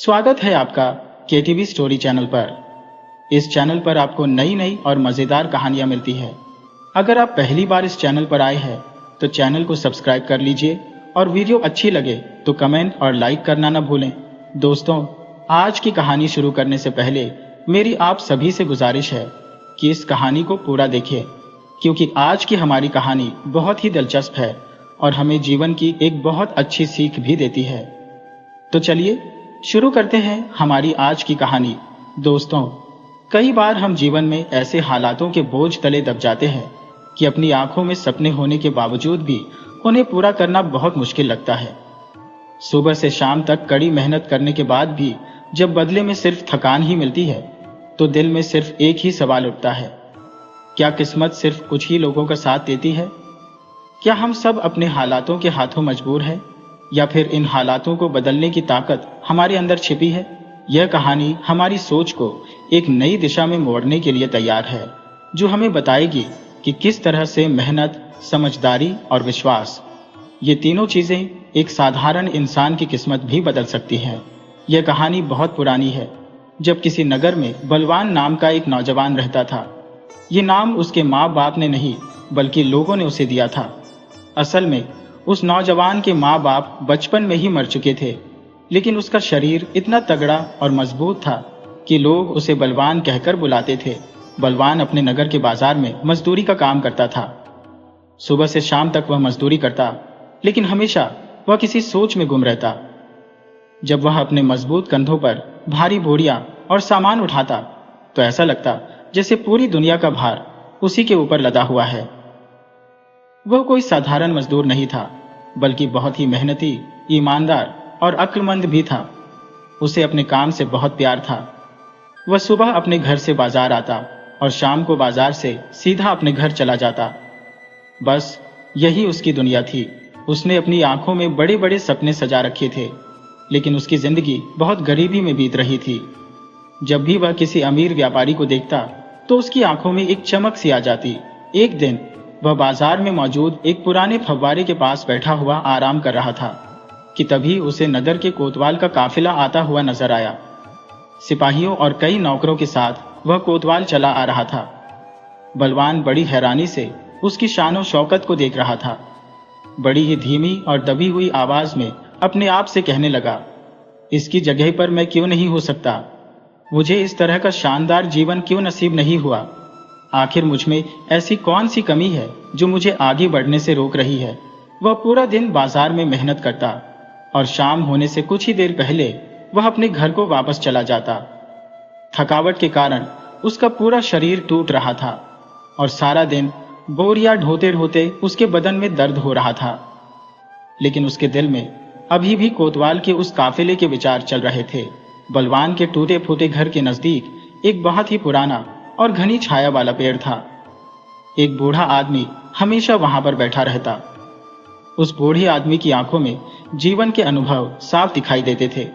स्वागत है आपका केटीवी स्टोरी चैनल पर। इस चैनल पर आपको नई नई और मज़ेदार कहानियां मिलती है। अगर आप पहली बार इस चैनल पर आए हैं तो चैनल को सब्सक्राइब कर लीजिए और वीडियो अच्छी लगे तो कमेंट और लाइक करना न भूलें। दोस्तों, आज की कहानी शुरू करने से पहले मेरी आप सभी से गुजारिश है कि इस कहानी को पूरा देखिए, क्योंकि आज की हमारी कहानी बहुत ही दिलचस्प है और हमें जीवन की एक बहुत अच्छी सीख भी देती है। तो चलिए शुरू करते हैं हमारी आज की कहानी। दोस्तों, कई बार हम जीवन में ऐसे हालातों के बोझ तले दब जाते हैं कि अपनी आंखों में सपने होने के बावजूद भी उन्हें पूरा करना बहुत मुश्किल लगता है। सुबह से शाम तक कड़ी मेहनत करने के बाद भी जब बदले में सिर्फ थकान ही मिलती है तो दिल में सिर्फ एक ही सवाल उठता है, क्या किस्मत सिर्फ कुछ ही लोगों का साथ देती है? क्या हम सब अपने हालातों के हाथों मजबूर हैं, या फिर इन हालातों को बदलने की ताकत हमारे अंदर छिपी है? यह कहानी हमारी सोच को एक नई दिशा में मोड़ने के लिए तैयार है, जो हमें बताएगी कि किस तरह से मेहनत, समझदारी और विश्वास, ये तीनों चीजें एक साधारण इंसान की किस्मत भी बदल सकती है। यह कहानी बहुत पुरानी है, जब किसी नगर में बलवान नाम का एक नौजवान रहता था। ये नाम उसके माँ बाप ने नहीं बल्कि लोगों ने उसे दिया था। असल में उस नौजवान के माँ बाप बचपन में ही मर चुके थे, लेकिन उसका शरीर इतना तगड़ा और मजबूत था कि लोग उसे बलवान कहकर बुलाते थे। बलवान अपने नगर के बाजार में मजदूरी का काम करता था। सुबह से शाम तक वह मजदूरी करता, लेकिन हमेशा वह किसी सोच में गुम रहता। जब वह अपने मजबूत कंधों पर भारी बोरियां और सामान उठाता तो ऐसा लगता जैसे पूरी दुनिया का भार उसी के ऊपर लदा हुआ है। वह कोई साधारण मजदूर नहीं था, बल्कि बहुत ही मेहनती, ईमानदार और अक्लमंद भी था। उसे अपने काम से बहुत प्यार था। वह सुबह अपने घर से बाजार आता और शाम को बाजार से सीधा अपने घर चला जाता। बस यही उसकी दुनिया थी। उसने अपनी आंखों में बड़े बड़े सपने सजा रखे थे, लेकिन उसकी जिंदगी बहुत गरीबी में बीत रही थी। जब भी वह किसी अमीर व्यापारी को देखता तो उसकी आंखों में एक चमक सी आ जाती। एक दिन वह बाजार में मौजूद एक पुराने फव्वारे के पास बैठा हुआ आराम कर रहा था कि तभी उसे नगर के कोतवाल का काफिला आता हुआ नजर आया। सिपाहियों और कई नौकरों के साथ वह कोतवाल चला आ रहा था। बलवान बड़ी हैरानी से उसकी शानो शौकत को देख रहा था। बड़ी ही धीमी और दबी हुई आवाज में अपने आप से कहने लगा, इसकी जगह पर मैं क्यों नहीं हो सकता? मुझे इस तरह का शानदार जीवन क्यों नसीब नहीं हुआ? आखिर मुझमें ऐसी कौन सी कमी है जो मुझे आगे बढ़ने से रोक रही है? वह पूरा दिन बाजार में मेहनत करता और शाम होने से कुछ ही देर पहले वह अपने घर को वापस चला जाता। थकावट के कारण उसका पूरा शरीर टूट रहा था और सारा दिन बोरियां ढोते ढोते उसके बदन में दर्द हो रहा था। लेकिन उसके दिल में अभी भी कोतवाल के उस काफिले के विचार चल रहे थे। बलवान के टूटे फूटे घर के नजदीक एक बहुत ही पुराना और घनी छाया वाला पेड़ था। एक बूढ़ा आदमी हमेशा वहां पर बैठा रहता। उस बूढ़े आदमी की आंखों में जीवन के अनुभव साफ दिखाई देते थे।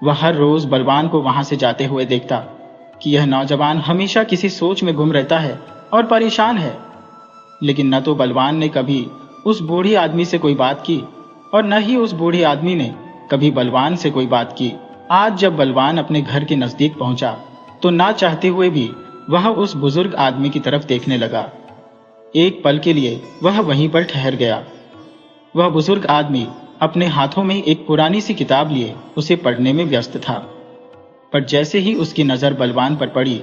वह हर रोज बलवान को वहां से जाते हुए देखता कि यह नौजवान हमेशा किसी सोच में गुम रहता है और परेशान है। लेकिन न तो बलवान ने कभी उस बूढ़े आदमी से कोई बात की और न ही उस बूढ़े आदमी ने कभी बलवान से कोई बात की। आज जब बलवान अपने घर के नजदीक पहुंचा तो ना चाहते हुए भी वह उस बुजुर्ग आदमी की तरफ देखने लगा। एक पल के लिए वह वहीं पर ठहर गया। वह बुजुर्ग आदमी अपने हाथों में एक पुरानी सी किताब लिए उसे पढ़ने में व्यस्त था। पर जैसे ही उसकी नजर बलवान पर पड़ी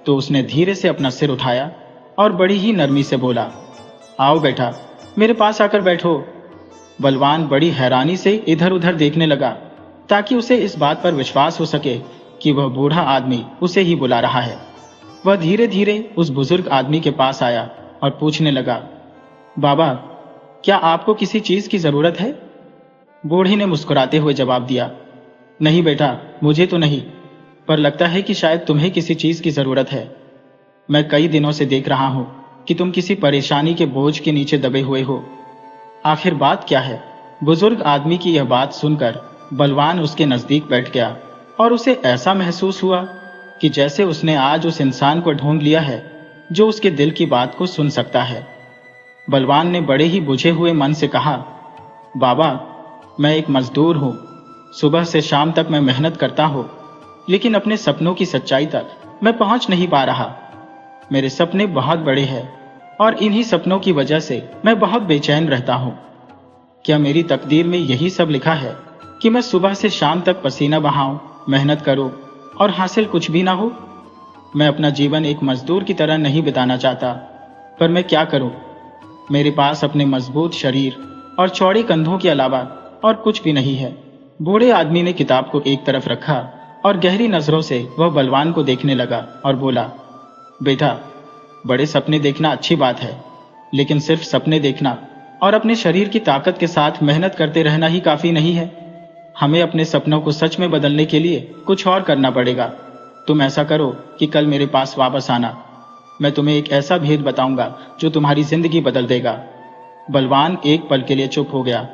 तो उसने धीरे से अपना सिर उठाया और बड़ी ही नरमी से बोला, आओ बेटा, मेरे पास आकर बैठो। बलवान बड़ी हैरानी से इधर उधर देखने लगा ताकि उसे इस बात पर विश्वास हो सके कि वह बूढ़ा आदमी उसे ही बुला रहा है। वह धीरे धीरे उस बुजुर्ग आदमी के पास आया और पूछने लगा, बाबा, क्या आपको किसी चीज की जरूरत है? बूढ़े ने मुस्कुराते हुए जवाब दिया, नहीं बेटा, मुझे तो नहीं, पर लगता है कि शायद तुम्हें किसी चीज की जरूरत है। मैं कई दिनों से देख रहा हूं कि तुम किसी परेशानी के बोझ के नीचे दबे हुए हो। आखिर बात क्या है? बुजुर्ग आदमी की यह बात सुनकर बलवान उसके नजदीक बैठ गया और उसे ऐसा महसूस हुआ कि जैसे उसने आज उस इंसान को ढूंढ लिया है जो उसके दिल की बात को सुन सकता है। बलवान ने बड़े ही बुझे हुए मन से कहा, बाबा, मैं एक मजदूर हूं सुबह से शाम तक मैं मेहनत करता हूँ, लेकिन अपने सपनों की सच्चाई तक मैं पहुंच नहीं पा रहा। मेरे सपने बहुत बड़े हैं और इन्हीं सपनों की वजह से मैं बहुत बेचैन रहता हूँ। क्या मेरी तकदीर में यही सब लिखा है कि मैं सुबह से शाम तक पसीना बहाऊं, मेहनत करूं और हासिल कुछ भी ना हो? मैं अपना जीवन एक मजदूर की तरह नहीं बिताना चाहता, पर मैं क्या करूं? मेरे पास अपने मजबूत शरीर और चौड़े कंधों के अलावा और कुछ भी नहीं है। बूढ़े आदमी ने किताब को एक तरफ रखा और गहरी नजरों से वह बलवान को देखने लगा और बोला, बेटा, बड़े सपने देखना अच्छी बात है, लेकिन सिर्फ सपने देखना और अपने शरीर की ताकत के साथ मेहनत करते रहना ही काफी नहीं है। हमें अपने सपनों को सच में बदलने के लिए कुछ और करना पड़ेगा। तुम ऐसा करो कि कल मेरे पास वापस आना। मैं तुम्हें एक ऐसा भेद बताऊंगा जो तुम्हारी जिंदगी बदल देगा। बलवान एक पल के लिए चुप हो गया।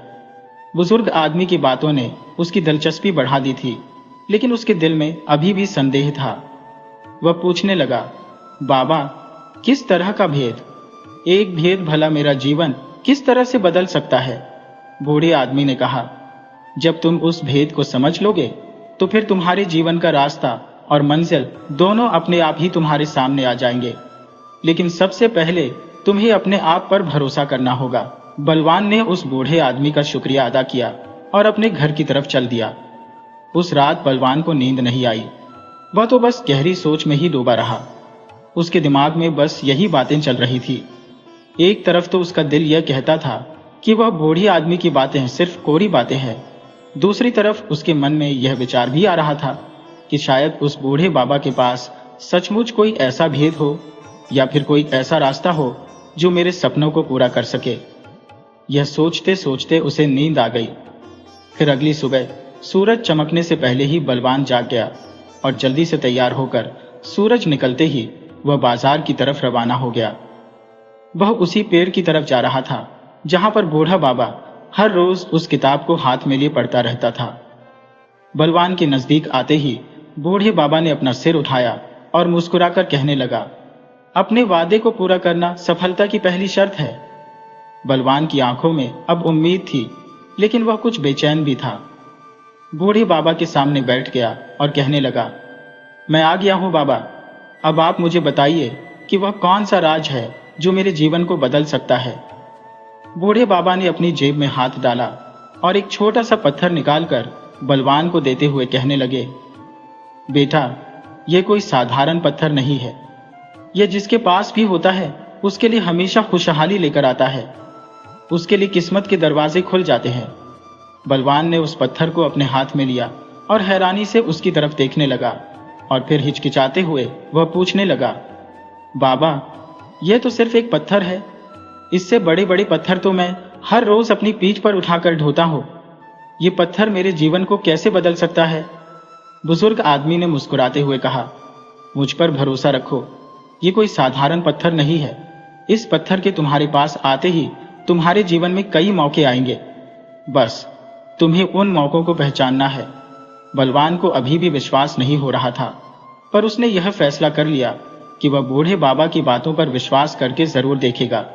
बुजुर्ग आदमी की बातों ने उसकी दिलचस्पी बढ़ा दी थी, लेकिन उसके दिल में अभी भी संदेह था। वह पूछने लगा, बाबा, किस तरह का भेद? एक भेद भला मेरा जीवन किस तरह से बदल सकता है? बूढ़े आदमी ने कहा, जब तुम उस भेद को समझ लोगे तो फिर तुम्हारे जीवन का रास्ता और मंजिल दोनों अपने आप ही तुम्हारे सामने आ जाएंगे। लेकिन सबसे पहले तुम्हें अपने आप पर भरोसा करना होगा। बलवान ने उस बूढ़े आदमी का शुक्रिया अदा किया और अपने घर की तरफ चल दिया। उस रात बलवान को नींद नहीं आई। वह तो बस गहरी सोच में ही डूबा रहा। उसके दिमाग में बस यही बातें चल रही थी। एक तरफ तो उसका दिल यह कहता था कि वह बूढ़े आदमी की बातें सिर्फ कोरी बातें हैं। दूसरी तरफ उसके मन में यह विचार भी आ रहा था कि शायद उस बूढ़े बाबा के पास सचमुच कोई ऐसा भेद हो या फिर कोई ऐसा रास्ता हो जो मेरे सपनों को पूरा कर सके। यह सोचते सोचते उसे नींद आ गई। फिर अगली सुबह सूरज चमकने से पहले ही बलवान जाग गया और जल्दी से तैयार होकर सूरज निकलते ही वह बाजार की तरफ रवाना हो गया। वह उसी पेड़ की तरफ जा रहा था जहां पर बूढ़ा बाबा हर रोज उस किताब को हाथ में लिए पढ़ता रहता था। बलवान के नजदीक आते ही बूढ़े बाबा ने अपना सिर उठाया और मुस्कुराकर कहने लगा, अपने वादे को पूरा करना सफलता की पहली शर्त है। बलवान की आंखों में अब उम्मीद थी, लेकिन वह कुछ बेचैन भी था। बूढ़े बाबा के सामने बैठ गया और कहने लगा, मैं आ गया हूं बाबा। अब आप मुझे बताइए कि वह कौन सा राज है जो मेरे जीवन को बदल सकता है। बूढ़े बाबा ने अपनी जेब में हाथ डाला और एक छोटा सा पत्थर निकालकर बलवान को देते हुए कहने लगे, बेटा, यह कोई साधारण पत्थर नहीं है। यह जिसके पास भी होता है उसके लिए हमेशा खुशहाली लेकर आता है। उसके लिए किस्मत के दरवाजे खुल जाते हैं। बलवान ने उस पत्थर को अपने हाथ में लिया और हैरानी से उसकी तरफ देखने लगा और फिर हिचकिचाते हुए वह पूछने लगा, बाबा, यह तो सिर्फ एक पत्थर है। इससे बड़े बड़े पत्थर तो मैं हर रोज अपनी पीठ पर उठाकर ढोता हूं। ये पत्थर मेरे जीवन को कैसे बदल सकता है? बुजुर्ग आदमी ने मुस्कुराते हुए कहा, मुझ पर भरोसा रखो, ये कोई साधारण पत्थर नहीं है। इस पत्थर के तुम्हारे पास आते ही तुम्हारे जीवन में कई मौके आएंगे। बस तुम्हें उन मौकों को पहचानना है। बलवान को अभी भी विश्वास नहीं हो रहा था, पर उसने यह फैसला कर लिया कि वह बूढ़े बाबा की बातों पर विश्वास करके जरूर देखेगा।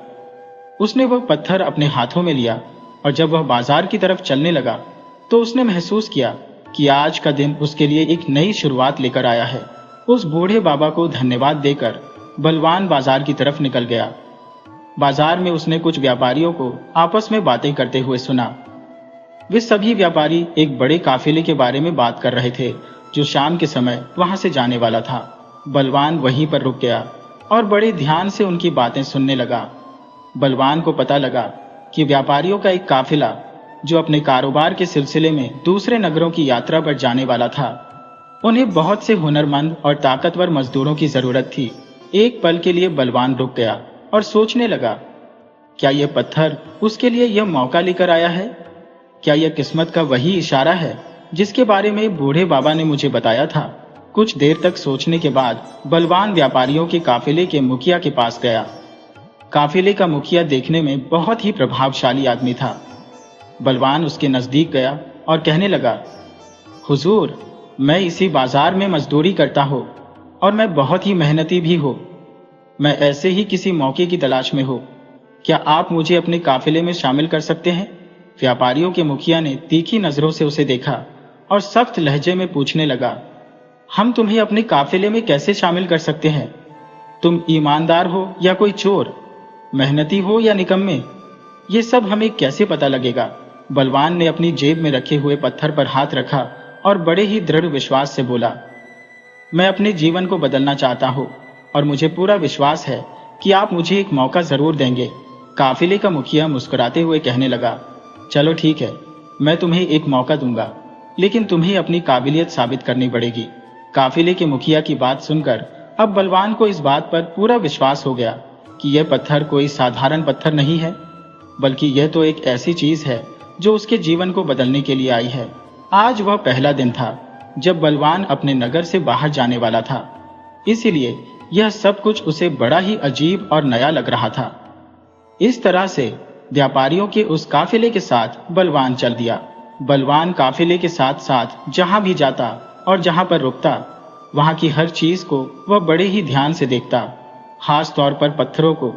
उसने वह पत्थर अपने हाथों में लिया और जब वह बाजार की तरफ चलने लगा तो उसने महसूस किया कि आज का दिन उसके लिए एक नई शुरुआत लेकर आया है। उस बूढ़े बाबा को धन्यवाद देकर बलवान बाजार की तरफ निकल गया। बाजार में उसने कुछ व्यापारियों को आपस में बातें करते हुए सुना। वे सभी व्यापारी एक बड़े काफिले के बारे में बात कर रहे थे जो शाम के समय वहां से जाने वाला था। बलवान वहीं पर रुक गया और बड़े ध्यान से उनकी बातें सुनने लगा। बलवान को पता लगा कि व्यापारियों का एक काफिला जो अपने कारोबार के सिलसिले में दूसरे नगरों की यात्रा पर जाने वाला था। उन्हें बहुत से हुनरमंद और ताकतवर मजदूरों की जरूरत थी। एक पल के लिए बलवान रुक गया और सोचने लगा, क्या यह पत्थर उसके लिए यह मौका लेकर आया है? क्या यह किस्मत का वही इशारा है जिसके बारे में बूढ़े बाबा ने मुझे बताया था? कुछ देर तक सोचने के बाद बलवान व्यापारियों के काफिले के मुखिया के पास गया। काफिले का मुखिया देखने में बहुत ही प्रभावशाली आदमी था। बलवान उसके नजदीक गया और कहने लगा, हुजूर, मैं इसी बाजार में मजदूरी करता हूँ और मैं बहुत ही मेहनती भी हूँ। मैं ऐसे ही किसी मौके की तलाश में हूँ। क्या आप मुझे अपने काफिले में शामिल कर सकते हैं? व्यापारियों के मुखिया ने तीखी नजरों से उसे देखा और सख्त लहजे में पूछने लगा, हम तुम्हें अपने काफिले में कैसे शामिल कर सकते हैं? तुम ईमानदार हो या कोई चोर, मेहनती हो या निकम्मे, ये सब हमें कैसे पता लगेगा? बलवान ने अपनी जेब में रखे हुए पत्थर पर हाथ रखा और बड़े ही दृढ़ विश्वास से बोला, मैं अपने जीवन को बदलना चाहता हूँ और मुझे पूरा विश्वास है कि आप मुझे एक मौका जरूर देंगे। काफिले का मुखिया मुस्कुराते हुए कहने लगा, चलो ठीक है, मैं तुम्हें एक मौका दूंगा, लेकिन तुम्हें अपनी काबिलियत साबित करनी पड़ेगी। काफिले के मुखिया की बात सुनकर अब बलवान को इस बात पर पूरा विश्वास हो गया कि यह पत्थर कोई साधारण पत्थर नहीं है, बल्कि यह तो एक ऐसी चीज है जो उसके जीवन को बदलने के लिए आई है। आज वह पहला दिन था जब बलवान अपने नगर से बाहर जाने वाला था, इसीलिए यह सब कुछ उसे बड़ा ही अजीब और नया लग रहा था। इस तरह से व्यापारियों के उस काफिले के साथ बलवान चल दिया। बलवान काफिले के साथ साथ जहां भी जाता और जहां पर रुकता, वहां की हर चीज को वह बड़े ही ध्यान से देखता, खास तौर पर पत्थरों को,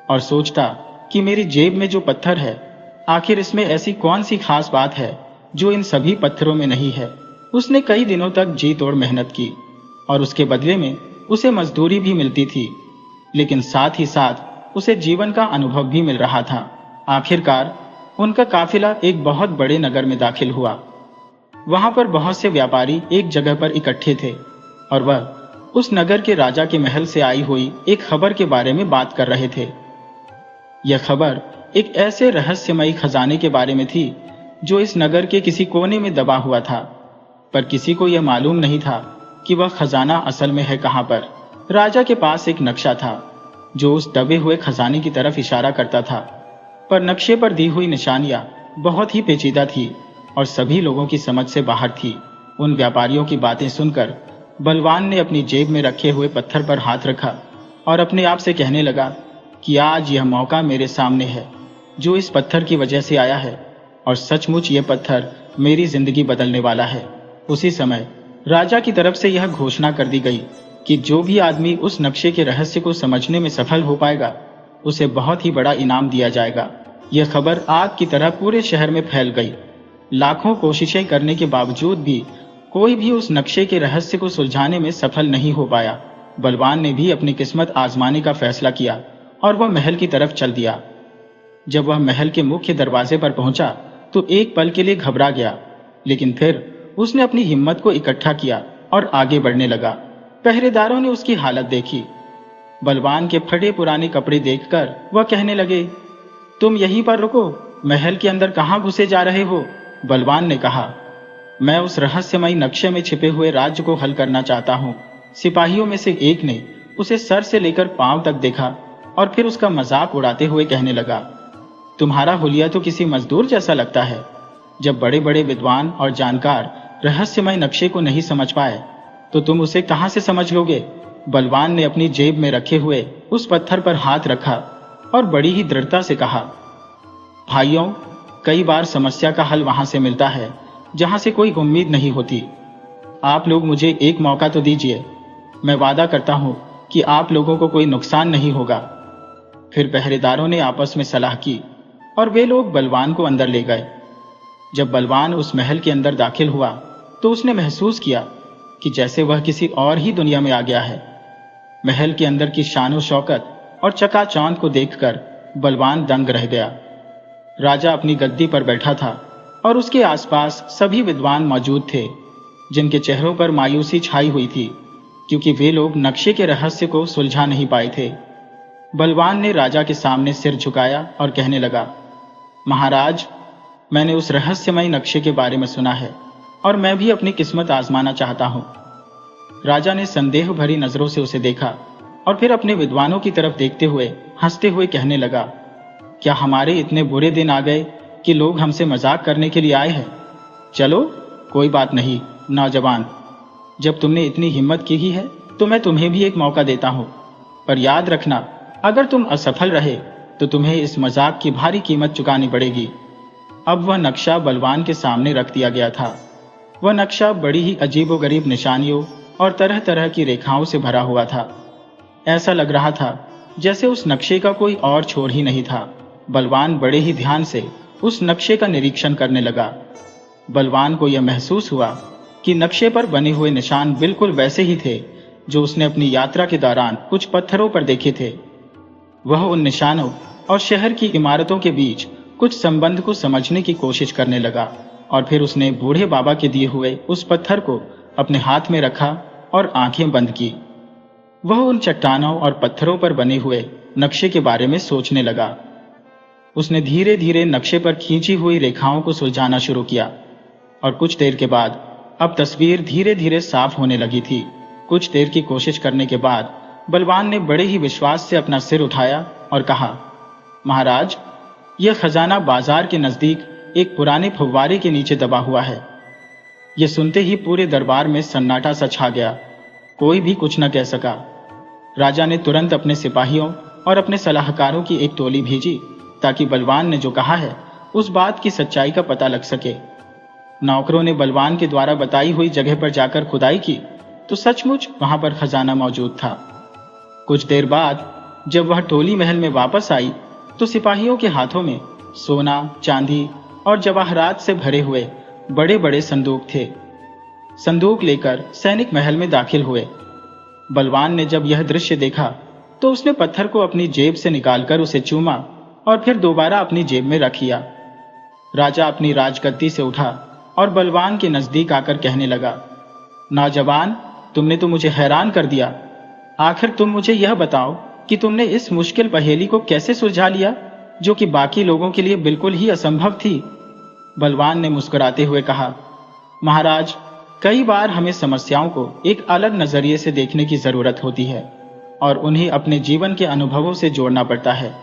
और सोचता कि मेरी जेब में जो पत्थर है, आखिर इसमें ऐसी कौन सी खास बात है जो इन सभी पत्थरों में नहीं है। उसने कई दिनों तक जी तोड़ मेहनत की और उसके बदले में उसे मजदूरी भी मिलती थी, लेकिन साथ ही साथ उसे जीवन का अनुभव भी मिल रहा था। आखिरकार उनका काफिला एक बहुत बड़े नगर में दाखिल हुआ। वहां पर बहुत से व्यापारी एक जगह पर इकट्ठे थे और वह उस नगर के राजा के महल से आई हुई एक खबर के बारे में बात कर रहे थे। यह खबर एक ऐसे रहस्यमयी खजाने के बारे में थी जो इस नगर के किसी कोने में दबा हुआ था, पर किसी को यह मालूम नहीं था कि वह खजाना असल में है कहां पर। राजा के पास एक नक्शा था जो उस दबे हुए खजाने की तरफ इशारा करता था, पर नक्शे पर दी हुई निशानियां बहुत ही पेचीदा थी और सभी लोगों की समझ से बाहर थी। उन व्यापारियों की बातें सुनकर बलवान ने अपनी जेब में रखे हुए पत्थर पर हाथ रखा और अपने आप से कहने लगा कि आज यह मौका मेरे सामने है जो इस पत्थर की वजह से आया है, और सचमुच यह पत्थर मेरी जिंदगी बदलने वाला है। उसी समय राजा की तरफ से यह घोषणा कर दी गई कि जो भी आदमी उस नक्शे के रहस्य को समझने में सफल हो पाएगा, उसे बहुत ही बड़ा इनाम दिया जाएगा। यह खबर आग की तरह पूरे शहर में फैल गई। लाखों कोशिशें करने के बावजूद भी कोई भी उस नक्शे के रहस्य को सुलझाने में सफल नहीं हो पाया। बलवान ने भी अपनी किस्मत आजमाने का फैसला किया और वह महल की तरफ चल दिया। जब वह महल के मुख्य दरवाजे पर पहुंचा तो एक पल के लिए घबरा गया, लेकिन फिर उसने अपनी हिम्मत को इकट्ठा किया और आगे बढ़ने लगा। पहरेदारों ने उसकी हालत देखी। बलवान के फटे पुराने कपड़े देखकर वह कहने लगे, तुम यहीं पर रुको, महल के अंदर कहां घुसे जा रहे हो? बलवान ने कहा, मैं उस रहस्यमयी नक्शे में छिपे हुए राज्य को हल करना चाहता हूं। सिपाहियों में से एक ने उसे सर से लेकर पांव तक देखा और फिर उसका मजाक उड़ाते हुए कहने लगा, तुम्हारा हुलिया तो किसी मजदूर जैसा लगता है। जब बड़े बड़े विद्वान और जानकार रहस्यमय नक्शे को नहीं समझ पाए तो तुम उसे कहां से समझ लोगे? बलवान ने अपनी जेब में रखे हुए उस पत्थर पर हाथ रखा और बड़ी ही दृढ़ता से कहा, भाइयों, कई बार समस्या का हल वहां से मिलता है जहां से कोई उम्मीद नहीं होती। आप लोग मुझे एक मौका तो दीजिए, मैं वादा करता हूं कि आप लोगों को कोई नुकसान नहीं होगा। फिर पहरेदारों ने आपस में सलाह की और वे लोग बलवान को अंदर ले गए। जब बलवान उस महल के अंदर दाखिल हुआ तो उसने महसूस किया कि जैसे वह किसी और ही दुनिया में आ गया है। महल के अंदर की शानो शौकत और चकाचौंध को देखकर बलवान दंग रह गया। राजा अपनी गद्दी पर बैठा था और उसके आसपास सभी विद्वान मौजूद थे, जिनके चेहरों पर मायूसी छाई हुई थी क्योंकि वे लोग नक्शे के रहस्य को सुलझा नहीं पाए थे। बलवान ने राजा के सामने सिर झुकाया और कहने लगा, महाराज, मैंने उस रहस्यमय नक्शे के बारे में सुना है और मैं भी अपनी किस्मत आजमाना चाहता हूं। राजा ने संदेह भरी नजरों से उसे देखा और फिर अपने विद्वानों की तरफ देखते हुए हंसते हुए कहने लगा, क्या हमारे इतने बुरे दिन आ गए कि लोग हमसे मजाक करने के लिए आए हैं? चलो कोई बात नहीं नौजवान, जब तुमने इतनी हिम्मत की ही है तो मैं तुम्हें भी एक मौका देता हूं, पर याद रखना, अगर तुम असफल रहे तो तुम्हें इस मजाक की भारी कीमत चुकानी पड़ेगी। अब वह नक्शा बलवान के सामने रख दिया गया था। वह नक्शा बड़ी ही अजीबोगरीब निशानियों और तरह तरह की रेखाओं से भरा हुआ था। ऐसा लग रहा था जैसे उस नक्शे का कोई और छोर ही नहीं था। बलवान बड़े ही ध्यान से उस नक्शे का निरीक्षण करने लगा। बलवान को यह महसूस हुआ कि नक्शे पर बने हुए निशान बिल्कुल वैसे ही थे जो उसने अपनी यात्रा के दौरान कुछ पत्थरों पर देखे थे। वह उन निशानों और शहर की इमारतों के बीच कुछ संबंध को समझने की कोशिश करने लगा और फिर उसने बूढ़े बाबा के दिए हुए उस पत्थर को अपने हाथ में रखा और आंखें बंद की। वह उन चट्टानों और पत्थरों पर बने हुए नक्शे के बारे में सोचने लगा। उसने धीरे धीरे नक्शे पर खींची हुई रेखाओं को सुलझाना शुरू किया और कुछ देर के बाद अब तस्वीर धीरे धीरे साफ होने लगी थी। कुछ देर की कोशिश करने के बाद बलवान ने बड़े ही विश्वास से अपना सिर उठाया और कहा, महाराज, यह खजाना बाजार के नजदीक एक पुराने फव्वारे के नीचे दबा हुआ है। यह सुनते ही पूरे दरबार में सन्नाटा सा छा गया। कोई भी कुछ न कह सका। राजा ने तुरंत अपने सिपाहियों और अपने सलाहकारों की एक टोली भेजी ताकि बलवान ने जो कहा है उस बात की सच्चाई का पता लग सके। नौकरों ने बलवान के द्वारा बताई हुई जगह पर जाकर खुदाई की तो सचमुच वहां पर खजाना मौजूद था। कुछ देर बाद जब वह टोली महल में वापस आई तो सिपाहियों के हाथों में सोना, चांदी और जवाहरात से भरे हुए बड़े बड़े संदूक थे। संदूक लेकर सैनिक महल में दाखिल हुए। बलवान ने जब यह दृश्य देखा तो उसने पत्थर को अपनी जेब से निकालकर उसे चूमा और फिर दोबारा अपनी जेब में रख लिया। राजा अपनी राजगद्दी से उठा और बलवान के नजदीक आकर कहने लगा, नौजवान, तुमने तो मुझे हैरान कर दिया। आखिर तुम मुझे यह बताओ कि तुमने इस मुश्किल पहेली को कैसे सुलझा लिया जो कि बाकी लोगों के लिए बिल्कुल ही असंभव थी। बलवान ने मुस्कुराते हुए कहा, महाराज, कई बार हमें समस्याओं को एक अलग नजरिए से देखने की जरूरत होती है और उन्हें अपने जीवन के अनुभवों से जोड़ना पड़ता है।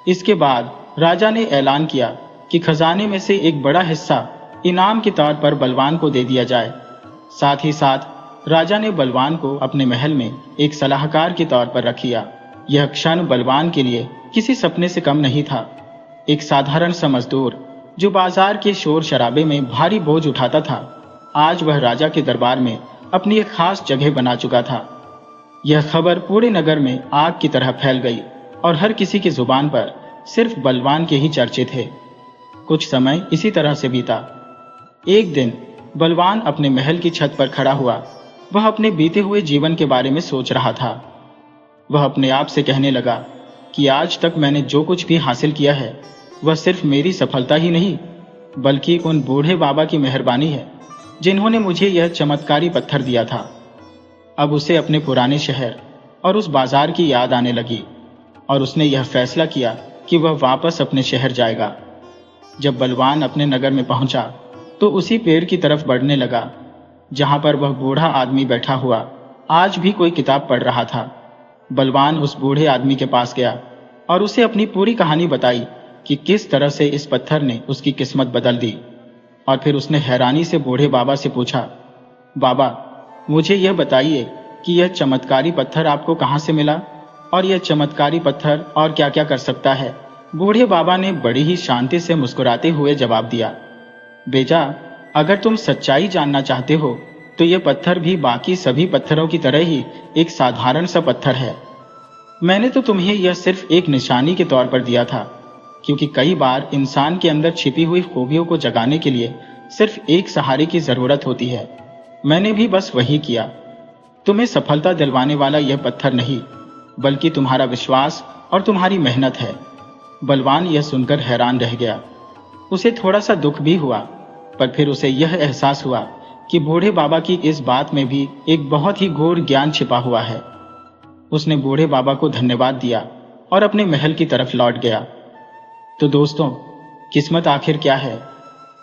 इसके बाद राजा ने ऐलान किया कि खजाने में से एक बड़ा हिस्सा इनाम के तौर पर बलवान को दे दिया जाए। साथ ही साथ राजा ने बलवान को अपने महल में एक सलाहकार के तौर पर रख लिया। यह क्षण बलवान के लिए किसी सपने से कम नहीं था। एक साधारण सा मजदूर जो बाजार के शोर शराबे में भारी बोझ उठाता था, आज वह राजा के दरबार में अपनी एक खास जगह बना चुका था। यह खबर पूरे नगर में आग की तरह फैल गई और हर किसी की जुबान पर सिर्फ बलवान के ही चर्चे थे। कुछ समय इसी तरह से बीता। एक दिन बलवान अपने महल की छत पर खड़ा हुआ। वह अपने बीते हुए जीवन के बारे में सोच रहा था। वह अपने आप से कहने लगा कि आज तक मैंने जो कुछ भी हासिल किया है वह सिर्फ मेरी सफलता ही नहीं बल्कि उन बूढ़े बाबा की मेहरबानी है जिन्होंने मुझे यह चमत्कारी पत्थर दिया था। अब उसे अपने पुराने शहर और उस बाजार की याद आने लगी और उसने यह फैसला किया कि वह वापस अपने शहर जाएगा। जब बलवान अपने नगर में पहुंचा तो उसी पेड़ की तरफ बढ़ने लगा जहां पर वह बूढ़ा आदमी बैठा हुआ आज भी कोई किताब पढ़ रहा था। बलवान उस बूढ़े आदमी के पास गया और उसे अपनी पूरी कहानी बताई कि किस तरह से इस पत्थर ने उसकी किस्मत बदल दी। और फिर उसने हैरानी से बूढ़े बाबा से पूछा, बाबा, मुझे यह बताइए कि यह चमत्कारी पत्थर आपको कहां से मिला और यह चमत्कारी पत्थर और क्या क्या कर सकता है। बूढ़े बाबा ने बड़ी ही शांति से मुस्कुराते हुए जवाब दिया, बेटा, अगर तुम सच्चाई जानना चाहते हो तो यह पत्थर भी बाकी सभी पत्थरों की तरह ही एक साधारण सा पत्थर है। मैंने तो तुम्हें यह सिर्फ एक निशानी के तौर पर दिया था क्योंकि कई बार इंसान के अंदर छिपी हुई खूबियों को जगाने के लिए सिर्फ एक सहारे की जरूरत होती है। मैंने भी बस वही किया। तुम्हें सफलता दिलवाने वाला यह पत्थर नहीं बल्कि तुम्हारा विश्वास और तुम्हारी मेहनत है। बलवान यह सुनकर हैरान रह गया। उसे थोड़ा सा दुख भी हुआ, पर फिर उसे यह एहसास हुआ कि बूढ़े बाबा की इस बात में भी एक बहुत ही गूढ़ ज्ञान छिपा हुआ है। उसने बूढ़े बाबा को धन्यवाद दिया और अपने महल की तरफ लौट गया। तो दोस्तों, किस्मत आखिर क्या है?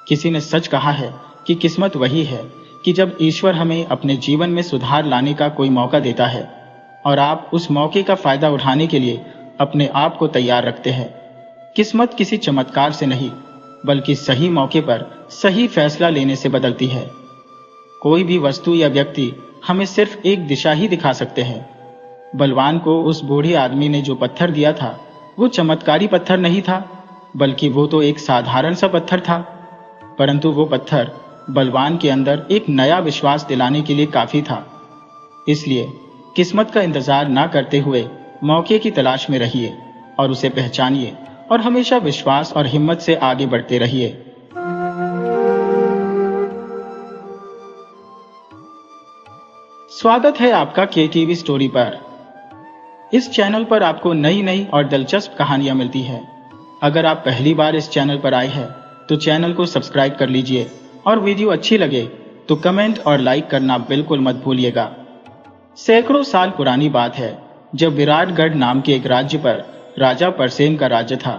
किसी ने सच कहा है कि किस्मत वही है कि जब ईश्वर हमें अपने जीवन में सुधार लाने का कोई मौका देता है और आप उस मौके का फायदा उठाने के लिए अपने आप को तैयार रखते हैं। किस्मत किसी चमत्कार से नहीं बल्कि सही मौके पर सही फैसला लेने से बदलती है। कोई भी वस्तु या व्यक्ति हमें सिर्फ एक दिशा ही दिखा सकते हैं। बलवान को उस बूढ़े आदमी ने जो पत्थर दिया था वो चमत्कारी पत्थर नहीं था बल्कि वो तो एक साधारण सा पत्थर था, परंतु वो पत्थर बलवान के अंदर एक नया विश्वास दिलाने के लिए काफी था। इसलिए किस्मत का इंतजार ना करते हुए मौके की तलाश में रहिए और उसे पहचानिए और हमेशा विश्वास और हिम्मत से आगे बढ़ते रहिए। स्वागत है आपका KTV स्टोरी पर। इस चैनल पर आपको नई नई और दिलचस्प कहानियां मिलती है। अगर आप पहली बार इस चैनल पर आए हैं तो चैनल को सब्सक्राइब कर लीजिए और वीडियो अच्छी लगे तो कमेंट और लाइक करना बिल्कुल मत भूलिएगा। सैकड़ों साल पुरानी बात है जब विराटगढ़ नाम के एक राज्य पर राजा परसेन का राज्य था।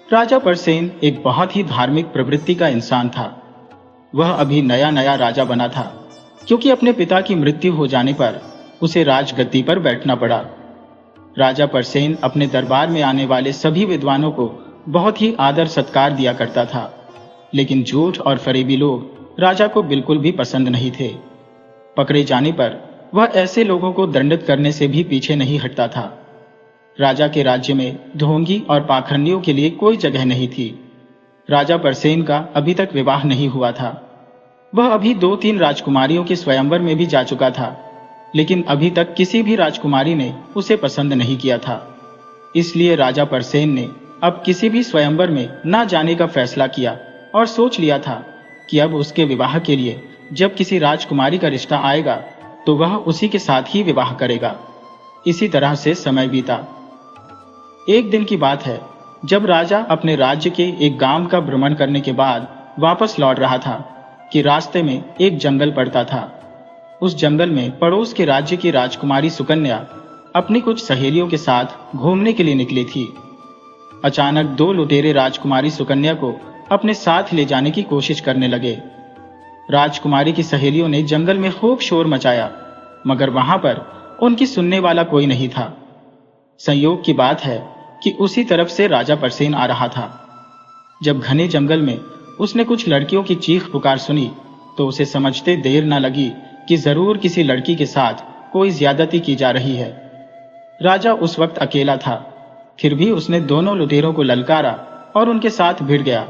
राजा परसेन एक बहुत ही धार्मिक प्रवृत्ति का इंसान था। वह अभी नया नया राजा बना था क्योंकि अपने पिता की मृत्यु हो जाने पर उसे राजगद्दी पर बैठना पड़ा। राजा परसेन अपने दरबार में आने वाले सभी विद्वानों को बहुत ही आदर सत्कार दिया करता था, लेकिन झूठ और फरेबी लोग राजा को बिल्कुल भी पसंद नहीं थे। पकड़े जाने पर वह ऐसे लोगों को दंडित करने से भी पीछे नहीं हटता था। राजा के राज्य में ढोंगी और पाखंडियों के लिए कोई जगह नहीं थी। राजा परसेन का अभी तक विवाह नहीं हुआ था। वह अभी 2-3 राजकुमारियों के स्वयंवर में भी जा चुका था, लेकिन अभी तक किसी भी राजकुमारी ने उसे पसंद नहीं किया था। इसलिए राजा परसेन ने अब किसी भी स्वयंवर में ना जाने का फैसला किया और सोच लिया था कि अब उसके विवाह के लिए जब किसी राजकुमारी का रिश्ता आएगा तो वह उसी के साथ ही विवाह करेगा। इसी तरह से समय बीता। एक दिन की बात है जब राजा अपने राज्य के एक गांव का भ्रमण करने के बाद वापस लौट रहा था कि रास्ते में एक जंगल पड़ता था। उस जंगल में पड़ोस के राज्य की राजकुमारी सुकन्या अपनी कुछ सहेलियों के साथ घूमने के लिए निकली थी। अचानक 2 लुटेरे राजकुमारी सुकन्या को अपने साथ ले जाने की कोशिश करने लगे। राजकुमारी की सहेलियों ने जंगल में खूब शोर मचाया, मगर वहां पर उनकी सुनने वाला कोई नहीं था। संयोग की बात है कि उसी तरफ से राजा परसेन आ रहा था। जब घने जंगल में उसने कुछ लड़कियों की चीख पुकार सुनी तो उसे समझते देर न लगी कि जरूर किसी लड़की के साथ कोई ज्यादती की जा रही है। राजा उस वक्त अकेला था, फिर भी उसने दोनों लुटेरों को ललकारा और उनके साथ भिड़ गया।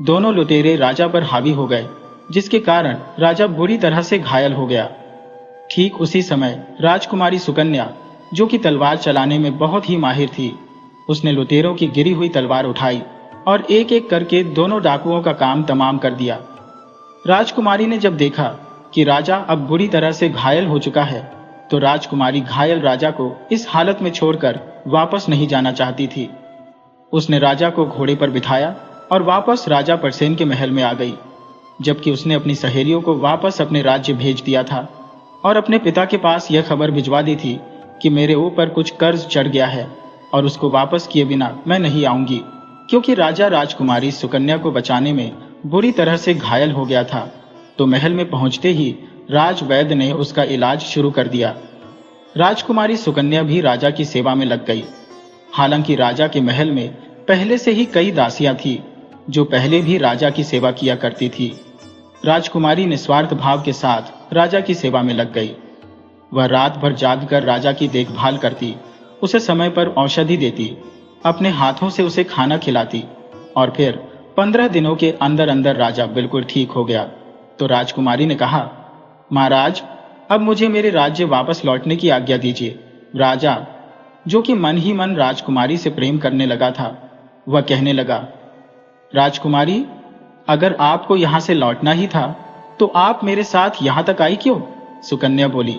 दोनों लुटेरे राजा पर हावी हो गए, जिसके कारण राजा बुरी तरह से घायल हो गया। ठीक उसी समय राजकुमारी सुकन्या, जो कि तलवार चलाने में बहुत ही माहिर थी, उसने लुटेरों की गिरी हुई तलवार उठाई और एक एक करके दोनों डाकुओं का काम तमाम कर दिया। राजकुमारी ने जब देखा कि राजा अब बुरी तरह से घायल हो चुका है तो राजकुमारी घायल राजा को इस हालत में छोड़कर वापस नहीं जाना चाहती थी। उसने राजा को घोड़े पर बिठाया और वापस राजा परसेन के महल में आ गई, जबकि उसने अपनी सहेलियों को वापस अपने राज्य भेज दिया था और अपने पिता के पास यह खबर भिजवा दी थी कि मेरे ऊपर कुछ कर्ज चढ़ गया है और उसको वापस किए बिना मैं नहीं आऊंगी, क्योंकि राजा राजकुमारी सुकन्या को बचाने में बुरी तरह से घायल हो गया था। तो महल में पहुंचते ही राजवैद्य ने उसका इलाज शुरू कर दिया। राजकुमारी सुकन्या भी राजा की सेवा में लग गई। हालांकि राजा के महल में पहले से ही कई दासियां थी जो पहले भी राजा की सेवा किया करती थी। राजकुमारी निस्वार्थ भाव के साथ राजा की सेवा में लग गई। वह रात भर जागकर राजा की देखभाल करती, उसे समय पर औषधि देती, अपने हाथों से उसे खाना खिलाती और फिर 15 दिनों के अंदर अंदर राजा बिल्कुल ठीक हो गया। तो राजकुमारी ने कहा, महाराज, अब मुझे मेरे राज्य वापस लौटने की आज्ञा दीजिए। राजा, जो कि मन ही मन राजकुमारी से प्रेम करने लगा था, वह कहने लगा, राजकुमारी, अगर आपको यहां से लौटना ही था तो आप मेरे साथ यहां तक आई क्यों? सुकन्या बोली,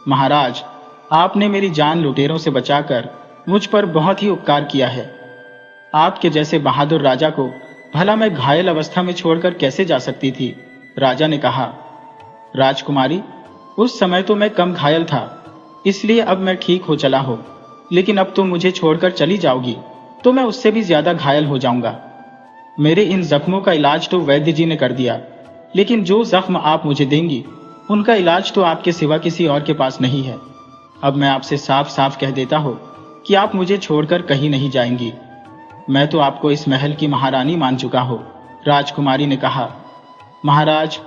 महाराज, आपने मेरी जान लुटेरों से बचाकर मुझ पर बहुत ही उपकार किया है। आपके जैसे बहादुर राजा को भला मैं घायल अवस्था में छोड़कर कैसे जा सकती थी? राजा ने कहा, राजकुमारी, उस समय तो मैं कम घायल था, इसलिए अब मैं ठीक हो चला हूं, लेकिन अब तुम मुझे छोड़कर चली जाओगी तो मैं उससे भी ज्यादा घायल हो जाऊंगा। मेरे इन जख्मों का इलाज तो वैद्य जी ने कर दिया, लेकिन जो जख्म आप मुझे देंगी उनका इलाज तो आपके सिवा किसी और के पास नहीं है। अब मैं आपसे साफ साफ कह देता हूं कि आप मुझे छोड़कर कहीं नहीं जाएंगी। मैं तो आपको इस महल की महारानी मान चुका हूं। राजकुमारी ने कहा, महाराज,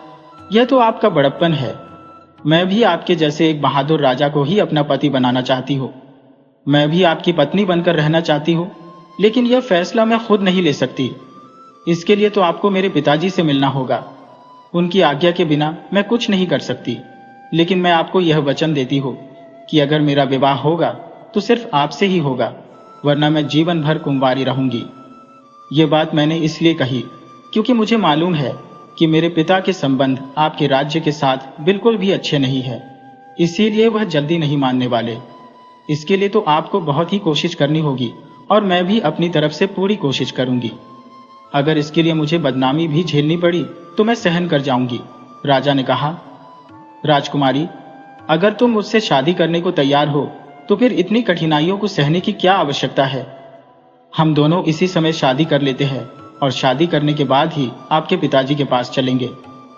यह तो आपका बड़प्पन है। मैं भी आपके जैसे एक बहादुर राजा को ही अपना पति बनाना चाहती हूँ। मैं भी आपकी पत्नी बनकर रहना चाहती हूँ, लेकिन यह फैसला मैं खुद नहीं ले सकती। इसके लिए तो आपको मेरे पिताजी से मिलना होगा। उनकी आज्ञा के बिना मैं कुछ नहीं कर सकती, लेकिन मैं आपको यह वचन देती हूँ कि अगर मेरा विवाह होगा तो सिर्फ आपसे ही होगा, वरना मैं जीवन भर कुंवारी रहूंगी। ये बात मैंने इसलिए कही क्योंकि मुझे मालूम है कि मेरे पिता के संबंध आपके राज्य के साथ बिल्कुल भी अच्छे नहीं है। इसीलिए वह जल्दी नहीं मानने वाले। इसके लिए तो आपको बहुत ही कोशिश करनी होगी और मैं भी अपनी तरफ से पूरी कोशिश करूंगी। अगर इसके लिए मुझे बदनामी भी झेलनी पड़ी तो मैं सहन कर जाऊंगी। राजा ने कहा, राजकुमारी, अगर तुम मुझसे शादी करने को तैयार हो तो फिर इतनी कठिनाइयों को सहने की क्या आवश्यकता है। हम दोनों इसी समय शादी कर लेते हैं और शादी करने के बाद ही आपके पिताजी के पास चलेंगे।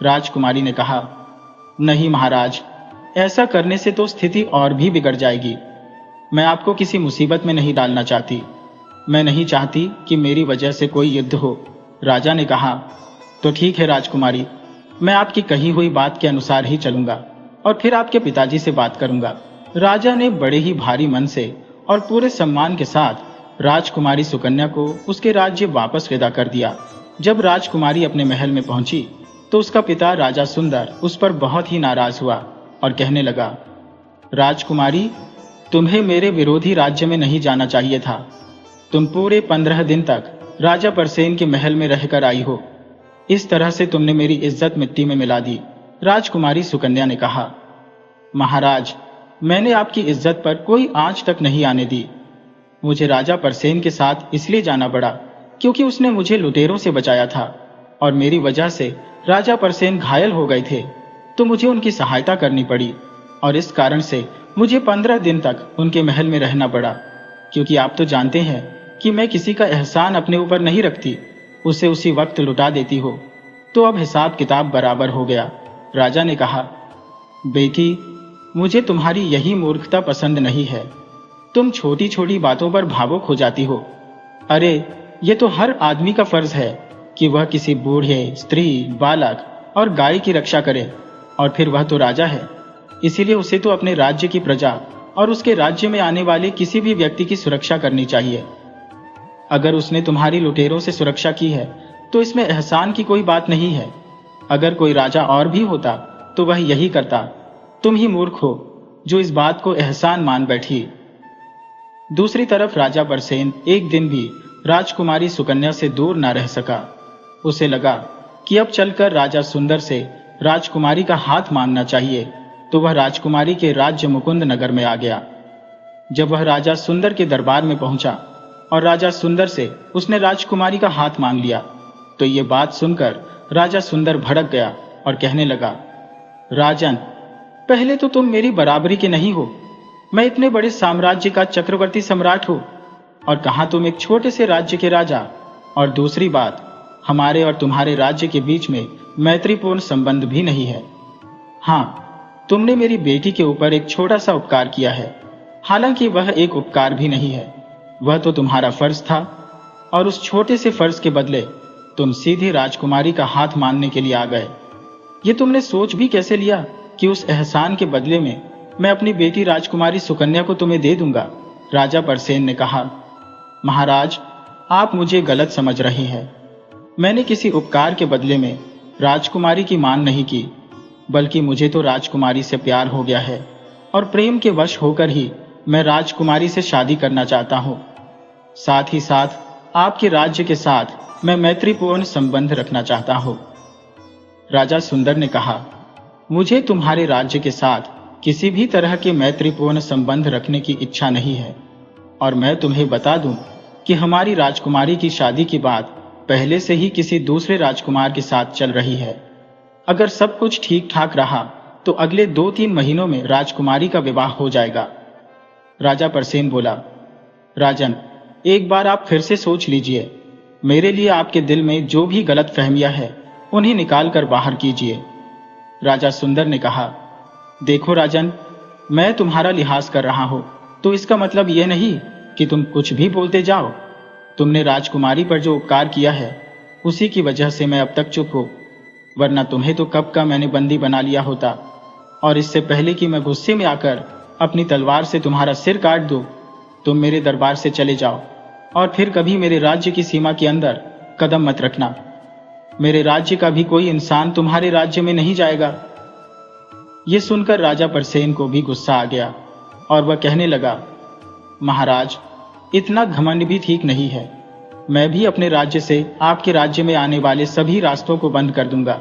राजकुमारी ने कहा, नहीं महाराज, ऐसा करने से तो स्थिति और भी बिगड़ जाएगी। मैं आपको किसी मुसीबत में नहीं डालना चाहती। मैं नहीं चाहती कि मेरी वजह से कोई युद्ध हो। राजा ने कहा, तो ठीक है राजकुमारी, मैं आपकी कही हुई बात के अनुसार ही चलूंगा और फिर आपके पिताजी से बात करूंगा। राजा ने बड़े ही भारी मन से और पूरे सम्मान के साथ राजकुमारी सुकन्या को उसके राज्य वापस विदा कर दिया। जब राजकुमारी अपने महल में पहुंची तो उसका पिता राजा सुंदर उस पर बहुत ही नाराज हुआ और कहने लगा, राजकुमारी, तुम्हें मेरे विरोधी राज्य में नहीं जाना चाहिए था। तुम पूरे 15 दिन तक राजा परसेन के महल में रहकर आई हो। इस तरह से तुमने मेरी इज्जत मिट्टी में मिला दी। राजकुमारी सुकन्या ने कहा, महाराज, मैंने आपकी इज्जत पर कोई आंच तक नहीं आने दी। मुझे राजा परसेन के साथ इसलिए जाना पड़ा क्योंकि उसने मुझे लुटेरों से बचाया था और मेरी वजह से राजा परसेन घायल हो गए थे, तो मुझे उनकी सहायता करनी पड़ी और इस कारण से मुझे 15 दिन तक उनके महल में रहना पड़ा। क्योंकि आप तो जानते हैं कि मैं किसी का एहसान अपने ऊपर नहीं रखती, उसे उसी वक्त लुटा देती हो। तो अब हिसाब किताब बराबर हो गया। राजा ने कहा, बेटी, मुझे तुम्हारी यही मूर्खता पसंद नहीं है। तुम छोटी छोटी बातों पर भावुक हो जाती हो। अरे, ये तो हर आदमी का फर्ज है कि वह किसी बूढ़े, स्त्री, बालक और गाय की रक्षा करे, और फिर वह तो राजा है, इसीलिए उसे तो अपने राज्य की प्रजा और उसके राज्य में आने वाले किसी भी व्यक्ति की सुरक्षा करनी चाहिए। अगर उसने तुम्हारी लुटेरों से सुरक्षा की है तो इसमें एहसान की कोई बात नहीं है। अगर कोई राजा और भी होता तो वह यही करता। तुम ही मूर्ख हो जो इस बात को एहसान मान बैठी। दूसरी तरफ राजा बरसेन एक दिन भी राजकुमारी सुकन्या से दूर न रह सका। उसे लगा कि अब चलकर राजा सुंदर से राजकुमारी का हाथ मांगना चाहिए, तो वह राजकुमारी के राज्य मुकुंद नगर में आ गया। जब वह राजा सुंदर के दरबार में पहुंचा और राजा सुंदर से उसने राजकुमारी का हाथ मांग लिया, तो ये बात सुनकर राजा सुंदर भड़क गया और कहने लगा, राजन, पहले तो तुम मेरी बराबरी के नहीं हो। मैं इतने बड़े साम्राज्य का चक्रवर्ती सम्राट हूं और कहां तुम एक छोटे से राज्य के राजा। और दूसरी बात, हमारे और तुम्हारे राज्य के बीच में मैत्रीपूर्ण संबंध भी नहीं है। हाँ, तुमने मेरी बेटी के ऊपर एक छोटा सा उपकार किया है, हालांकि वह एक उपकार भी नहीं है, वह तो तुम्हारा फर्ज था, और उस छोटे से फर्ज के बदले तुम सीधे राजकुमारी का हाथ मांगने के लिए आ गए। ये तुमने सोच भी कैसे लिया कि उस एहसान के बदले में मैं अपनी बेटी राजकुमारी सुकन्या को तुम्हें दे दूंगा। राजा परसेन ने कहा, महाराज, आप मुझे गलत समझ रहे हैं। मैंने किसी उपकार के बदले में राजकुमारी की मांग नहीं की, बल्कि मुझे तो राजकुमारी से प्यार हो गया है और प्रेम के वश होकर ही मैं राजकुमारी से शादी करना चाहता हूं। साथ ही साथ आपके राज्य के साथ मैं मैत्रीपूर्ण संबंध रखना चाहता हूं। राजा सुंदर ने कहा, मुझे तुम्हारे राज्य के साथ किसी भी तरह के मैत्रीपूर्ण संबंध रखने की इच्छा नहीं है, और मैं तुम्हें बता दूं कि हमारी राजकुमारी की शादी की बात पहले से ही किसी दूसरे राजकुमार के साथ चल रही है। अगर सब कुछ ठीक ठाक रहा तो अगले 2-3 महीनों में राजकुमारी का विवाह हो जाएगा। राजा परसेन बोला, राजन, एक बार आप फिर से सोच लीजिए। मेरे लिए आपके दिल में जो भी गलत फहमियां है उन्हें निकाल कर बाहर कीजिए। राजा सुंदर ने कहा, देखो राजन, मैं तुम्हारा लिहाज कर रहा हूं, तो इसका मतलब यह नहीं कि तुम कुछ भी बोलते जाओ। तुमने राजकुमारी पर जो उपकार किया है उसी की वजह से मैं अब तक चुप हूं, वरना तुम्हें तो कब का मैंने बंदी बना लिया होता। और इससे पहले कि मैं गुस्से में आकर अपनी तलवार से तुम्हारा सिर काट दूं, तुम मेरे दरबार से चले जाओ और फिर कभी मेरे राज्य की सीमा के अंदर कदम मत रखना। मेरे राज्य का भी कोई इंसान तुम्हारे राज्य में नहीं जाएगा। ये सुनकर राजा परसेन को भी गुस्सा आ गया और वह कहने लगा, महाराज, इतना घमंड भी ठीक नहीं है। मैं भी अपने राज्य से आपके राज्य में आने वाले सभी रास्तों को बंद कर दूंगा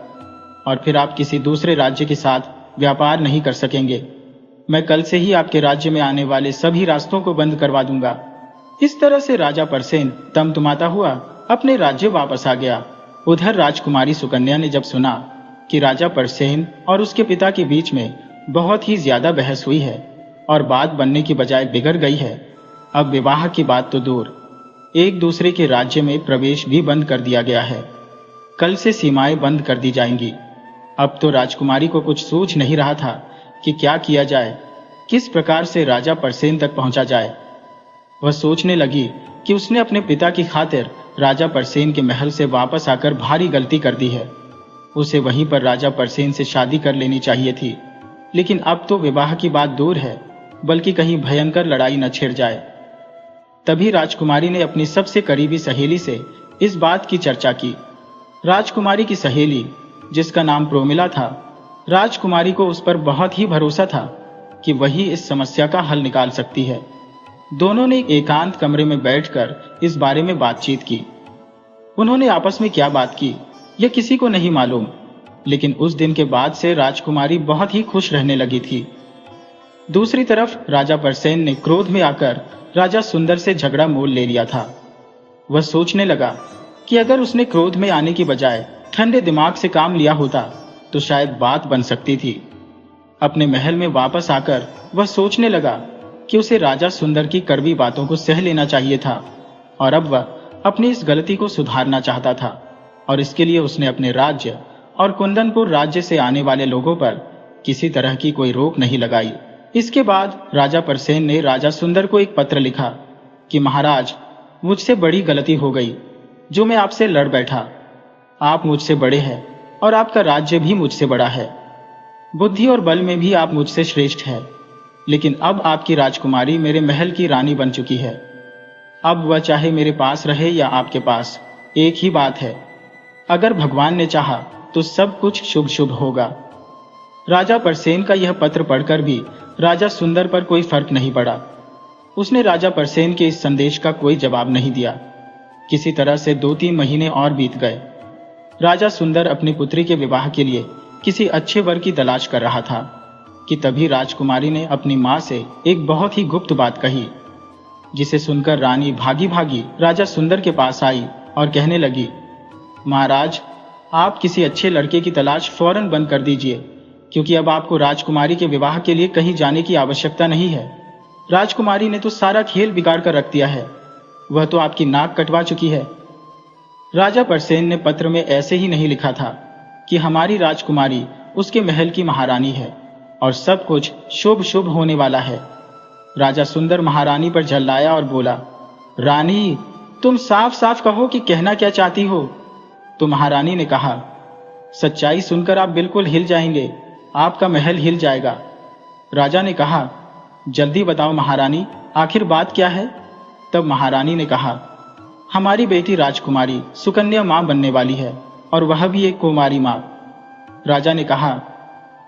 और फिर आप किसी दूसरे राज्य के साथ व्यापार नहीं कर सकेंगे। मैं कल से ही आपके राज्य में आने वाले सभी रास्तों को बंद करवा दूंगा। इस तरह से राजा परसेन तमतमाता हुआ अपने राज्य वापस आ गया। उधर राजकुमारी सुकन्या ने जब सुना कि राजा परसेन और उसके पिता के बीच में बहुत ही ज्यादा बहस हुई है और बात बनने की बजाय बिगड़ गई है, अब विवाह की बात तो दूर, एक दूसरे के राज्य में प्रवेश भी बंद कर दिया गया है। कल से सीमाएं बंद कर दी जाएंगी। अब तो राजकुमारी को कुछ सूझ नहीं रहा था कि क्या किया जाए, किस प्रकार से राजा परसेन तक पहुंचा जाए। वह सोचने लगी कि उसने अपने पिता की खातिर राजा परसेन के महल से वापस आकर भारी गलती कर दी है। उसे वहीं पर राजा परसेन से शादी कर लेनी चाहिए थी, लेकिन अब तो विवाह की बात दूर है, बल्कि कहीं भयंकर लड़ाई न छिड़ जाए। तभी राजकुमारी ने अपनी सबसे करीबी सहेली से इस बात की चर्चा की। राजकुमारी की सहेली, जिसका नाम प्रोमिला था, राजकुमारी को उस पर बहुत ही भरोसा था कि वही इस समस्या का हल निकाल सकती है। दोनों ने एकांत कमरे में बैठकर इस बारे में बातचीत की। उन्होंने आपस में क्या बात की यह किसी को नहीं मालूम, लेकिन उस दिन के बाद से राजकुमारी बहुत ही खुश रहने लगी थी। दूसरी तरफ राजा परसेन ने क्रोध में आकर राजा सुंदर से झगड़ा मोल ले लिया था। वह सोचने लगा कि अगर उसने क्रोध में आने की बजाय ठंडे दिमाग से काम लिया होता तो शायद बात बन सकती थी। अपने महल में वापस आकर वह सोचने लगा कि उसे राजा सुंदर की कड़वी बातों को सह लेना चाहिए था, और अब वह अपनी इस गलती को सुधारना चाहता था, और इसके लिए उसने अपने राज्य और कुंदनपुर राज्य से आने वाले लोगों पर किसी तरह की कोई रोक नहीं लगाई। इसके बाद राजा परसेन ने राजा सुंदर को एक पत्र लिखा कि महाराज, मुझसे बड़ी गलती हो गई जो मैं आपसे लड़ बैठा। आप मुझसे बड़े हैं और आपका राज्य भी मुझसे बड़ा है। बुद्धि और बल में भी आप मुझसे श्रेष्ठ हैं, लेकिन अब आपकी राजकुमारी मेरे महल की रानी बन चुकी है। अब वह चाहे मेरे पास रहे या आपके पास, एक ही बात है। अगर भगवान ने चाहा तो सब कुछ शुभ शुभ होगा। राजा परसेन का यह पत्र पढ़कर भी राजा सुंदर पर कोई फर्क नहीं पड़ा। उसने राजा परसेन के इस संदेश का कोई जवाब नहीं दिया। किसी तरह से 2-3 महीने और बीत गए। राजा सुंदर अपनी पुत्री के विवाह के लिए किसी अच्छे वर की तलाश कर रहा था कि तभी राजकुमारी ने अपनी मां से एक बहुत ही गुप्त बात कही, जिसे सुनकर रानी भागी भागी राजा सुंदर के पास आई और कहने लगी, महाराज, आप किसी अच्छे लड़के की तलाश फौरन बंद कर दीजिए, क्योंकि अब आपको राजकुमारी के विवाह के लिए कहीं जाने की आवश्यकता नहीं है। राजकुमारी ने तो सारा खेल बिगाड़ कर रख दिया है। वह तो आपकी नाक कटवा चुकी है। राजा परसेन ने पत्र में ऐसे ही नहीं लिखा था कि हमारी राजकुमारी उसके महल की महारानी है और सब कुछ शुभ शुभ होने वाला है। राजा सुंदर महारानी पर झल्लाया और बोला, रानी, तुम साफ साफ कहो कि कहना क्या चाहती हो। तो महारानी ने कहा, सच्चाई सुनकर आप बिल्कुल हिल जाएंगे, आपका महल हिल जाएगा। राजा ने कहा, जल्दी बताओ महारानी, आखिर बात क्या है। तब महारानी ने कहा, हमारी बेटी राजकुमारी सुकन्या मां बनने वाली है, और वह भी एक कुमारी मां। राजा ने कहा,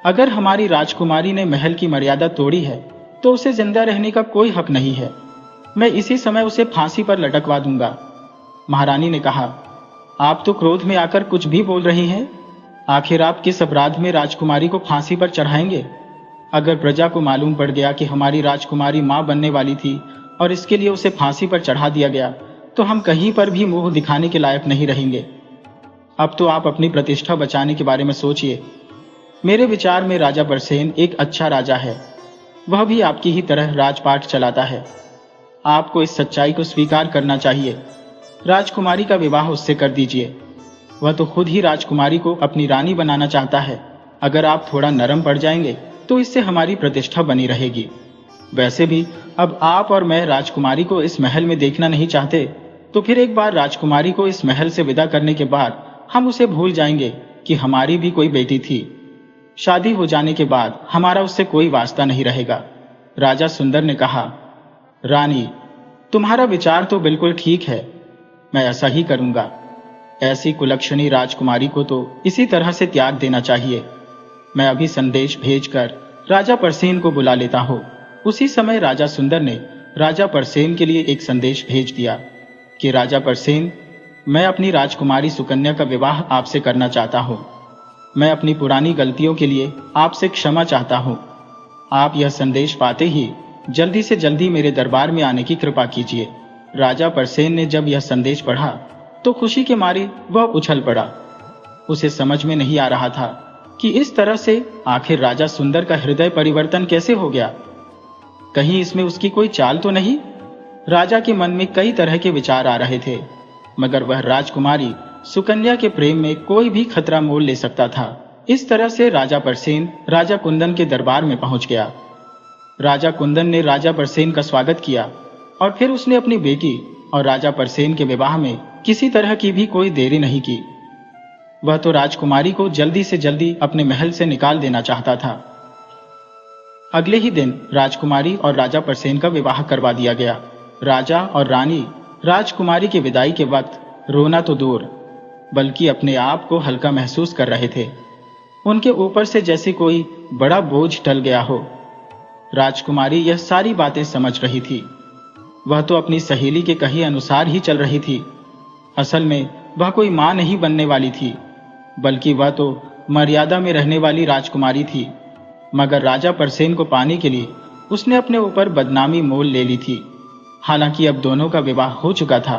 अगर हमारी राजकुमारी ने महल की मर्यादा तोड़ी है तो उसे जिंदा रहने का कोई हक नहीं है। मैं इसी समय उसे फांसी पर लटकवा दूंगा। महारानी ने कहा, आप तो क्रोध में आकर कुछ भी बोल रही हैं। आखिर आप किस अपराध में राजकुमारी को फांसी पर चढ़ाएंगे। अगर प्रजा को मालूम पड़ गया कि हमारी राजकुमारी मां बनने वाली थी और इसके लिए उसे फांसी पर चढ़ा दिया गया, तो हम कहीं पर भी मुंह दिखाने के लायक नहीं रहेंगे। अब तो आप अपनी प्रतिष्ठा बचाने के बारे में सोचिए। मेरे विचार में राजा परसेन एक अच्छा राजा है। वह भी आपकी ही तरह राजपाट चलाता है। आपको इस सच्चाई को स्वीकार करना चाहिए। राजकुमारी का विवाह उससे कर दीजिए। वह तो खुद ही राजकुमारी को अपनी रानी बनाना चाहता है। अगर आप थोड़ा नरम पड़ जाएंगे तो इससे हमारी प्रतिष्ठा बनी रहेगी। वैसे भी अब आप और मैं राजकुमारी को इस महल में देखना नहीं चाहते, तो फिर एक बार राजकुमारी को इस महल से विदा करने के बाद हम उसे भूल जाएंगे कि हमारी भी कोई बेटी थी। शादी हो जाने के बाद हमारा उससे कोई वास्ता नहीं रहेगा। राजा सुंदर ने कहा, रानी, तुम्हारा विचार तो बिल्कुल ठीक है। मैं ऐसा ही करूंगा। ऐसी कुलक्षणी राजकुमारी को तो इसी तरह से त्याग देना चाहिए। मैं अभी संदेश भेजकर राजा परसेन को बुला लेता हूँ। उसी समय राजा सुंदर ने राजा परसेन के लिए एक संदेश भेज दिया कि राजा परसेन, मैं अपनी राजकुमारी सुकन्या का विवाह आपसे करना चाहता हूँ। मैं अपनी पुरानी गलतियों के लिए आपसे क्षमा चाहता हूँ आप यह संदेश पाते ही जल्दी से जल्दी मेरे दरबार में आने की कृपा कीजिए। राजा परसेन ने जब यह संदेश पढ़ा तो खुशी के मारे वह उछल पड़ा। उसे समझ में नहीं आ रहा था कि इस तरह से आखिर राजा सुंदर का हृदय परिवर्तन कैसे हो गया। कहीं इसमें उसकी कोई चाल तो नहीं। राजा के मन में कई तरह के विचार आ रहे थे, मगर वह राजकुमारी सुकन्या के प्रेम में कोई भी खतरा मोल ले सकता था। इस तरह से राजा परसेन राजा कुंदन के दरबार में पहुंच गया। राजा कुंदन ने राजा परसेन का स्वागत किया और फिर उसने अपनी बेटी और राजा परसेन के विवाह में किसी तरह की भी कोई देरी नहीं की। वह तो राजकुमारी को जल्दी से जल्दी अपने महल से निकाल देना चाहता था। अगले ही दिन राजकुमारी और राजा परसेन का विवाह करवा दिया गया। राजा और रानी राजकुमारी की विदाई के वक्त रोना तो दूर बल्कि अपने आप को हल्का महसूस कर रहे थे। उनके ऊपर से जैसे कोई बड़ा बोझ टल गया हो। राजकुमारी यह सारी बातें समझ रही थी। वह तो अपनी सहेली के कहे अनुसार ही चल रही थी। असल में वह कोई मां नहीं बनने वाली थी, बल्कि वह तो मर्यादा में रहने वाली राजकुमारी थी। मगर राजा परसेन को पाने के लिए उसने अपने ऊपर बदनामी मोल ले ली थी। हालांकि अब दोनों का विवाह हो चुका था,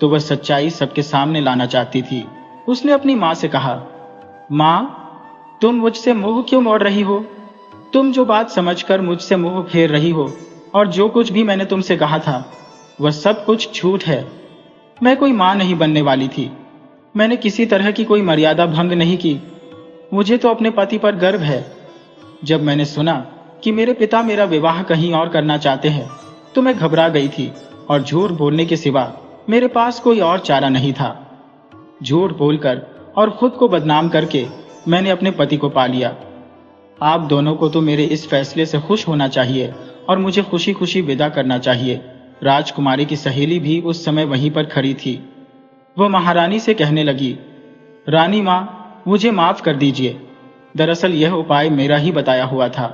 तो वह सच्चाई सबके सामने लाना चाहती थी। उसने अपनी मां से कहा, मां, तुम मुझसे मुंह क्यों मोड़ रही हो? तुम जो बात समझकर मुझसे मुंह फेर रही हो और जो कुछ भी मैंने तुमसे कहा था वह सब कुछ झूठ है। मैं कोई मां नहीं बनने वाली थी। मैंने किसी तरह की कोई मर्यादा भंग नहीं की। मुझे तो अपने पति पर गर्व है। जब मैंने सुना कि मेरे पिता मेरा विवाह कहीं और करना चाहते हैं तो मैं घबरा गई थी और झूठ बोलने के सिवा मेरे पास कोई और चारा नहीं था। झूठ बोलकर और खुद को बदनाम करके मैंने अपने पति को पा लिया। आप दोनों को तो मेरे इस फैसले से खुश होना चाहिए और मुझे खुशी खुशी विदा करना चाहिए। राजकुमारी की सहेली भी उस समय वहीं पर खड़ी थी। वह महारानी से कहने लगी, रानी मां, मुझे माफ कर दीजिए। दरअसल यह उपाय मेरा ही बताया हुआ था।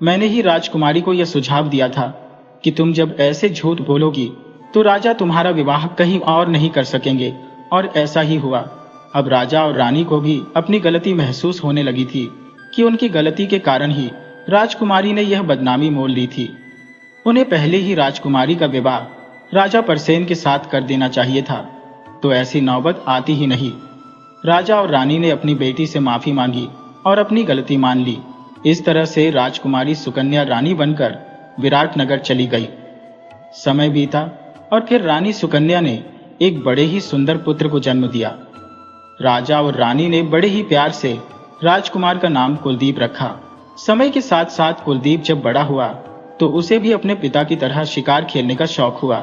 मैंने ही राजकुमारी को यह सुझाव दिया था कि तुम जब ऐसे झूठ बोलोगी तो राजा तुम्हारा विवाह कहीं और नहीं कर सकेंगे, और ऐसा ही हुआ। अब राजा और रानी को भी अपनी गलती महसूस होने लगी थी कि उनकी गलती के कारण ही राजकुमारी ने यह बदनामी मोल ली थी। उन्हें पहले ही राजकुमारी का विवाह राजा परसेन के साथ कर देना चाहिए था, तो ऐसी नौबत आती ही नहीं। राजा और रानी ने अपनी बेटी से माफी मांगी और अपनी गलती मान ली। इस तरह से राजकुमारी सुकन्या रानी बनकर विराटनगर चली गई। समय बीता और फिर रानी सुकन्या ने एक बड़े ही सुंदर पुत्र को जन्म दिया। राजा और रानी ने बड़े ही प्यार से राजकुमार का नाम कुलदीप रखा। समय के साथ साथ कुलदीप जब बड़ा हुआ तो उसे भी अपने पिता की तरह शिकार खेलने का शौक हुआ।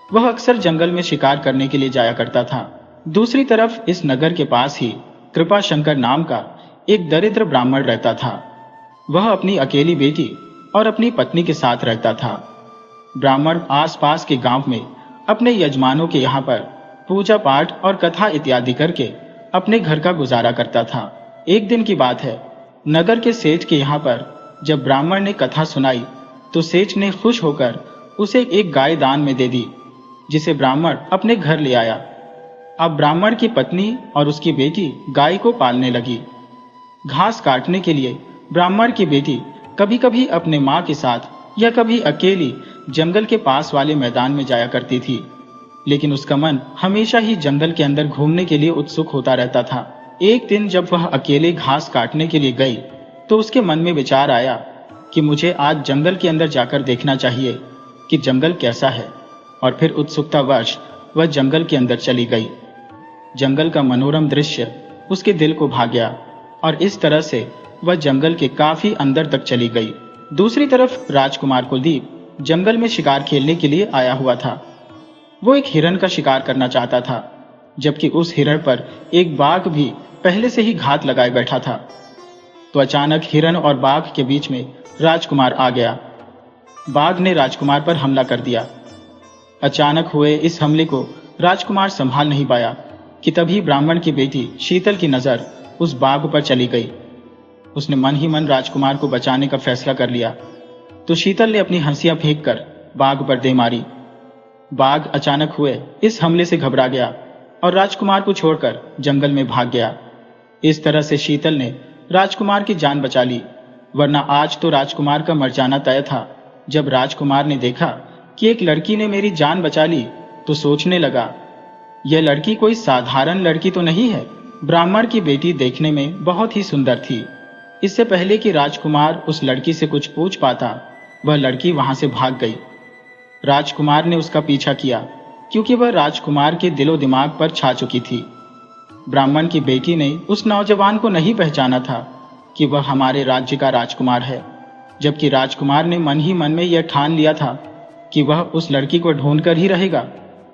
वह अक्सर जंगल में शिकार करने के लिए जाया करता था। दूसरी तरफ इस नगर के पास ही कृपाशंकर नाम का एक दरिद्र ब्राह्मण रहता था। वह अपनी अकेली बेटी और अपनी पत्नी के साथ रहता था। ब्राह्मण आसपास के गांव में अपने यजमानों के यहाँ पर पूजा पाठ और कथा इत्यादि करके अपने घर का गुजारा करता था। एक दिन की बात है, नगर के सेठ के यहाँ पर जब ब्राह्मण ने कथा सुनाई तो सेठ ने खुश होकर उसे एक गाय दान में दे दी, जिसे ब्राह्मण अपने घर ले आया। अब ब्राह्मण की पत्नी और उसकी बेटी गाय को पालने लगी। घास काटने के लिए ब्राह्मण की बेटी कभी कभी अपने माँ के साथ या कभी अकेली जंगल के पास वाले मैदान में जाया करती थी, लेकिन उसका मन हमेशा ही जंगल के अंदर घूमने के लिए उत्सुक होता रहता था। एक दिन जब वह अकेले घास काटने के लिए गई तो उसके मन में विचार आया कि मुझे आज जंगल के अंदर जाकर देखना चाहिए कि जंगल कैसा है, और फिर उत्सुकतावश वह जंगल के अंदर चली गई। जंगल का मनोरम दृश्य उसके दिल को भा गया और इस तरह से वह जंगल के काफी अंदर तक चली गई। दूसरी तरफ राजकुमार कुलदीप जंगल में शिकार खेलने के लिए आया हुआ था। वो एक हिरण का शिकार करना चाहता था, जबकि उस हिरण पर एक बाघ भी पहले से ही घात लगाए बैठा था। तो अचानक हिरण और बाघ के बीच में राजकुमार आ गया। बाघ ने राजकुमार पर हमला कर दिया। अचानक हुए इस हमले को राजकुमार संभाल नहीं पाया कि तभी ब्राह्मण की बेटी शीतल की नजर उस बाघ पर चली गई। उसने मन ही मन राजकुमार को बचाने का फैसला कर लिया, तो शीतल ने अपनी हंसियां फेंककर बाघ पर दे मारी। बाघ अचानक हुए इस हमले से घबरा गया और राजकुमार को छोड़कर जंगल में भाग गया। इस तरह से शीतल ने राजकुमार की जान बचा ली। वरना आज तो राजकुमार का मर जाना तय था। जब राजकुमार ने देखा कि एक लड़की ने मेरी जान बचा ली तो सोचने लगा, यह लड़की कोई साधारण लड़की तो नहीं है। ब्राह्मण की बेटी देखने में बहुत ही सुंदर थी। इससे पहले कि राजकुमार उस लड़की से कुछ पूछ पाता, वह लड़की वहां से भाग गई। राजकुमार ने उसका पीछा किया क्योंकि वह राजकुमार के दिलो दिमाग पर छा चुकी थी। ब्राह्मण की बेटी ने उस नौजवान को नहीं पहचाना था कि वह हमारे राज्य का राजकुमार है, जबकि राजकुमार ने मन ही मन में यह ठान लिया था कि वह उस लड़की को ढूंढकर ही रहेगा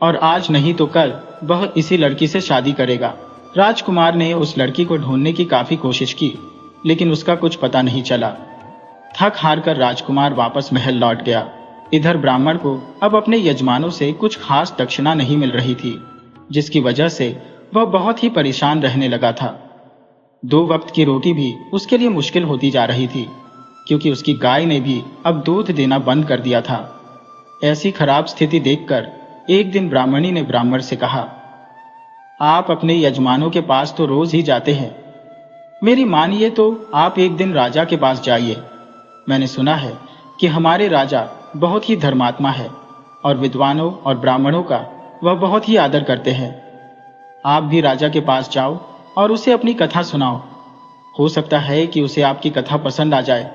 और आज नहीं तो कल वह इसी लड़की से शादी करेगा। राजकुमार ने उस लड़की को ढूंढने की काफी कोशिश की, लेकिन उसका कुछ पता नहीं चला। थक हार कर राजकुमार वापस महल लौट गया। इधर ब्राह्मण को अब अपने यजमानों से कुछ खास दक्षिणा नहीं मिल रही थी, जिसकी वजह से वह बहुत ही परेशान रहने लगा था। 2 वक्त की रोटी भी उसके लिए मुश्किल होती जा रही थी, क्योंकि उसकी गाय ने भी अब दूध देना बंद कर दिया था। ऐसी खराब स्थिति देखकर एक दिन ब्राह्मणी ने ब्राह्मण से कहा, आप अपने यजमानों के पास तो रोज ही जाते हैं, मेरी मानिए तो आप एक दिन राजा के पास जाइए। मैंने सुना है कि हमारे राजा बहुत ही धर्मात्मा है और विद्वानों और ब्राह्मणों का वह बहुत ही आदर करते हैं। आप भी राजा के पास जाओ और उसे अपनी कथा सुनाओ। हो सकता है कि उसे आपकी कथा पसंद आ जाए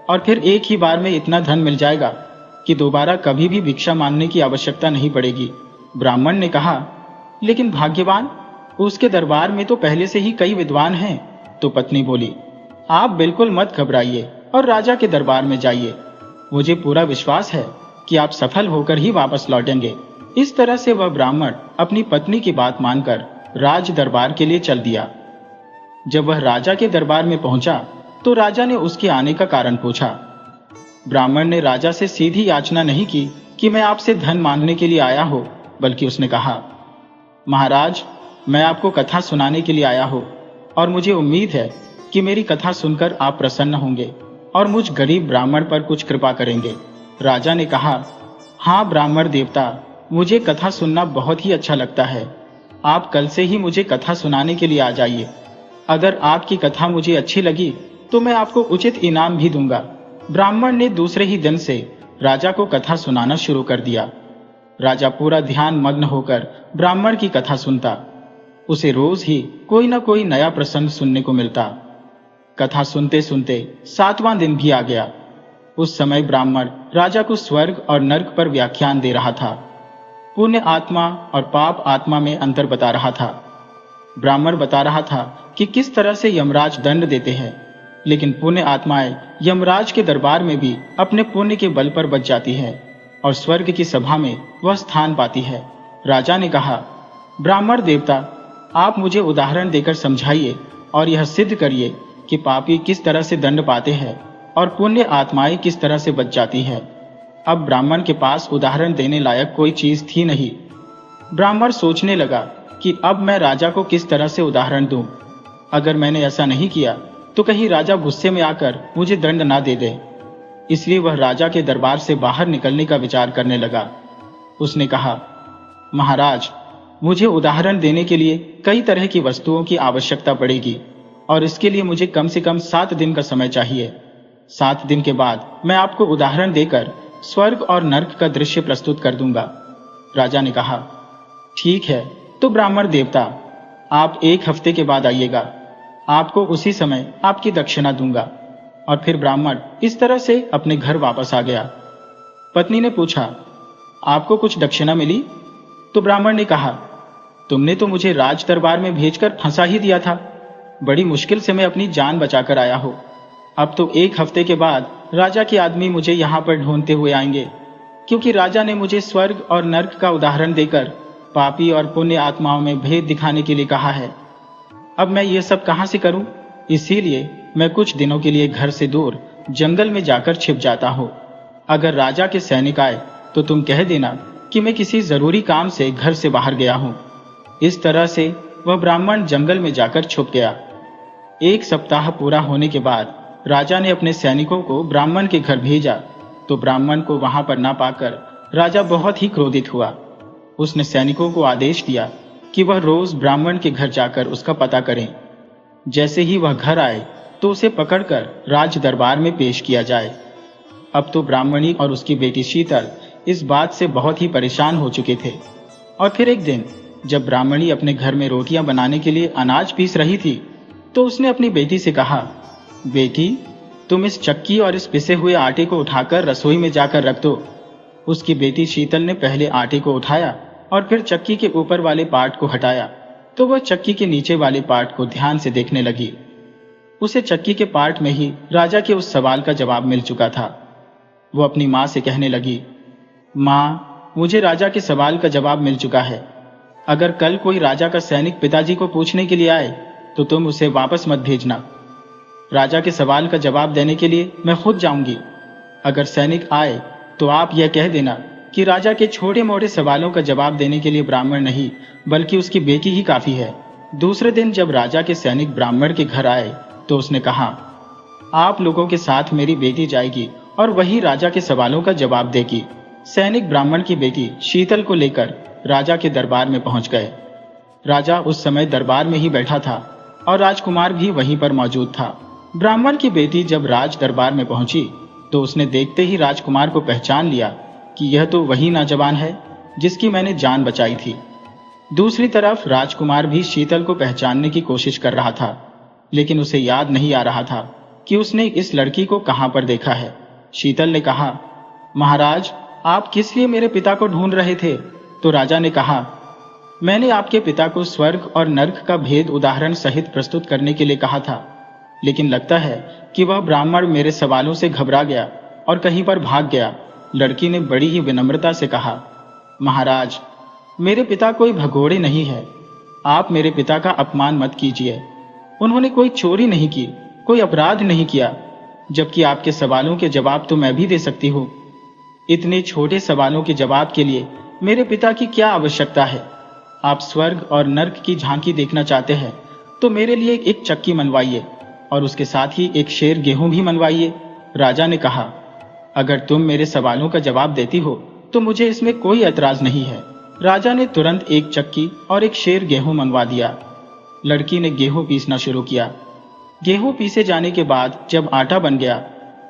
और फिर एक ही बार में इतना धन मिल जाएगा कि दोबारा कभी भी भिक्षा मांगने की आवश्यकता नहीं पड़ेगी। ब्राह्मण ने कहा, लेकिन भाग्यवान, उसके दरबार में तो पहले से ही कई विद्वान हैं। तो पत्नी बोली, आप बिल्कुल मत घबराइए और राजा के दरबार में जाइए। मुझे पूरा विश्वास है कि आप सफल होकर ही वापस लौटेंगे। इस तरह से वह ब्राह्मण अपनी पत्नी की बात मानकर राज दरबार के लिए चल दिया। जब वह राजा के दरबार में पहुंचा तो राजा ने उसके आने का कारण पूछा। ब्राह्मण ने राजा से सीधी याचना नहीं की कि मैं आपसे धन मांगने के लिए आया हूं, बल्कि उसने कहा, महाराज, मैं आपको कथा सुनाने के लिए आया हूं और मुझे उम्मीद है कि मेरी कथा सुनकर आप प्रसन्न होंगे और मुझ गरीब ब्राह्मण पर कुछ कृपा करेंगे। राजा ने कहा, हाँ ब्राह्मण देवता, मुझे कथा सुनना बहुत ही अच्छा लगता है। आप कल से ही मुझे कथा सुनाने के लिए आ जाइए। अगर आपकी कथा मुझे अच्छी लगी तो मैं आपको उचित इनाम भी दूंगा। ब्राह्मण ने दूसरे ही दिन से राजा को कथा सुनाना शुरू कर दिया। राजा पूरा ध्यान मग्न होकर ब्राह्मण की कथा सुनता। उसे रोज ही कोई न कोई नया प्रसंग सुनने को मिलता। कथा सुनते सुनते 7वां दिन भी आ गया। उस समय ब्राह्मण राजा को स्वर्ग और नर्क पर व्याख्यान दे रहा था। पुण्य आत्मा और पाप आत्मा में अंतर बता रहा था। ब्राह्मण बता रहा था कि किस तरह से यमराज दंड देते हैं, लेकिन पुण्य आत्माएं यमराज के दरबार में भी अपने पुण्य के बल पर बच जाती है और स्वर्ग की सभा में वह स्थान पाती है। राजा ने कहा, ब्राह्मण देवता, आप मुझे उदाहरण देकर समझाइए और यह सिद्ध करिए कि पापी किस तरह से दंड पाते हैं और पुण्य आत्माएं किस तरह से बच जाती है। अब ब्राह्मण के पास उदाहरण देने लायक कोई चीज थी नहीं। ब्राह्मण सोचने लगा कि अब मैं राजा को किस तरह से उदाहरण दूं। अगर मैंने ऐसा नहीं किया तो कहीं राजा गुस्से में आकर मुझे दंड ना दे दे। इसलिए वह राजा के दरबार से बाहर निकलने का विचार करने लगा। उसने कहा, महाराज, मुझे उदाहरण देने के लिए कई तरह की वस्तुओं की आवश्यकता पड़ेगी और इसके लिए मुझे कम से कम 7 दिन का समय चाहिए। 7 दिन के बाद मैं आपको उदाहरण देकर स्वर्ग और नर्क का दृश्य प्रस्तुत कर दूंगा। राजा ने कहा, ठीक है, तो ब्राह्मण देवता, आप 1 हफ्ते के बाद आइएगा। आपको उसी समय आपकी दक्षिणा दूंगा। और फिर ब्राह्मण इस तरह से अपने घर वापस आ गया। पत्नी ने पूछा, आपको कुछ दक्षिणा मिली? तो ब्राह्मण ने कहा, तुमने तो मुझे राज दरबार में भेजकर फंसा ही दिया था। बड़ी मुश्किल से मैं अपनी जान बचाकर आया हूं। अब तो 1 हफ्ते के बाद राजा के आदमी मुझे यहां पर ढूंढते हुए आएंगे, क्योंकि राजा ने मुझे स्वर्ग और नर्क का उदाहरण देकर पापी और पुण्य आत्माओं में भेद दिखाने के लिए कहा है। अब मैं ये सब कहां से करूं? इसीलिए मैं कुछ दिनों के लिए घर से दूर जंगल में जाकर छिप जाता हूं। अगर राजा के सैनिक आए तो तुम कह देना कि मैं किसी जरूरी काम से घर से बाहर गया हूं। इस तरह से वह ब्राह्मण जंगल में जाकर छुप गया। 1 सप्ताह पूरा होने के बाद राजा ने अपने सैनिकों को ब्राह्मण के घर भेजा, तो ब्राह्मण को वहां पर ना पाकर राजा बहुत ही क्रोधित हुआ। उसने सैनिकों को आदेश दिया कि वह रोज ब्राह्मण के घर जाकर उसका पता करें। जैसे ही वह घर आए तो उसे पकड़कर राज दरबार में पेश किया जाए। अब तो ब्राह्मणी और उसकी बेटी शीतल इस बात से बहुत ही परेशान हो चुके थे। और फिर एक दिन जब ब्राह्मणी अपने घर में रोटियां बनाने के लिए अनाज पीस रही थी, तो उसने अपनी बेटी से कहा, बेटी, तुम इस चक्की और इस पिसे हुए आटे को उठाकर रसोई में जाकर रख दो। उसकी बेटी शीतल ने पहले आटे को उठाया और फिर चक्की के ऊपर वाले पार्ट को हटाया, तो वह चक्की के नीचे वाले पार्ट को ध्यान से देखने लगी। उसे चक्की के पार्ट में ही राजा के उस सवाल का जवाब मिल चुका था। वो अपनी माँ से कहने लगी, माँ, मुझे राजा के सवाल का जवाब मिल चुका है। अगर कल कोई राजा का सैनिक पिताजी को पूछने के लिए आए तो तुम उसे वापस मत भेजना। राजा के सवाल का जवाब देने के लिए मैं खुद जाऊंगी। अगर सैनिक आए तो आप यह कह देना कि राजा के छोटे मोटे सवालों का जवाब देने के लिए ब्राह्मण नहीं बल्कि उसकी बेटी ही काफी है। दूसरे दिन जब राजा के सैनिक ब्राह्मण के घर आए तो उसने कहा, आप लोगों के साथ मेरी बेटी जाएगी और वही राजा के सवालों का जवाब देगी। सैनिक ब्राह्मण की बेटी शीतल को लेकर राजा के दरबार में पहुंच गए। राजा उस समय दरबार में ही बैठा था और राजकुमार भी वहीं पर मौजूद था। ब्राह्मण की बेटी जब राज दरबार में पहुंची तो उसने देखते ही राजकुमार को पहचान लिया कि यह तो वही नौजवान है जिसकी मैंने जान बचाई थी। दूसरी तरफ राजकुमार भी शीतल को पहचानने की कोशिश कर रहा था, लेकिन उसे याद नहीं आ रहा था कि उसने इस लड़की को कहां पर देखा है। शीतल ने कहा, महाराज, आप किस लिए मेरे पिता को ढूंढ रहे थे? तो राजा ने कहा, मैंने आपके पिता को स्वर्ग और नर्क का भेद उदाहरण सहित प्रस्तुत करने के लिए कहा था, लेकिन लगता है कि वह ब्राह्मण मेरे सवालों से घबरा गया और कहीं पर भाग गया। लड़की ने बड़ी ही विनम्रता से कहा, महाराज, मेरे पिता कोई भगोड़े नहीं है। आप मेरे पिता का अपमान मत कीजिए। उन्होंने कोई चोरी नहीं की, कोई अपराध नहीं किया, जबकि आपके सवालों के जवाब तो मैं भी दे सकती हूँ। इतने छोटे सवालों के जवाब के लिए मेरे पिता की क्या आवश्यकता है? आप स्वर्ग और नर्क की झांकी देखना चाहते हैं तो मेरे लिए एक चक्की मनवाइए और उसके साथ ही एक शेर गेहूं भी मनवाइए। राजा ने कहा, अगर तुम मेरे सवालों का जवाब देती हो तो मुझे इसमें कोई ऐतराज नहीं है। राजा ने तुरंत एक चक्की और एक शेर गेहूं मनवा दिया। लड़की ने गेहूं पीसना शुरू किया। गेहूं पीसे जाने के बाद जब आटा बन गया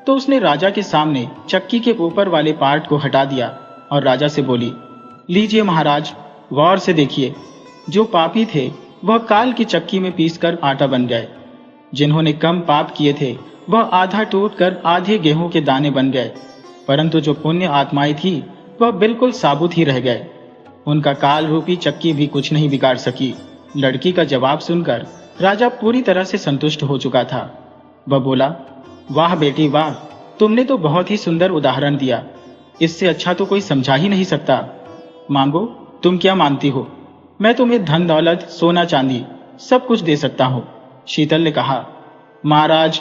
तो उसने राजा के सामने चक्की के ऊपर वाले पार्ट को हटा दिया और राजा से बोली, लीजिए महाराज, गौर से देखिए। जो पापी थे वह काल की चक्की में पीसकर आटा बन गए। जिन्होंने कम पाप किए थे वह आधा टूटकर आधे गेहूं के दाने बन गए, परंतु जो पुण्य आत्माएं थी वह बिल्कुल साबुत ही रह गए। उनका काल रूपी चक्की भी कुछ नहीं बिगाड़ सकी। लड़की का जवाब सुनकर राजा पूरी तरह से संतुष्ट हो चुका था। वह बोला, वाह बेटी वाह, तुमने तो बहुत ही सुंदर उदाहरण दिया। इससे अच्छा तो कोई समझा ही नहीं सकता। मांगो, तुम क्या मांगती हो? मैं तुम्हें धन दौलत, सोना चांदी सब कुछ दे सकता हूँ। शीतल ने कहा, महाराज,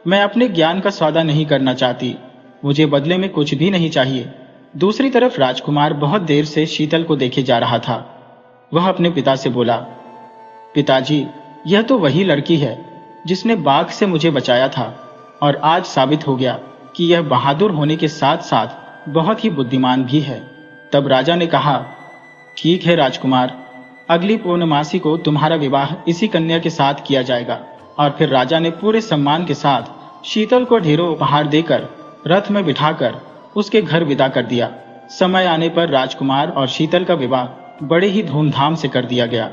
मैं अपने ज्ञान का सौदा नहीं करना चाहती, मुझे बदले में कुछ भी नहीं चाहिए। दूसरी तरफ राजकुमार बहुत देर से शीतल को देखे जा रहा था। वह अपने पिता से बोला, पिताजी, यह तो वही लड़की है जिसने बाघ से मुझे बचाया था और आज साबित हो गया कि यह बहादुर होने के साथ साथ बहुत ही बुद्धिमान भी है। तब राजा ने कहा, ठीक है राजकुमार, अगली पूर्णमासी को तुम्हारा विवाह इसी कन्या के साथ किया जाएगा। और फिर राजा ने पूरे सम्मान के साथ शीतल को ढेरों उपहार देकर रथ में बिठाकर उसके घर विदा कर दिया। समय आने पर राजकुमार और शीतल का विवाह बड़े ही धूमधाम से कर दिया गया।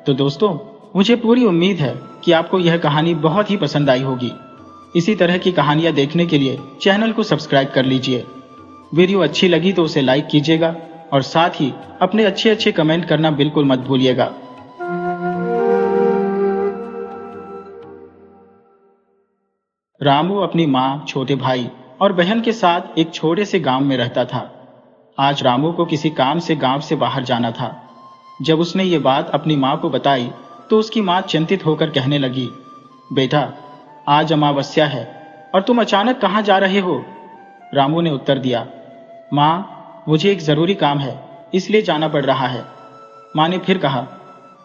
तो दोस्तों, मुझे पूरी उम्मीद है कि आपको यह कहानी बहुत ही पसंद आई होगी। इसी तरह की कहानियां देखने के लिए चैनल को सब्सक्राइब कर लीजिए। वीडियो अच्छी लगी तो उसे लाइक कीजिएगा और साथ ही अपने अच्छे कमेंट करना बिल्कुल मत भूलिएगा। रामू अपनी माँ, छोटे भाई और बहन के साथ एक छोटे से गांव में रहता था। आज रामू को किसी काम से गांव से बाहर जाना था। जब उसने ये बात अपनी माँ को बताई तो उसकी माँ चिंतित होकर कहने लगी, बेटा, आज अमावस्या है और तुम अचानक कहाँ जा रहे हो? रामू ने उत्तर दिया, माँ, मुझे एक जरूरी काम है, इसलिए जाना पड़ रहा है। माँ ने फिर कहा,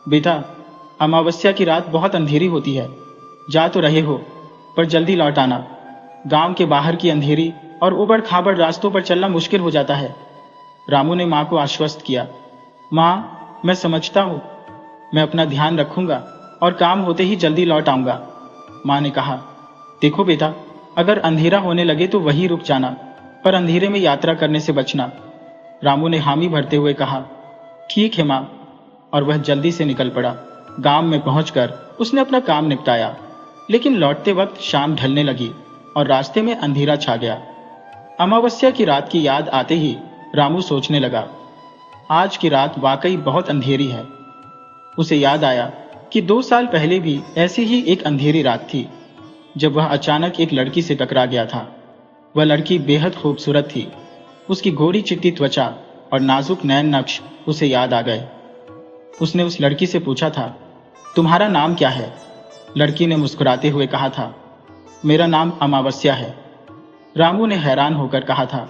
बेटा, अमावस्या की रात बहुत अंधेरी होती है, जा तो रहे हो पर जल्दी लौट आना। गांव के बाहर की अंधेरी और उबड़ खाबड़ रास्तों पर चलना मुश्किल हो जाता है। रामू ने माँ को आश्वस्त किया, माँ, मैं समझता हूँ, मैं अपना ध्यान रखूंगा और काम होते ही जल्दी लौट आऊंगा। माँ ने कहा, देखो बेटा, अगर अंधेरा होने लगे तो वहीं रुक जाना, पर अंधेरे में यात्रा करने से बचना। रामू ने हामी भरते हुए कहा। ठीक है माँ। और वह जल्दी से निकल पड़ा। गांव में पहुंचकर उसने अपना काम निपटाया, लेकिन लौटते वक्त शाम ढलने लगी और रास्ते में अंधेरा छा गया। अमावस्या की रात की याद आते ही रामू सोचने लगा, आज की रात वाकई बहुत अंधेरी है। उसे याद आया कि 2 साल पहले भी ऐसी ही एक अंधेरी रात थी, जब वह अचानक एक लड़की से टकरा गया था। वह लड़की बेहद खूबसूरत थी। उसकी गोरी चिट्टी त्वचा और नाजुक नैन नक्श उसे याद आ गए। उसने उस लड़की से पूछा था, तुम्हारा नाम क्या है? लड़की ने मुस्कुराते हुए कहा था, मेरा नाम अमावस्या है। रामू ने हैरान होकर कहा था,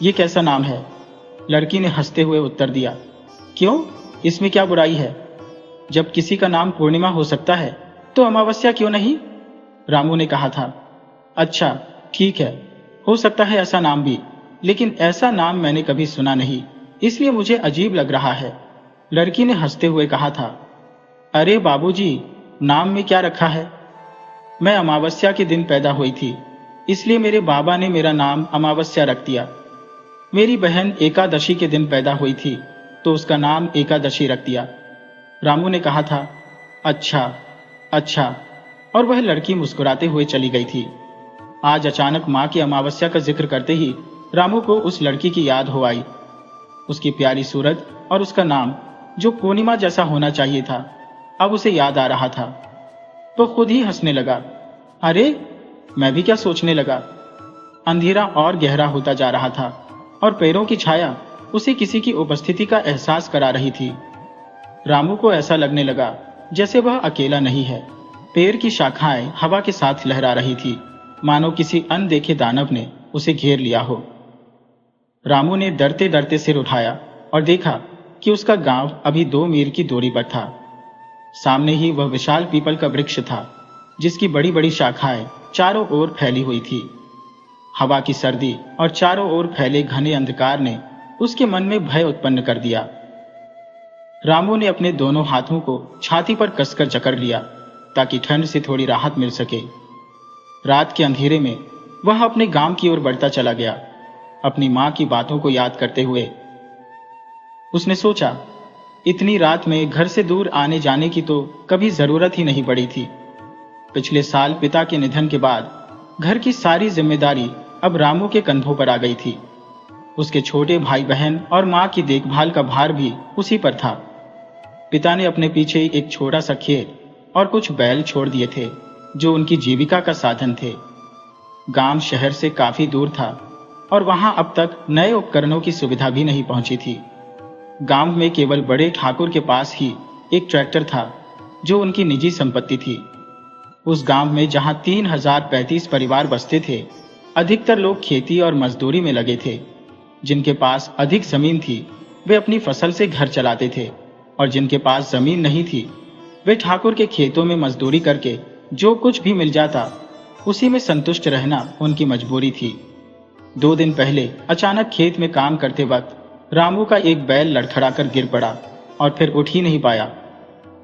ये कैसा नाम है? लड़की ने हंसते हुए उत्तर दिया, क्यों, इसमें क्या बुराई है? जब किसी का नाम पूर्णिमा हो सकता है तो अमावस्या क्यों नहीं? रामू ने कहा था। अच्छा ठीक है, हो सकता है ऐसा नाम भी, लेकिन ऐसा नाम मैंने कभी सुना नहीं, इसलिए मुझे अजीब लग रहा है। लड़की ने हंसते हुए कहा था, अरे बाबूजी, नाम में क्या रखा है? मैं अमावस्या के दिन पैदा हुई थी, इसलिए मेरे बाबा ने मेरा नाम अमावस्या रख दिया। मेरी बहन एकादशी के दिन पैदा हुई थी, तो उसका नाम एकादशी रख दिया। रामू ने कहा था, अच्छा अच्छा, और वह लड़की मुस्कुराते हुए चली गई थी। आज अचानक माँ की अमावस्या का जिक्र करते ही रामू को उस लड़की की याद हो आई। उसकी प्यारी सूरत और उसका नाम, जो पूर्णिमा जैसा होना चाहिए था, अब उसे याद आ रहा था। तो खुद ही हंसने लगा। अरे, मैं भी क्या सोचने लगा। अंधेरा और गहरा होता जा रहा था और पैरों की छाया उसे किसी की उपस्थिति का एहसास करा रही थी। रामू को ऐसा लगने लगा जैसे वह अकेला नहीं है। पेड़ की शाखाएं हवा के साथ लहरा रही थी, मानो किसी अनदेखे दानव ने उसे घेर लिया हो। रामू ने डरते डरते सिर उठाया और देखा कि उसका गांव अभी 2 मील की दूरी पर था। सामने ही वह विशाल पीपल का वृक्ष था, जिसकी बड़ी बड़ी शाखाएं चारों ओर फैली हुई थी। हवा की सर्दी और चारों ओर फैले घने अंधकार ने उसके मन में भय उत्पन्न कर दिया। रामू ने अपने दोनों हाथों को छाती पर कसकर जकड़ लिया, ताकि ठंड से थोड़ी राहत मिल सके। रात के अंधेरे में वह अपने गांव की ओर बढ़ता चला गया, अपनी मां की बातों को याद करते हुए। उसने सोचा, इतनी रात में घर से दूर आने जाने की तो कभी जरूरत ही नहीं पड़ी थी। पिछले साल पिता के निधन के बाद घर की सारी जिम्मेदारी अब रामू के कंधों पर आ गई थी। उसके छोटे भाई बहन और मां की देखभाल का भार भी उसी पर था। पिता ने अपने पीछे एक छोटा सा खेत और कुछ बैल छोड़ दिए थे, जो उनकी जीविका का साधन थे। गांव शहर से काफी दूर था और वहां अब तक नए उपकरणों की सुविधा भी नहीं पहुंची थी। गांव में केवल बड़े ठाकुर के पास ही एक ट्रैक्टर था, जो उनकी निजी संपत्ति थी। उस गांव में जहां 3035 परिवार बसते थे, अधिकतर लोग खेती और मजदूरी में लगे थे। जिनके पास अधिक जमीन थी, वे अपनी फसल से घर चलाते थे, और जिनके पास जमीन नहीं थी, वे ठाकुर के खेतों में मजदूरी करके जो कुछ भी मिल जाता, उसी में संतुष्ट रहना उनकी मजबूरी थी। 2 दिन पहले अचानक खेत में काम करते वक्त रामू का एक बैल लड़खड़ाकर गिर पड़ा और फिर उठ ही नहीं पाया।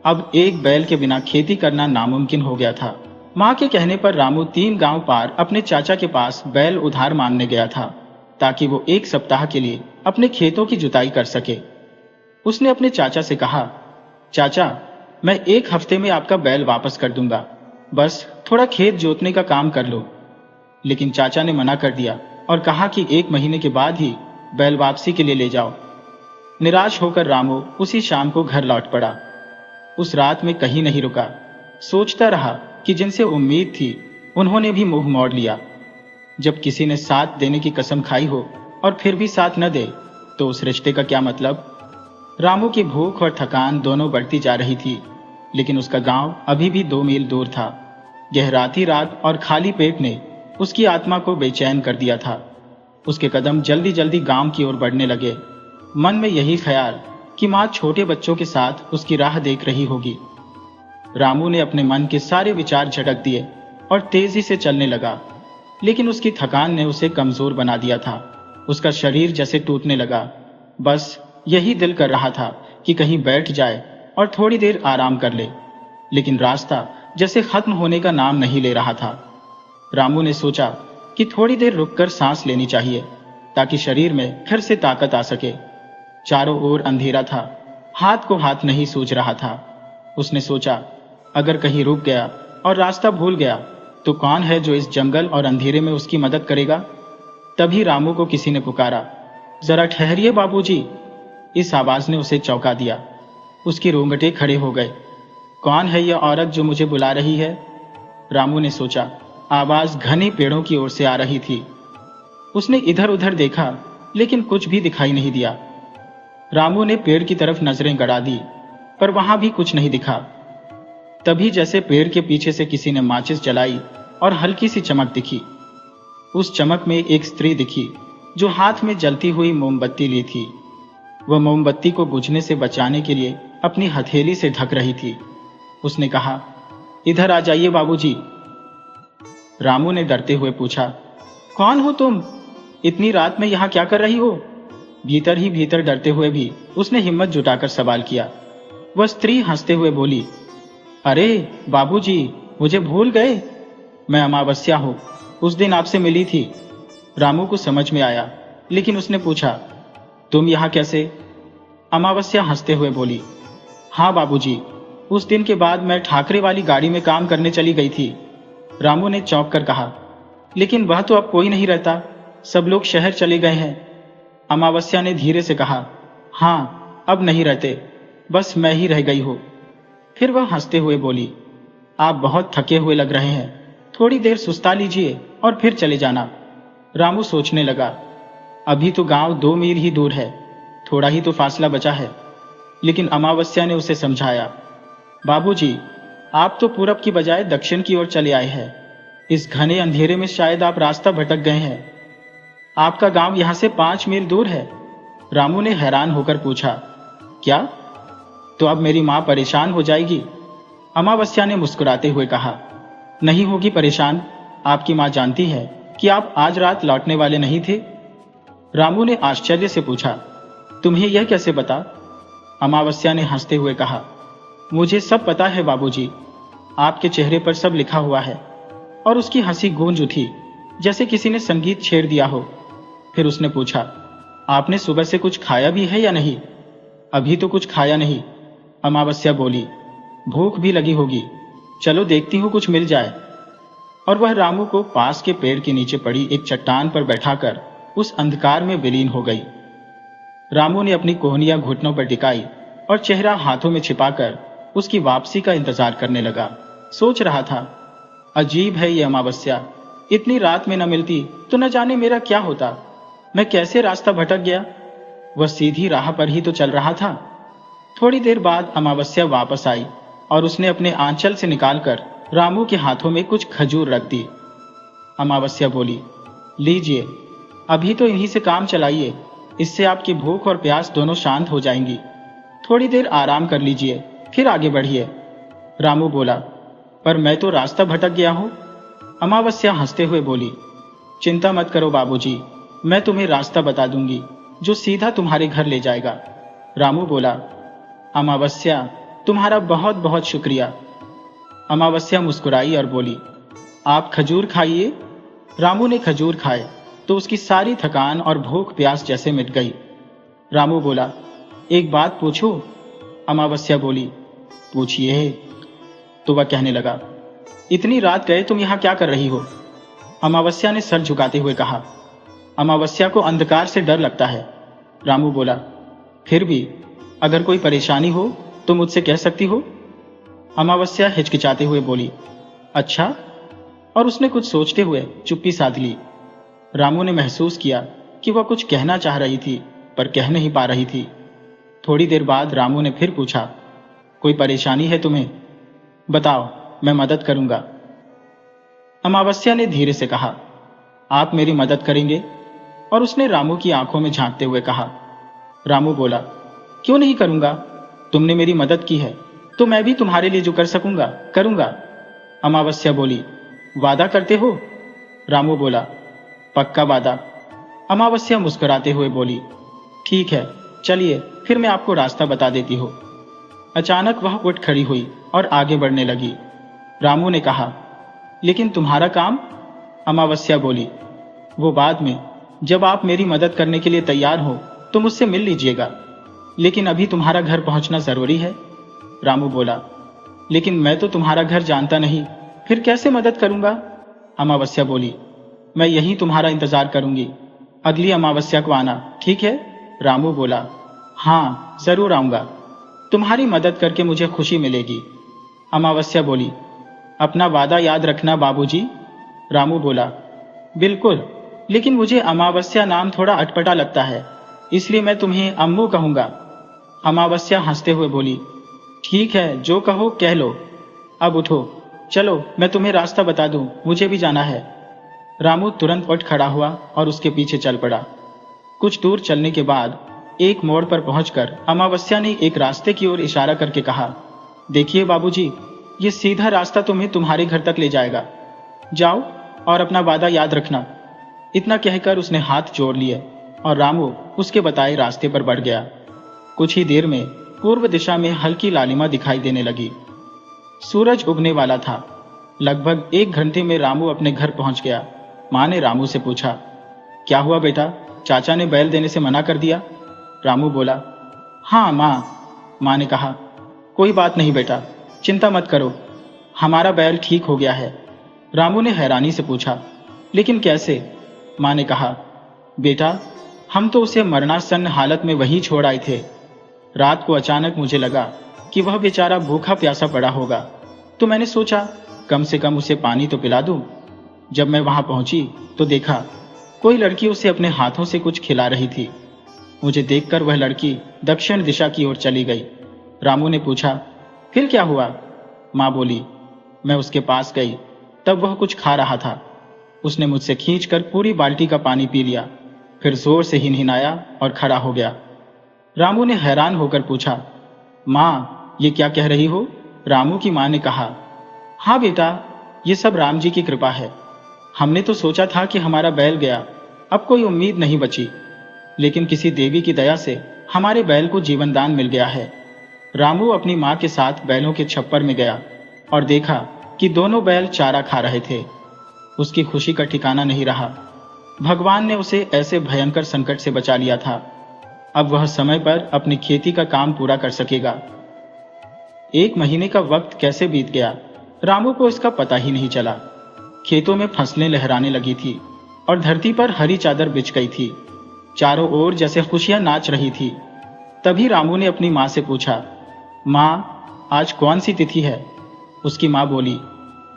अब एक बैल के बिना खेती करना नामुमकिन हो गया था। मां के कहने पर रामू 3 गांव पार अपने चाचा के पास बैल उधार मांगने गया था, ताकि वो 1 सप्ताह के लिए अपने खेतों की जुताई कर सके। उसने अपने चाचा से कहा, चाचा, मैं 1 हफ्ते में आपका बैल वापस कर दूंगा, बस थोड़ा खेत जोतने का काम कर लो। लेकिन चाचा ने मना कर दिया और कहा कि 1 महीने के बाद ही बैल वापसी के लिए ले जाओ। निराश होकर रामू उसी शाम को घर लौट पड़ा। उस रात में कहीं नहीं रुका। सोचता रहा कि जिनसे उम्मीद थी, उन्होंने भी मुंह मोड़ लिया। जब किसी ने साथ देने की कसम खाई हो और फिर भी साथ न दे, तो उस रिश्ते का क्या मतलब। रामू की भूख और थकान दोनों बढ़ती जा रही थी, लेकिन उसका गांव अभी भी 2 मील दूर था। गहराती रात और खाली पेट ने उसकी आत्मा को बेचैन कर दिया था। उसके कदम जल्दी जल्दी गांव की ओर बढ़ने लगे, मन में यही ख्याल कि मां छोटे बच्चों के साथ उसकी राह देख रही होगी। रामू ने अपने मन के सारे विचार झटक दिए और तेजी से चलने लगा, लेकिन उसकी थकान ने उसे कमजोर बना दिया था। उसका शरीर जैसे टूटने लगा। बस यही दिल कर रहा था कि कहीं बैठ जाए और थोड़ी देर आराम कर ले, लेकिन रास्ता जैसे खत्म होने का नाम नहीं ले रहा था। रामू ने सोचा कि थोड़ी देर रुककर सांस लेनी चाहिए ताकि शरीर में फिर से ताकत आ सके। चारों ओर अंधेरा था, हाथ को हाथ नहीं सूझ रहा था। उसने सोचा अगर कहीं रुक गया और रास्ता भूल गया तो कौन है जो इस जंगल और अंधेरे में उसकी मदद करेगा। तभी रामू को किसी ने पुकारा, जरा ठहरिए बाबूजी। इस आवाज ने उसे चौंका दिया। उसके रोंगटे खड़े हो गए। कौन है यह औरत जो मुझे बुला रही है? रामू ने सोचा। आवाज घने पेड़ों की ओर से आ रही थी। उसने इधर उधर देखा लेकिन कुछ भी दिखाई नहीं दिया। रामू ने पेड़ की तरफ नजरें गड़ा दी पर वहां भी कुछ नहीं दिखा। तभी जैसे पेड़ के पीछे से किसी ने माचिस जलाई और हल्की सी चमक दिखी। उस चमक में एक स्त्री दिखी जो हाथ में जलती हुई मोमबत्ती ली थी। वह मोमबत्ती को बुझने से बचाने के लिए अपनी हथेली से ढक रही थी। उसने कहा, इधर आ जाइए बाबूजी। रामू ने डरते हुए पूछा, कौन हो तुम? इतनी रात में यहां क्या कर रही हो? भीतर ही भीतर डरते हुए भी उसने हिम्मत जुटाकर सवाल किया। वह स्त्री हंसते हुए बोली, अरे बाबूजी, मुझे भूल गए? मैं अमावस्या हूं, उस दिन आपसे मिली थी। रामू को समझ में आया लेकिन उसने पूछा, तुम यहां कैसे? अमावस्या हंसते हुए बोली, हाँ बाबूजी, उस दिन के बाद मैं ठाकरे वाली गाड़ी में काम करने चली गई थी। रामू ने चौंक कर कहा, लेकिन वह तो अब कोई नहीं रहता, सब लोग शहर चले गए हैं। अमावस्या ने धीरे से कहा, हाँ अब नहीं रहते, बस मैं ही रह गई हूं। फिर वह हंसते हुए बोली, आप बहुत थके हुए लग रहे हैं, थोड़ी देर सुस्ता लीजिए और फिर चले जाना। रामू सोचने लगा, अभी तो गांव 2 मील ही दूर है, थोड़ा ही तो फासला बचा है। लेकिन अमावस्या ने उसे समझाया, बाबूजी, आप तो पूरब की बजाय दक्षिण की ओर चले आए हैं। इस घने अंधेरे में शायद आप रास्ता भटक गए हैं। आपका गांव यहां से 5 मील दूर है। रामू ने हैरान होकर पूछा, क्या? तो अब मेरी मां परेशान हो जाएगी? अमावस्या ने मुस्कुराते हुए कहा, नहीं होगी परेशान, आपकी मां जानती है कि आप आज रात लौटने वाले नहीं थे। रामू ने आश्चर्य से पूछा, तुम्हें यह कैसे पता? अमावस्या ने हंसते हुए कहा, मुझे सब पता है बाबूजी, आपके चेहरे पर सब लिखा हुआ है। और उसकी हंसी गूंज उठी जैसे किसी ने संगीत छेड़ दिया हो। फिर उसने पूछा, आपने सुबह से कुछ खाया भी है या नहीं? अभी तो कुछ खाया नहीं, अमावस्या बोली, भूख भी लगी होगी, चलो देखती हूं कुछ मिल जाए। और वह रामू को पास के पेड़ के नीचे पड़ी एक चट्टान पर बैठाकर उस अंधकार में विलीन हो गई। रामू ने अपनी कोहनियां घुटनों पर टिकाई और चेहरा हाथों में छिपाकर उसकी वापसी का इंतजार करने लगा। सोच रहा था, अजीब है ये अमावस्या, इतनी रात में न मिलती तो न जाने मेरा क्या होता, मैं कैसे रास्ता भटक गया। वह सीधी राह पर ही तो चल रहा था। थोड़ी देर बाद अमावस्या वापस आई और उसने अपने आंचल से निकालकर रामू के हाथों में कुछ खजूर रख दी। अमावस्या बोली, लीजिए, अभी तो इन्हीं से काम चलाइए, इससे आपकी भूख और प्यास दोनों शांत हो जाएंगी। थोड़ी देर आराम कर लीजिए, फिर आगे बढ़िए। रामू बोला, पर मैं तो रास्ता भटक गया हूं। अमावस्या हंसते हुए बोली, चिंता मत करो बाबूजी, मैं तुम्हें रास्ता बता दूंगी जो सीधा तुम्हारे घर ले जाएगा। रामू बोला, अमावस्या, तुम्हारा बहुत बहुत शुक्रिया। अमावस्या मुस्कुराई और बोली, आप खजूर खाइए। रामू ने खजूर खाए तो उसकी सारी थकान और भूख प्यास जैसे मिट गई। रामू बोला, एक बात पूछूं? अमावस्या बोली, पूछिए। तो वह कहने लगा, इतनी रात गए तुम यहां क्या कर रही हो? अमावस्या ने सर झुकाते हुए कहा, अमावस्या को अंधकार से डर लगता है। रामू बोला, फिर भी अगर कोई परेशानी हो तो मुझसे कह सकती हो। अमावस्या हिचकिचाते हुए बोली, अच्छा। और उसने कुछ सोचते हुए चुप्पी साध ली। रामू ने महसूस किया कि वह कुछ कहना चाह रही थी पर कह नहीं पा रही थी। थोड़ी देर बाद रामू ने फिर पूछा, कोई परेशानी है तुम्हें? बताओ, मैं मदद करूंगा। अमावस्या ने धीरे से कहा, आप मेरी मदद करेंगे? और उसने रामू की आंखों में झांकते हुए कहा। रामू बोला, क्यों नहीं करूंगा, तुमने मेरी मदद की है तो मैं भी तुम्हारे लिए जो कर सकूंगा करूंगा। अमावस्या बोली, वादा करते हो? रामू बोला, पक्का वादा। अमावस्या मुस्कुराते हुए बोली, ठीक है, चलिए फिर मैं आपको रास्ता बता देती हूँ। अचानक वह उठ खड़ी हुई और आगे बढ़ने लगी। रामू ने कहा, लेकिन तुम्हारा काम? अमावस्या बोली, वो बाद में, जब आप मेरी मदद करने के लिए तैयार हो तो मुझसे मिल लीजिएगा, लेकिन अभी तुम्हारा घर पहुंचना जरूरी है। रामू बोला, लेकिन मैं तो तुम्हारा घर जानता नहीं, फिर कैसे मदद करूंगा। अमावस्या बोली, मैं यहीं तुम्हारा इंतजार करूंगी, अगली अमावस्या को आना, ठीक है। रामू बोला, हाँ जरूर आऊंगा, तुम्हारी मदद करके मुझे खुशी मिलेगी। अमावस्या बोली, अपना वादा याद रखना बाबूजी। रामू बोला, बिल्कुल, लेकिन मुझे अमावस्या नाम थोड़ा अटपटा लगता है, इसलिए मैं तुम्हें अम्मू कहूंगा। अमावस्या हंसते हुए बोली, ठीक है, जो कहो कह लो, अब उठो, चलो मैं तुम्हें रास्ता बता दूं, मुझे भी जाना है। रामू तुरंत उठ खड़ा हुआ और उसके पीछे चल पड़ा। कुछ दूर चलने के बाद एक मोड़ पर पहुंचकर अमावस्या ने एक रास्ते की ओर इशारा करके कहा, देखिए बाबूजी, ये सीधा रास्ता तुम्हें तुम्हारे घर तक ले जाएगा, जाओ और अपना वादा याद रखना। इतना कहकर उसने हाथ जोड़ लिए और रामू उसके बताए रास्ते पर बढ़ गया। कुछ ही देर में पूर्व दिशा में हल्की लालिमा दिखाई देने लगी। सूरज उगने वाला था। लगभग 1 घंटे में रामू अपने घर पहुंच गया। माँ ने रामू से पूछा, क्या हुआ बेटा, चाचा ने बैल देने से मना कर दिया। रामू बोला, हाँ माँ ने कहा, कोई बात नहीं बेटा, चिंता मत करो, हमारा बैल ठीक हो गया है। रामू ने हैरानी से पूछा, लेकिन कैसे। माँ ने कहा, बेटा, हम तो उसे मरणासन्न हालत में वहीं छोड़ आए थे। रात को अचानक मुझे लगा कि वह बेचारा भूखा प्यासा पड़ा होगा, तो मैंने सोचा कम से कम उसे पानी तो पिला दूं। जब मैं वहां पहुंची तो देखा कोई लड़की उसे अपने हाथों से कुछ खिला रही थी। मुझे देखकर वह लड़की दक्षिण दिशा की ओर चली गई। रामू ने पूछा, फिर क्या हुआ। माँ बोली, मैं उसके पास गई, तब वह कुछ खा रहा था। उसने मुझसे खींचकर पूरी बाल्टी का पानी पी लिया, फिर जोर से हिनहिनाया और खड़ा हो गया। रामू ने हैरान होकर पूछा, माँ ये क्या कह रही हो। रामू की माँ ने कहा, हाँ बेटा, ये सब राम जी की कृपा है। हमने तो सोचा था कि हमारा बैल गया, अब कोई उम्मीद नहीं बची, लेकिन किसी देवी की दया से हमारे बैल को जीवन दान मिल गया है। रामू अपनी माँ के साथ बैलों के छप्पर में गया और देखा कि दोनों बैल चारा खा रहे थे। उसकी खुशी का ठिकाना नहीं रहा। भगवान ने उसे ऐसे भयंकर संकट से बचा लिया था। अब वह समय पर अपनी खेती का काम पूरा कर सकेगा। 1 महीने का वक्त कैसे बीत गया, रामू को इसका पता ही नहीं चला। खेतों में फसलें लहराने लगी थी और धरती पर हरी चादर बिछ गई थी। चारों ओर जैसे खुशियां नाच रही थी। तभी रामू ने अपनी माँ से पूछा, माँ आज कौन सी तिथि है। उसकी माँ बोली,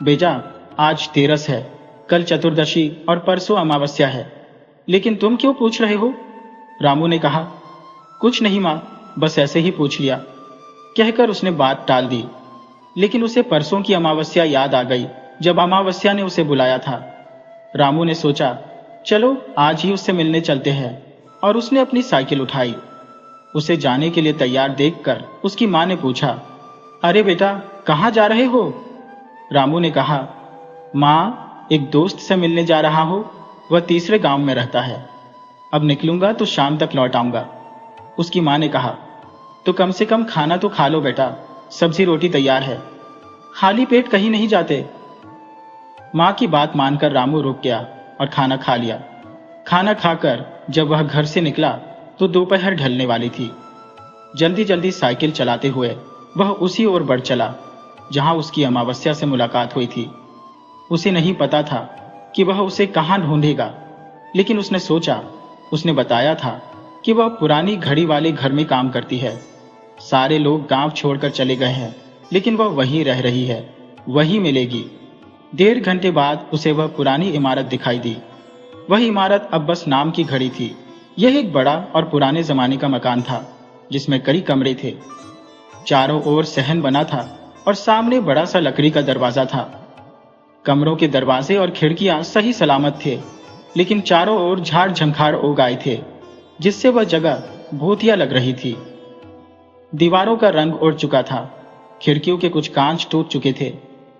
बेटा आज तेरस है, कल चतुर्दशी और परसों अमावस्या है, लेकिन तुम क्यों पूछ रहे हो। रामू ने कहा, कुछ नहीं माँ, बस ऐसे ही पूछ लिया। कहकर उसने बात टाल दी। लेकिन उसे परसों की अमावस्या याद आ गई, जब अमावस्या ने उसे बुलाया था। रामू ने सोचा, चलो आज ही उससे मिलने चलते हैं, और उसने अपनी साइकिल उठाई। उसे जाने के लिए तैयार देखकर उसकी माँ ने पूछा, अरे बेटा कहाँ जा रहे हो। रामू ने कहा, माँ एक दोस्त से मिलने जा रहा हूं, वह तीसरे गांव में रहता है, अब निकलूंगा तो शाम तक लौट आऊंगा। उसकी माँ ने कहा, तो कम से कम खाना तो खा लो बेटा, सब्जी रोटी तैयार है, खाली पेट कहीं नहीं जाते। माँ की बात मानकर रामू रुक गया और खाना खा लिया। खाना खाकर जब वह घर से निकला तो दोपहर ढलने वाली थी। जल्दी जल्दी साइकिल चलाते हुए वह उसी ओर बढ़ चला जहां उसकी अमावस्या से मुलाकात हुई थी। उसे नहीं पता था कि वह उसे कहां ढूंढेगा, लेकिन उसने सोचा, उसने बताया था कि वह पुरानी घड़ी वाले घर में काम करती है। सारे लोग गांव छोड़कर चले गए हैं, लेकिन वह वहीं रह रही है, वहीं मिलेगी। 1.5 घंटे बाद उसे वह पुरानी इमारत दिखाई दी। वह इमारत अब बस नाम की घड़ी थी। यह एक बड़ा और पुराने जमाने का मकान था, जिसमें कई कमरे थे। चारों ओर सहन बना था और सामने बड़ा सा लकड़ी का दरवाजा था। कमरों के दरवाजे और खिड़कियां सही सलामत थे, लेकिन चारों ओर झाड़ झंखाड़ उग आए थे, जिससे वह जगह भूतिया लग रही थी। दीवारों का रंग उड़ चुका था, खिड़कियों के कुछ कांच टूट चुके थे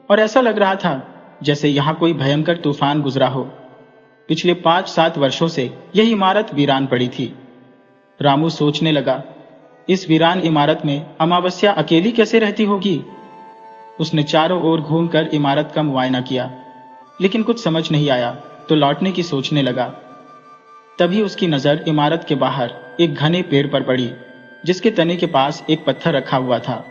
और ऐसा लग रहा था जैसे यहां कोई भयंकर तूफान गुजरा हो। पिछले 5-7 वर्षों से यह इमारत वीरान पड़ी थी। रामू सोचने लगा, इस वीरान इमारत में अमावस्या अकेली कैसे रहती होगी। उसने चारों ओर घूमकर इमारत का मुआयना किया। लेकिन कुछ समझ नहीं आया तो लौटने की सोचने लगा। तभी उसकी नजर इमारत के बाहर एक घने पेड़ पर पड़ी, जिसके तने के पास एक पत्थर रखा हुआ था।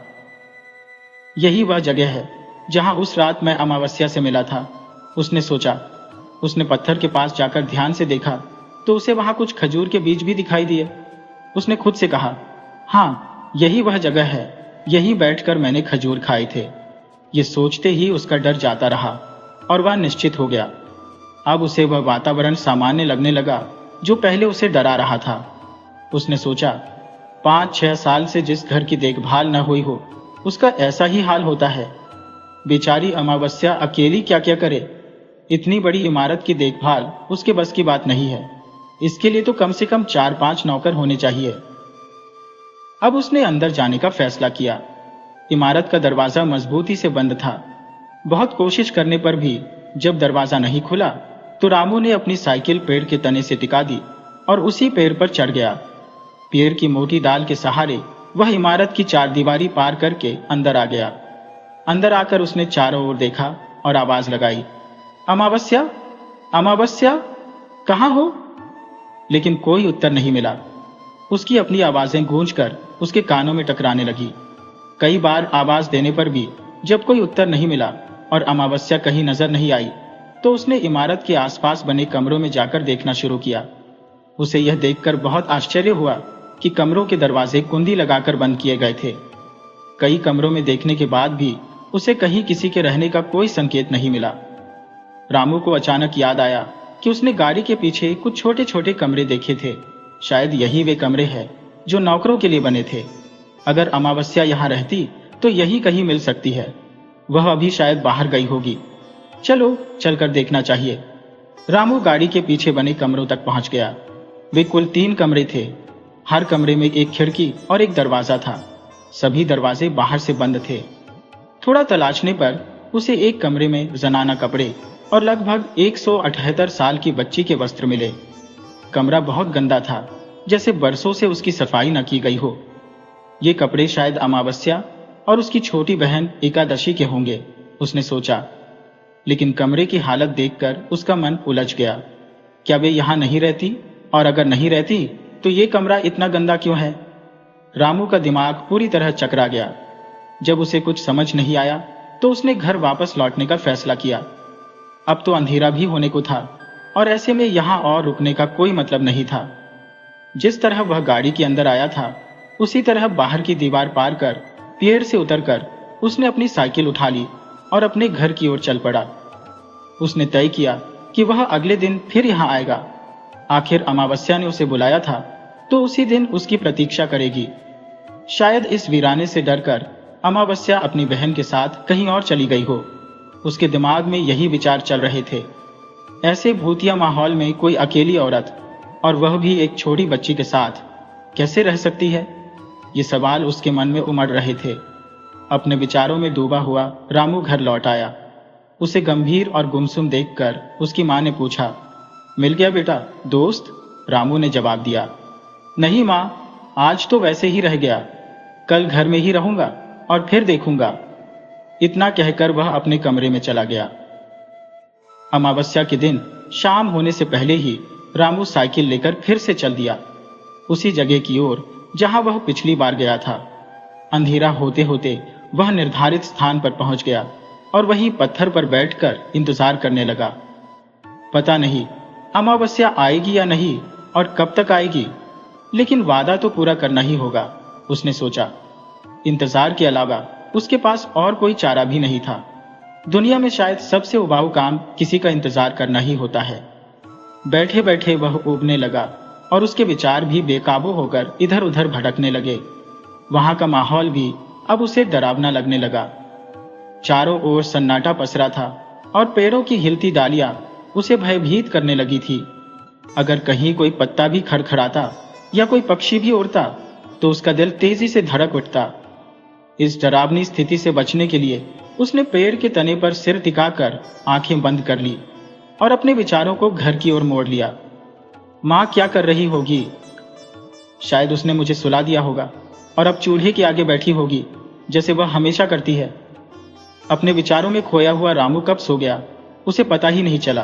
यही वह जगह है जहां उस रात मैं अमावस्या से मिला था, उसने सोचा। उसने पत्थर के पास जाकर ध्यान से देखा तो उसे वहां कुछ खजूर के बीज भी दिखाई दिए। उसने खुद से कहा, हाँ, यही वह जगह है, यहीं बैठकर मैंने खजूर खाए थे। ये सोचते ही उसका डर जाता रहा और वह निश्चित हो गया। अब उसे वह वातावरण सामान्य लगने लगा जो पहले उसे डरा रहा था। उसने सोचा, 5-6 साल से जिस घर की देखभाल न हुई हो उसका ऐसा ही हाल होता है। बेचारी अमावस्या अकेली क्या क्या करे। इतनी बड़ी इमारत की देखभाल उसके बस की बात नहीं है। इसके लिए तो कम से कम 4-5 नौकर होने चाहिए। अब उसने अंदर जाने का फैसला किया। इमारत का दरवाजा मजबूती से बंद था। बहुत कोशिश करने पर भी जब दरवाजा नहीं खुला तो रामू ने अपनी साइकिल पेड़ के तने से टिका दी और उसी पेड़ पर चढ़ गया। पेड़ की मोटी डाल के सहारे वह इमारत की चारदीवारी पार करके अंदर आ गया। अंदर आकर उसने चारों ओर देखा और आवाज लगाई, अमावस्या, अमावस्या, कहाँ हो? लेकिन कोई उत्तर नहीं मिला। उसकी अपनी आवाजें गूंजकर उसके कानों में टकराने लगी। कई बार आवाज देने पर भी जब कोई उत्तर नहीं मिला और अमावस्या कहीं नजर नहीं आई तो उसने इमारत के आसपास बने कमरों में जाकर देखना शुरू किया। उसे यह देखकर बहुत आश्चर्य हुआ कि कमरों के दरवाजे कुंडी लगाकर बंद किए गए थे। कई कमरों में देखने के बाद भी उसे कहीं किसी के रहने का कोई संकेत नहीं मिला। रामू को अचानक याद आया कि उसने गाड़ी के पीछे कुछ छोटे छोटे कमरे देखे थे। शायद यही वे कमरे हैं जो नौकरों के लिए बने थे। अगर अमावस्या यहाँ रहती तो यही कहीं मिल सकती है। वह अभी शायद बाहर गई होगी। चलो चलकर देखना चाहिए। रामू गाड़ी के पीछे बने कमरों तक पहुंच गया। वे कुल 3 कमरे थे। हर कमरे में एक खिड़की और एक दरवाजा था। सभी दरवाजे बाहर से बंद थे। थोड़ा तलाशने पर उसे एक कमरे में जनाना कपड़े और लगभग 178 साल की बच्ची के वस्त्र मिले। कमरा बहुत गंदा था, जैसे बरसों से उसकी सफाई न की गई हो। ये कपड़े शायद अमावस्या और उसकी छोटी बहन एकादशी के होंगे, उसने सोचा। लेकिन कमरे की हालत देखकर उसका मन उलझ गया। क्या वे यहाँ नहीं रहती? और अगर नहीं रहती तो ये कमरा इतना गंदा क्यों है? रामू का दिमाग पूरी तरह चकरा गया। जब उसे कुछ समझ नहीं आया तो उसने घर वापस लौटने का फैसला किया। अब तो अंधेरा भी होने को था और ऐसे में यहाँ और रुकने का कोई मतलब नहीं था। जिस तरह वह गाड़ी के अंदर आया था उसी तरह बाहर की दीवार पार कर पेड़ से उतरकर उसने अपनी साइकिल उठा ली और अपने घर की ओर चल पड़ा। उसने तय किया कि वह अगले दिन फिर यहाँ आएगा। आखिर अमावस्या ने उसे बुलाया था तो उसी दिन उसकी प्रतीक्षा करेगी। शायद इस वीराने से डरकर अमावस्या अपनी बहन के साथ कहीं और चली गई हो। उसके दिमाग में यही विचार चल रहे थे। ऐसे भूतिया माहौल में कोई अकेली औरत, और वह भी एक छोटी बच्ची के साथ, कैसे रह सकती है? ये सवाल उसके मन में उमड़ रहे थे। अपने विचारों में डूबा हुआ रामू घर लौट आया। उसे गंभीर और गुमसुम देखकर उसकी मां ने पूछा, मिल गया बेटा दोस्त? रामू ने जवाब दिया, नहीं मां, आज तो वैसे ही रह गया। कल घर में ही रहूंगा और फिर देखूंगा। इतना कहकर वह अपने कमरे में चला गया। अमावस्या के दिन शाम होने से पहले ही रामू साइकिल लेकर फिर से चल दिया, उसी जगह की ओर जहां वह पिछली बार गया था। अंधेरा होते होते वह निर्धारित स्थान पर पहुंच गया और वहीं पत्थर पर बैठकर इंतजार करने लगा। पता नहीं अमावस्या आएगी या नहीं और कब तक आएगी, लेकिन वादा तो पूरा करना ही होगा, उसने सोचा। इंतजार के अलावा उसके पास और कोई चारा भी नहीं था। दुनिया में शायद सबसे उबाऊ काम किसी का इंतजार करना ही होता है। बैठे बैठे वह ऊबने लगा और उसके विचार भी बेकाबू होकर इधर उधर भटकने लगे। वहां का माहौल भी अब उसे डरावना लगने लगा। चारों ओर सन्नाटा पसरा था और पेड़ों की हिलती डालियां उसे भयभीत करने लगी थी। अगर कहीं कोई पत्ता भी खड़खड़ाता या कोई पक्षी भी उड़ता तो उसका दिल तेजी से धड़क उठता। इस डरावनी स्थिति से बचने के लिए उसने पेड़ के तने पर सिर टिकाकर आंखें बंद कर ली और अपने विचारों को घर की ओर मोड़ लिया। मां क्या कर रही होगी? शायद उसने मुझे सुला दिया होगा और अब चूल्हे के आगे बैठी होगी जैसे वह हमेशा करती है। अपने विचारों में खोया हुआ रामू कब सो गया उसे पता ही नहीं चला।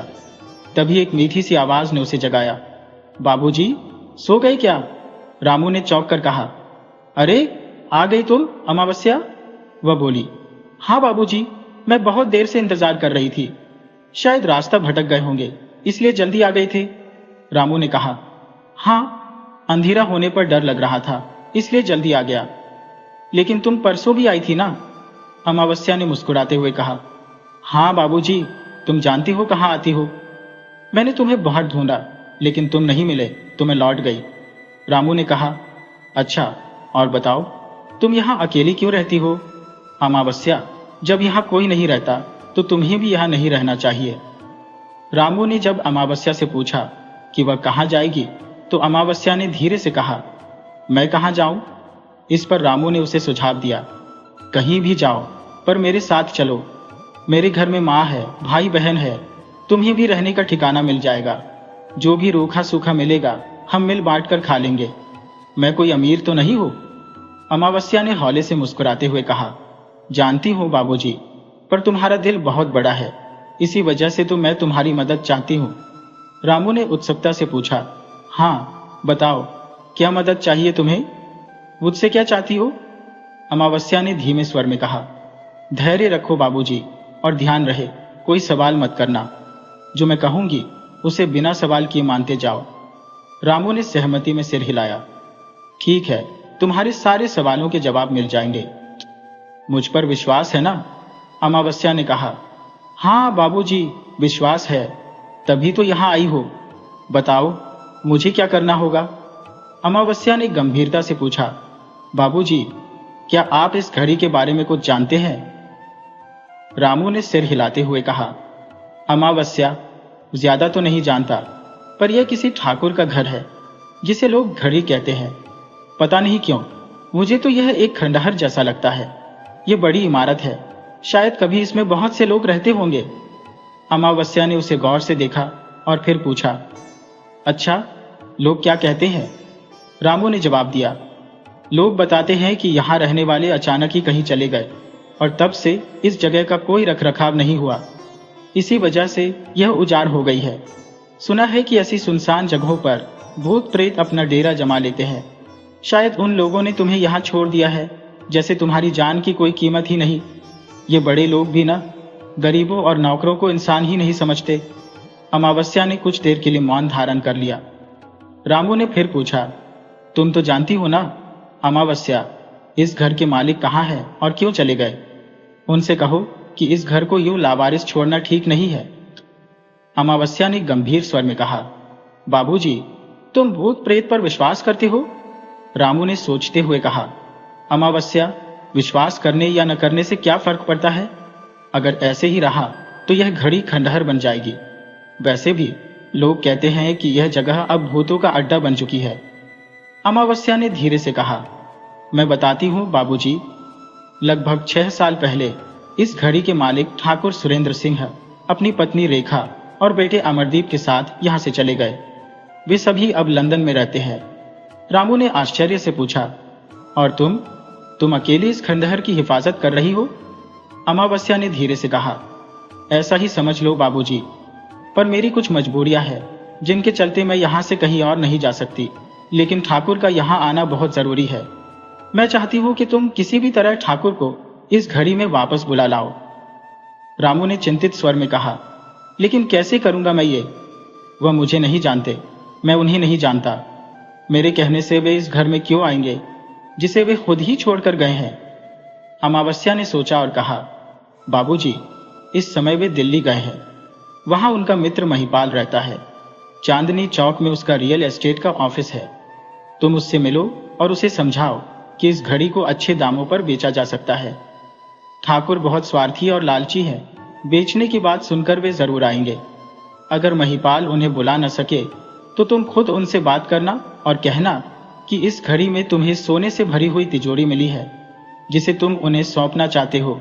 तभी एक मीठी सी आवाज ने उसे जगाया। बाबूजी, सो गए क्या? रामू ने चौंक कर कहा। अरे, आ गई तुम अमावस्या? वह बोली। हाँ बाबूजी, मैं बहुत देर से इंतजार कर रही थी। शायद रास्ता भटक गए होंगे, इसलिए जल्दी आ गए थे। रामू ने कहा। हाँ, अंधेरा होने पर डर लग रहा था, इसलिए जल्दी आ गया। लेकिन तुम परसों भी आई थी ना? अमावस्या ने मुस्कुराते हुए कहा। हाँ बाबूजी, तुम जानती हो कहाँ आती हो। मैंने तुम्हें बहुत ढूंढा, लेकिन तुम नहीं मिले तो मैं लौट गई। रामू ने कहा। अच्छा, और बताओ, तुम यहाँ अकेली क्यों रहती हो? अमावस्या, जब यहाँ कोई नहीं रहता तो तुम्हें भी यहाँ नहीं रहना चाहिए। रामू ने जब अमावस्या से पूछा कि वह कहाँ जाएगी, तो अमावस्या ने धीरे से कहा, मैं कहाँ जाऊं? इस पर रामू ने उसे सुझाव दिया, कहीं भी जाओ, पर मेरे साथ चलो। मेरे घर में माँ है, भाई बहन है, तुम्हें भी रहने का ठिकाना मिल जाएगा। जो भी रूखा सूखा मिलेगा हम मिल बांट कर खा लेंगे। मैं कोई अमीर तो नहीं हूं? अमावस्या ने हौले से मुस्कुराते हुए कहा। जानती हूं बाबूजी, पर तुम्हारा दिल बहुत बड़ा है, इसी वजह से तो मैं तुम्हारी मदद चाहती हूँ। रामू ने उत्सुकता से पूछा। हाँ बताओ, क्या मदद चाहिए तुम्हें? मुझसे क्या चाहती हो? अमावस्या ने धीमे स्वर में कहा। धैर्य रखो बाबूजी, और ध्यान रहे कोई सवाल मत करना। जो मैं कहूंगी उसे बिना सवाल किए मानते जाओ। रामू ने सहमति में सिर हिलाया। ठीक है, तुम्हारे सारे सवालों के जवाब मिल जाएंगे। मुझ पर विश्वास है ना? अमावस्या ने कहा। हाँ बाबूजी, विश्वास है, तभी तो यहाँ आई हो। बताओ, मुझे क्या करना होगा? अमावस्या ने गंभीरता से पूछा। बाबूजी, क्या आप इस घड़ी के बारे में कुछ जानते हैं? रामू ने सिर हिलाते हुए कहा। अमावस्या, ज्यादा तो नहीं जानता, पर यह किसी ठाकुर का घर है, जिसे लोग घड़ी कहते हैं। पता नहीं क्यों, मुझे तो यह एक खंडहर जैसा लगता है। यह बड़ी इमारत है, शायद कभी इसमें बहुत से लोग रहते होंगे। अमावस्या ने उसे गौर से देखा और फिर पूछा। अच्छा, लोग क्या कहते हैं? रामू ने जवाब दिया। लोग बताते हैं कि यहाँ रहने वाले अचानक ही कहीं चले गए, और तब से इस जगह का कोई रखरखाव नहीं हुआ। इसी वजह से यह उजाड़ हो गई है। सुना है कि ऐसी सुनसान जगहों पर भूत प्रेत अपना डेरा जमा लेते हैं। शायद उन लोगों ने तुम्हें यहाँ छोड़ दिया है, जैसे तुम्हारी जान की कोई कीमत ही नहीं। ये बड़े लोग भी ना गरीबों और नौकरों को इंसान ही नहीं समझते। अमावस्या ने कुछ देर के लिए मौन धारण कर लिया। रामू ने फिर पूछा। तुम तो जानती हो ना अमावस्या, इस घर के मालिक कहाँ हैं और क्यों चले गए? उनसे कहो कि इस घर को यूं लावारिस छोड़ना ठीक नहीं है। अमावस्या ने गंभीर स्वर में कहा। बाबूजी, तुम भूत प्रेत पर विश्वास करते हो? रामू ने सोचते हुए कहा। अमावस्या, विश्वास करने या न करने से क्या फर्क पड़ता है? अगर ऐसे ही रहा तो यह घड़ी खंडहर बन जाएगी। वैसे भी लोग कहते हैं कि यह जगह अब भूतों का अड्डा बन चुकी है। अमावस्या ने धीरे से कहा। मैं बताती हूँ बाबूजी, लगभग 6 साल पहले इस घड़ी के मालिक ठाकुर सुरेंद्र सिंह अपनी पत्नी रेखा और बेटे अमरदीप के साथ यहाँ से चले गए। वे सभी अब लंदन में रहते हैं। रामू ने आश्चर्य से पूछा। और तुम अकेले इस खंडहर की हिफाजत कर रही हो? अमावस्या ने धीरे से कहा। ऐसा ही समझ लो बाबूजी, पर मेरी कुछ मजबूरियां हैं, जिनके चलते मैं यहाँ से कहीं और नहीं जा सकती। लेकिन ठाकुर का यहाँ आना बहुत जरूरी है। मैं चाहती हूँ कि तुम किसी भी तरह ठाकुर को इस घड़ी में वापस बुला लाओ। रामू ने चिंतित स्वर में कहा। लेकिन कैसे करूंगा मैं ये? वह मुझे नहीं जानते, मैं उन्हें नहीं जानता। मेरे कहने से वे इस घर में क्यों आएंगे, जिसे वे खुद ही छोड़कर गए हैं? अमावस्या ने सोचा और कहा। बाबूजी, इस समय वे दिल्ली गए हैं। वहां उनका मित्र महिपाल रहता है। चांदनी चौक में उसका रियल एस्टेट का ऑफिस है। तुम उससे मिलो और उसे समझाओ कि इस घड़ी को अच्छे दामों पर बेचा जा सकता है। ठाकुर बहुत स्वार्थी और लालची है, बेचने की बात सुनकर वे जरूर आएंगे। अगर महिपाल उन्हें बुला न सके तो तुम खुद उनसे बात करना और कहना कि इस घड़ी में तुम्हें सोने से भरी हुई तिजोरी मिली है, जिसे तुम उन्हें सौंपना चाहते हो।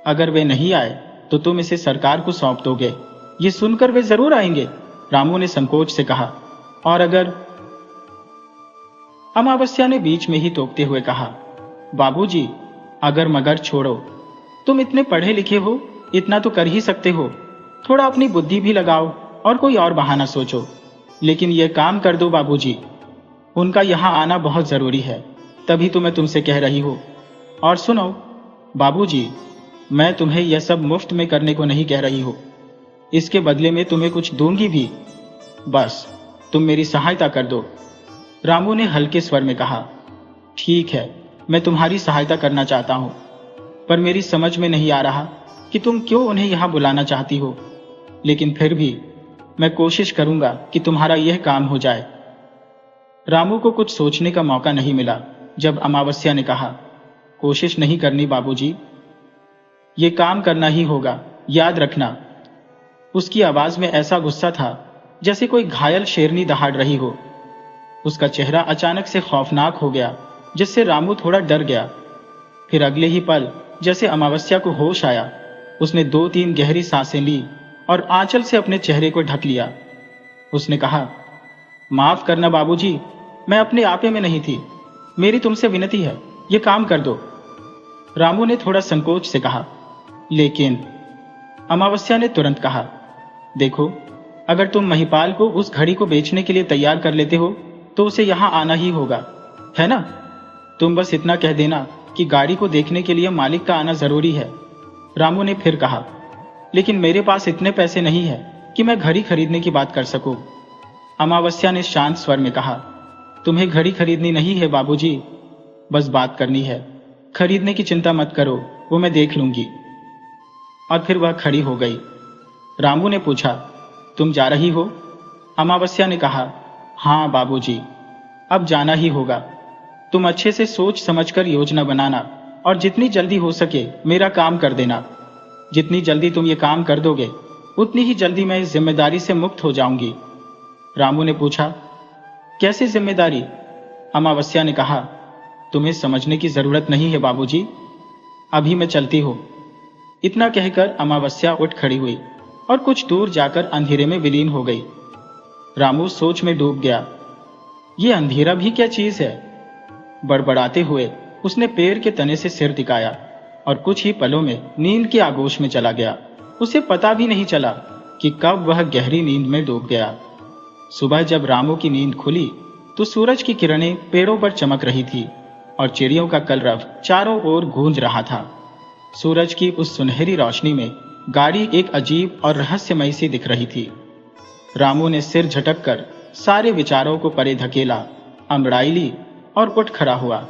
अगर वे नहीं आए तो तुम इसे सरकार को सौंप दोगे। ये सुनकर वे जरूर आएंगे, रामू ने संकोच से कहा। और अगर? अमावस्या ने बीच में ही टोकते हुए कहा। बाबूजी, अगर मगर छोड़ो, तुम इतने पढ़े लिखे हो, इतना तो कर ही सकते हो। थोड़ा अपनी बुद्धि भी लगाओ और कोई और बहाना सोचो, लेकिन यह काम कर दो बाबूजी। उनका यहाँ आना बहुत जरूरी है, तभी तो मैं तुमसे कह रही हूँ। और सुनो बाबूजी, मैं तुम्हें यह सब मुफ्त में करने को नहीं कह रही हूँ, इसके बदले में तुम्हें कुछ दूंगी भी। बस तुम मेरी सहायता कर दो। रामू ने हल्के स्वर में कहा। ठीक है, मैं तुम्हारी सहायता करना चाहता हूँ, पर मेरी समझ में नहीं आ रहा कि तुम क्यों उन्हें यहाँ बुलाना चाहती हो, लेकिन फिर भी मैं कोशिश करूंगा कि तुम्हारा यह काम हो जाए। रामू को कुछ सोचने का मौका नहीं मिला जब अमावस्या ने कहा, कोशिश नहीं करनी बाबूजी, ये काम करना ही होगा, याद रखना। उसकी आवाज में ऐसा गुस्सा था जैसे कोई घायल शेरनी दहाड़ रही हो। उसका चेहरा अचानक से खौफनाक हो गया, जिससे रामू थोड़ा डर गया। फिर अगले ही पल जैसे अमावस्या को होश आया, उसने 2-3 गहरी सांसें ली और आंचल से अपने चेहरे को ढक लिया। उसने कहा, माफ करना बाबूजी, मैं अपने आपे में नहीं थी। मेरी तुमसे विनती है, ये काम कर दो। रामू ने थोड़ा संकोच से कहा। लेकिन अमावस्या ने तुरंत कहा, देखो, अगर तुम महिपाल को उस घड़ी को बेचने के लिए तैयार कर लेते हो तो उसे यहां आना ही होगा, है ना? तुम बस इतना कह देना कि गाड़ी को देखने के लिए मालिक का आना जरूरी है। रामू ने फिर कहा, लेकिन मेरे पास इतने पैसे नहीं है कि मैं घड़ी खरीदने की बात कर सकूं। अमावस्या ने शांत स्वर में कहा, तुम्हें घड़ी खरीदनी नहीं है बाबूजी, बस बात करनी है। खरीदने की चिंता मत करो, वो मैं देख लूंगी। और फिर वह खड़ी हो गई। रामू ने पूछा, तुम जा रही हो? अमावस्या ने कहा, हाँ बाबूजी, अब जाना ही होगा। तुम अच्छे से सोच समझकर योजना बनाना और जितनी जल्दी हो सके मेरा काम कर देना। जितनी जल्दी तुम ये काम कर दोगे, उतनी ही जल्दी मैं इस जिम्मेदारी से मुक्त हो जाऊंगी। रामू ने पूछा, कैसे जिम्मेदारी? अमावस्या ने कहा, तुम्हें समझने की जरूरत नहीं है बाबूजी, अभी मैं चलती हूँ। इतना कहकर अमावस्या उठ खड़ी हुई और कुछ दूर जाकर अंधेरे में विलीन हो गई। रामू सोच में डूब गया। ये अंधेरा भी क्या चीज है? बड़बड़ाते हुए उसने पेड़ के तने से सिर टिकाया और कुछ ही पलों में नींद के आगोश में चला गया। उसे पता भी नहीं चला कि कब वह गहरी नींद में डूब गया। सुबह जब रामू की नींद खुली तो सूरज की किरणें पेड़ों पर चमक रही थी और चिड़ियों का कलरव चारों ओर गूंज रहा था। सूरज की उस सुनहरी रोशनी में गाड़ी एक अजीब और रहस्यमयी सी दिख रही थी। रामू ने सिर झटककर सारे विचारों को परे धकेला, अंगड़ाई ली और उठ खड़ा हुआ।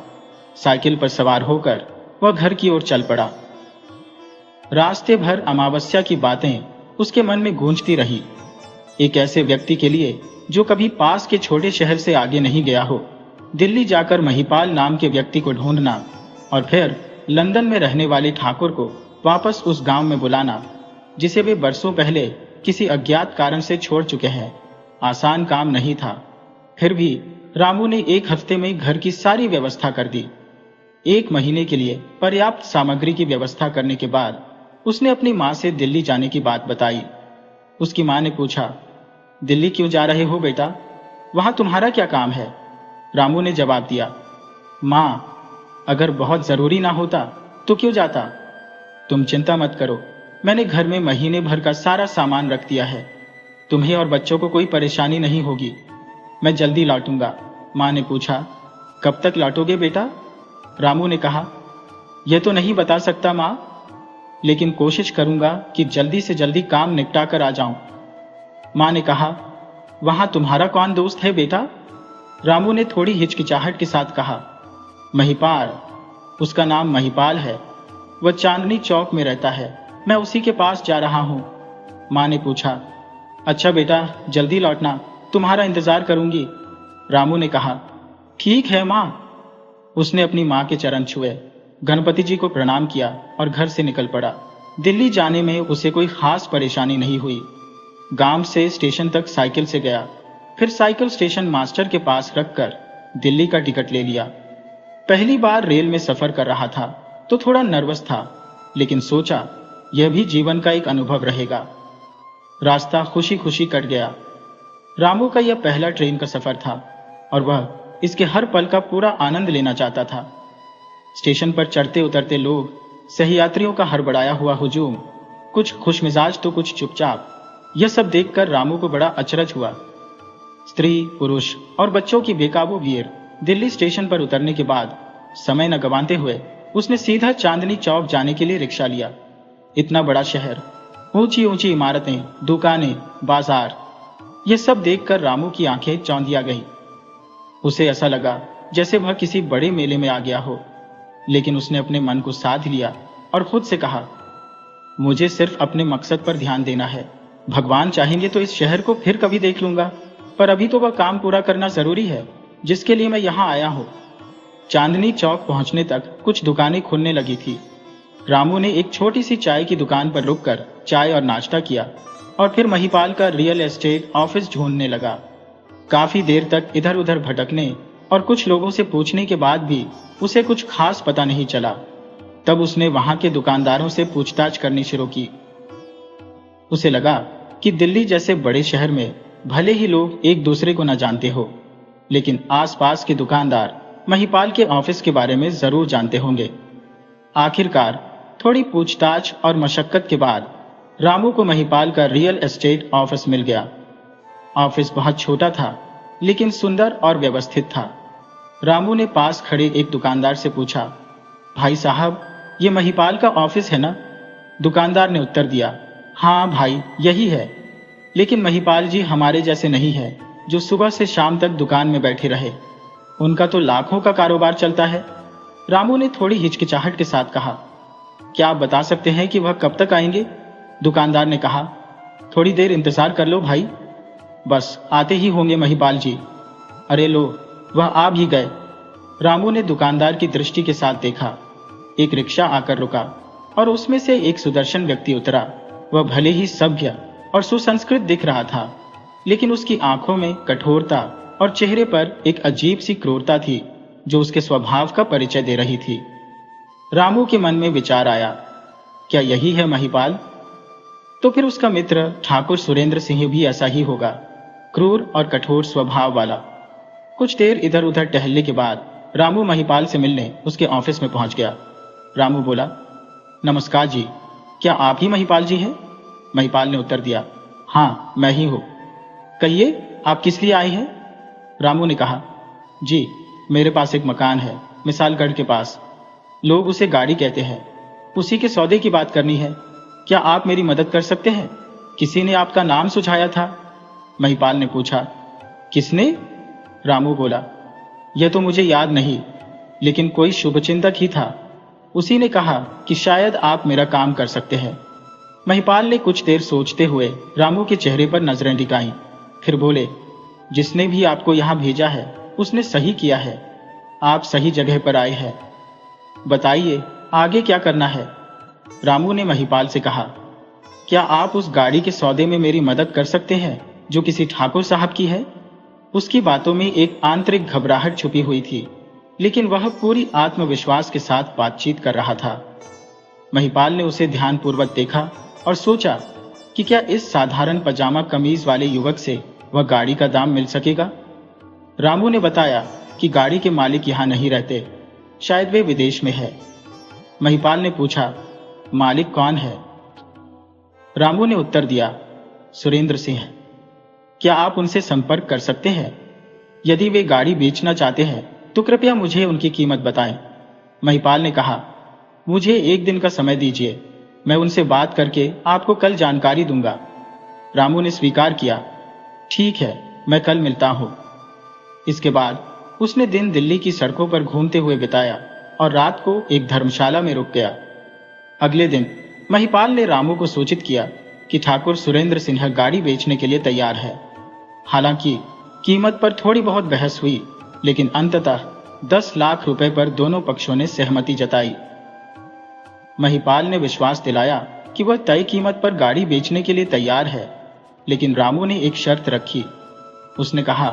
साइकिल पर सवार होकर वह घर की ओर चल पड़ा। रास्ते भर अमावस्या की बातें उसके मन में गूंजती रही। एक ऐसे व्यक्ति के लिए जो कभी पास के छोटे शहर से आगे नहीं गया हो, दिल्ली जाकर महिपाल नाम के व्यक्ति को ढूंढना और फिर लंदन में रहने वाले ठाकुर को वापस उस गांव में बुलाना जिसे वे बरसों पहले किसी अज्ञात कारण से छोड़ चुके हैं, आसान काम नहीं था। फिर भी रामू ने 1 हफ्ते में घर की सारी व्यवस्था कर दी। 1 महीने के लिए पर्याप्त सामग्री की व्यवस्था करने के बाद उसने अपनी माँ से दिल्ली जाने की बात बताई। उसकी माँ ने पूछा, दिल्ली क्यों जा रहे हो बेटा? वहां तुम्हारा क्या काम है? रामू ने जवाब दिया, माँ, अगर बहुत जरूरी ना होता तो क्यों जाता? तुम चिंता मत करो, मैंने घर में महीने भर का सारा सामान रख दिया है। तुम्हें और बच्चों को कोई परेशानी नहीं होगी। मैं जल्दी लौटूंगा। माँ ने पूछा, कब तक लौटोगे बेटा? रामू ने कहा, यह तो नहीं बता सकता माँ, लेकिन कोशिश करूंगा कि जल्दी से जल्दी काम निपटा कर आ जाऊं। माँ ने कहा, वहां तुम्हारा कौन दोस्त है बेटा? रामू ने थोड़ी हिचकिचाहट के साथ कहा, महिपाल। उसका नाम महिपाल है, वह चांदनी चौक में रहता है, मैं उसी के पास जा रहा हूँ। माँ ने पूछा, अच्छा बेटा, जल्दी लौटना, तुम्हारा इंतजार करूंगी। रामू ने कहा, ठीक है माँ। उसने अपनी माँ के चरण छुए, गणपति जी को प्रणाम किया और घर से निकल पड़ा। दिल्ली जाने में उसे कोई खास परेशानी नहीं हुई। गांव से स्टेशन तक साइकिल से गया, फिर साइकिल स्टेशन मास्टर के पास रखकर दिल्ली का टिकट ले लिया। पहली बार रेल में सफर कर रहा था तो थोड़ा नर्वस था, लेकिन सोचा यह भी जीवन का एक अनुभव रहेगा। रास्ता खुशी खुशी कट गया। रामू का यह पहला ट्रेन का सफर था और वह इसके हर पल का पूरा आनंद लेना चाहता था। स्टेशन पर चढ़ते उतरते लोग, सहयात्रियों का हड़बड़ाया हुआ हुजूम, कुछ खुशमिजाज तो कुछ चुपचाप। यह सब देखकर रामू को बड़ा अचरज हुआ। स्त्री, पुरुष और बच्चों की बेकाबू भीड़। दिल्ली स्टेशन पर उतरने के बाद समय न गंवाते हुए उसने सीधा चांदनी चौक जाने के लिए रिक्शा लिया। इतना बड़ा शहर, ऊंची ऊंची इमारतें, दुकानें, बाजार, यह सब देखकर रामू की आंखें चौंधिया गईं। उसे ऐसा लगा जैसे वह किसी बड़े मेले में आ गया हो। लेकिन उसने अपने मन को साध लिया और खुद से कहा, मुझे सिर्फ अपने मकसद पर ध्यान देना है। भगवान चाहेंगे तो इस शहर को फिर कभी देख लूंगा, पर अभी तो वह काम पूरा करना जरूरी है जिसके लिए मैं यहाँ आया हूँ। चांदनी चौक पहुंचने तक कुछ दुकानें खुलने लगी थी। रामू ने एक छोटी सी चाय की दुकान पर रुककर चाय और नाश्ता किया और फिर महिपाल का रियल एस्टेट ऑफिस ढूंढने लगा। काफी देर तक इधर उधर भटकने और कुछ लोगों से पूछने के बाद भी उसे कुछ खास पता नहीं चला। तब उसने वहां के दुकानदारों से पूछताछ करनी शुरू की। उसे लगा कि दिल्ली जैसे बड़े शहर में भले ही लोग एक दूसरे को न जानते हो, लेकिन आसपास के दुकानदार महिपाल के ऑफिस के बारे में जरूर जानते होंगे। आखिरकार थोड़ी पूछताछ और मशक्कत के बाद रामू को महिपाल का रियल एस्टेट ऑफिस मिल गया। ऑफिस बहुत छोटा था, लेकिन सुंदर और व्यवस्थित था। रामू ने पास खड़े एक दुकानदार से पूछा, भाई साहब, ये महिपाल का ऑफिस है ना? दुकानदार ने उत्तर दिया, हाँ भाई, यही है। लेकिन महिपाल जी हमारे जैसे नहीं है जो सुबह से शाम तक दुकान में बैठे रहे। उनका तो लाखों का कारोबार चलता है। रामू ने थोड़ी हिचकिचाहट के साथ कहा, क्या आप बता सकते हैं कि वह कब तक आएंगे? दुकानदार ने कहा, थोड़ी देर इंतजार कर लो भाई, बस आते ही होंगे महिपाल जी। अरे लो, वह आ भी गए। रामू ने दुकानदार की दृष्टि के साथ देखा। एक रिक्शा आकर रुका और उसमें से एक सुदर्शन व्यक्ति उतरा। वह भले ही सभ्य और सुसंस्कृत दिख रहा था, लेकिन उसकी आंखों में कठोरता और चेहरे पर एक अजीब सी क्रूरता थी जो उसके स्वभाव का परिचय दे रही थी। रामू के मन में विचार आया, क्या यही है महिपाल? तो फिर उसका मित्र ठाकुर सुरेंद्र सिंह भी ऐसा ही होगा, क्रूर और कठोर स्वभाव वाला। कुछ देर इधर उधर टहलने के बाद रामू महिपाल से मिलने उसके ऑफिस में पहुंच गया। रामू बोला, नमस्कार जी, क्या आप ही महिपाल जी हैं? महिपाल ने उत्तर दिया, हाँ मैं ही हूँ। कहिए, आप किस लिए आए हैं? रामू ने कहा, जी मेरे पास एक मकान है मिसालगढ़ के पास, लोग उसे गाड़ी कहते हैं, उसी के सौदे की बात करनी है। क्या आप मेरी मदद कर सकते हैं? किसी ने आपका नाम सुझाया था। महिपाल ने पूछा, किसने? रामू बोला, यह तो मुझे याद नहीं, लेकिन कोई शुभचिंतक ही था। उसी ने कहा कि शायद आप मेरा काम कर सकते हैं। महिपाल ने कुछ देर सोचते हुए रामू के चेहरे पर नजरें टिकाईं, फिर बोले, जिसने भी आपको यहां भेजा है उसने सही किया है, आप सही जगह पर आए हैं। बताइए आगे क्या करना है? रामू ने महिपाल से कहा, क्या आप उस गाड़ी के सौदे में मेरी मदद कर सकते हैं जो किसी ठाकुर साहब की है? उसकी बातों में एक आंतरिक घबराहट छुपी हुई थी, लेकिन वह पूरी आत्मविश्वास के साथ बातचीत कर रहा था। महिपाल ने उसे ध्यानपूर्वक देखा और सोचा कि क्या इस साधारण पजामा कमीज वाले युवक से वह गाड़ी का दाम मिल सकेगा। रामू ने बताया कि गाड़ी के मालिक यहां नहीं रहते, शायद वे विदेश में है। महिपाल ने पूछा, मालिक कौन है? रामू ने उत्तर दिया, सुरेंद्र सिंह। क्या आप उनसे संपर्क कर सकते हैं? यदि वे गाड़ी बेचना चाहते हैं तो कृपया मुझे उनकी कीमत बताएं। महिपाल ने कहा, मुझे एक दिन का समय दीजिए, मैं उनसे बात करके आपको कल जानकारी दूंगा। रामू ने स्वीकार किया, ठीक है, मैं कल मिलता हूं। इसके बाद उसने दिन दिल्ली की सड़कों पर घूमते हुए बिताया और रात को एक धर्मशाला में रुक गया। अगले दिन महिपाल ने रामू को सूचित किया कि ठाकुर सुरेंद्र सिन्हा गाड़ी बेचने के लिए तैयार है। हालांकि कीमत पर थोड़ी बहुत बहस हुई, लेकिन अंततः 10 लाख रुपए पर दोनों पक्षों ने सहमति जताई। महिपाल ने विश्वास दिलाया कि वह तय कीमत पर गाड़ी बेचने के लिए तैयार है, लेकिन रामू ने एक शर्त रखी। उसने कहा,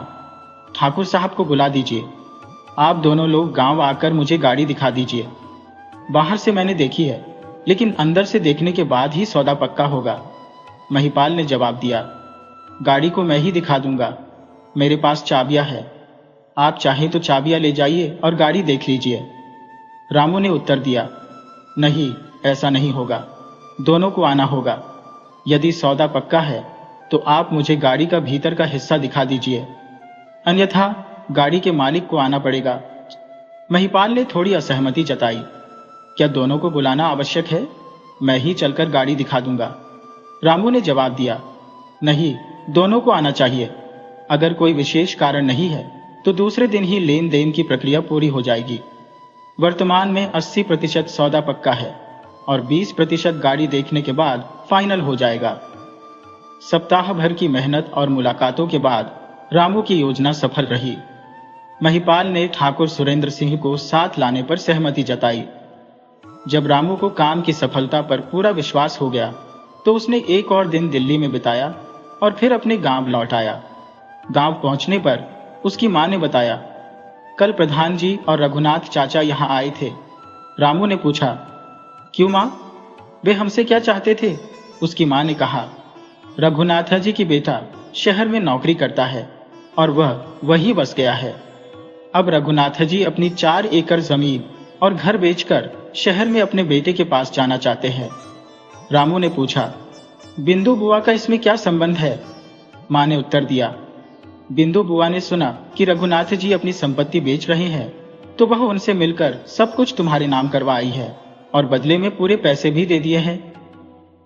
ठाकुर साहब को बुला दीजिए, आप दोनों लोग गांव आकर मुझे गाड़ी दिखा दीजिए। बाहर से मैंने देखी है, लेकिन अंदर से देखने के बाद ही सौदा पक्का होगा। महिपाल ने जवाब दिया, गाड़ी को मैं ही दिखा दूंगा, मेरे पास चाबियां है, आप चाहें तो चाबियां ले जाइए और गाड़ी देख लीजिए। रामू ने उत्तर दिया, नहीं, ऐसा नहीं होगा। दोनों को आना होगा। यदि सौदा पक्का है तो आप मुझे गाड़ी का भीतर का हिस्सा दिखा दीजिए, अन्यथा गाड़ी के मालिक को आना पड़ेगा। महिपाल ने थोड़ी असहमति जताई। क्या दोनों को बुलाना आवश्यक है? मैं ही चलकर गाड़ी दिखा दूंगा। रामू ने जवाब दिया। नहीं, दोनों को आना चाहिए। अगर कोई विशेष कारण नहीं है तो दूसरे दिन ही लेन देन की प्रक्रिया पूरी हो जाएगी। वर्तमान में 80% सौदा पक्का है और 20% गाड़ी देखने के बाद फाइनल हो जाएगा। सप्ताह भर की मेहनत और मुलाकातों के बाद रामू की योजना सफल रही। महिपाल ने ठाकुर सुरेंद्र सिंह को साथ लाने पर सहमति जताई। जब रामू को काम की सफलता पर पूरा विश्वास हो गया तो उसने एक और दिन दिल्ली में बिताया और फिर अपने गांव लौट आया। गांव पहुंचने पर उसकी मां ने बताया, कल प्रधान जी और रघुनाथ चाचा यहां आए थे। रामू ने पूछा, क्यों मां, वे हमसे क्या चाहते थे? उसकी मां ने कहा, रघुनाथ जी की बेटा शहर में नौकरी करता है और वह वहीं बस गया है। अब रघुनाथ जी अपनी 4 एकड़ जमीन और घर बेचकर शहर में अपने बेटे के पास जाना चाहते हैं। रामू ने पूछा, बिंदु बुआ का इसमें क्या संबंध है? मां ने उत्तर दिया, बिंदु बुआ ने सुना कि रघुनाथ जी अपनी संपत्ति बेच रहे हैं तो वह उनसे मिलकर सब कुछ तुम्हारे नाम करवा आई है और बदले में पूरे पैसे भी दे दिए हैं।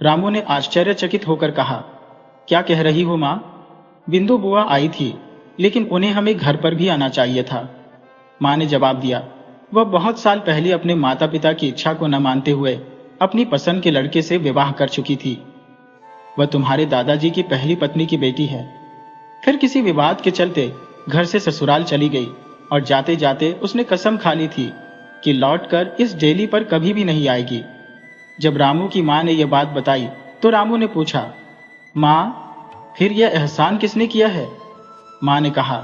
रामू ने आश्चर्यचकित होकर कहा, क्या कह रही हो मां? बिंदु बुआ आई थी लेकिन उन्हें हमें घर पर भी आना चाहिए था। मां ने जवाब दिया, वह बहुत साल पहले अपने माता पिता की इच्छा को न मानते हुए अपनी पसंद के लड़के से विवाह कर चुकी थी। वह तुम्हारे दादाजी की पहली पत्नी की बेटी है। फिर किसी विवाद के चलते घर से ससुराल चली गई और जाते जाते उसने कसम खा ली थी कि लौटकर इस डेली पर कभी भी नहीं आएगी। जब रामू की मां ने यह बात बताई तो रामू ने पूछा, मां, फिर यह एहसान किसने किया है? मां ने कहा,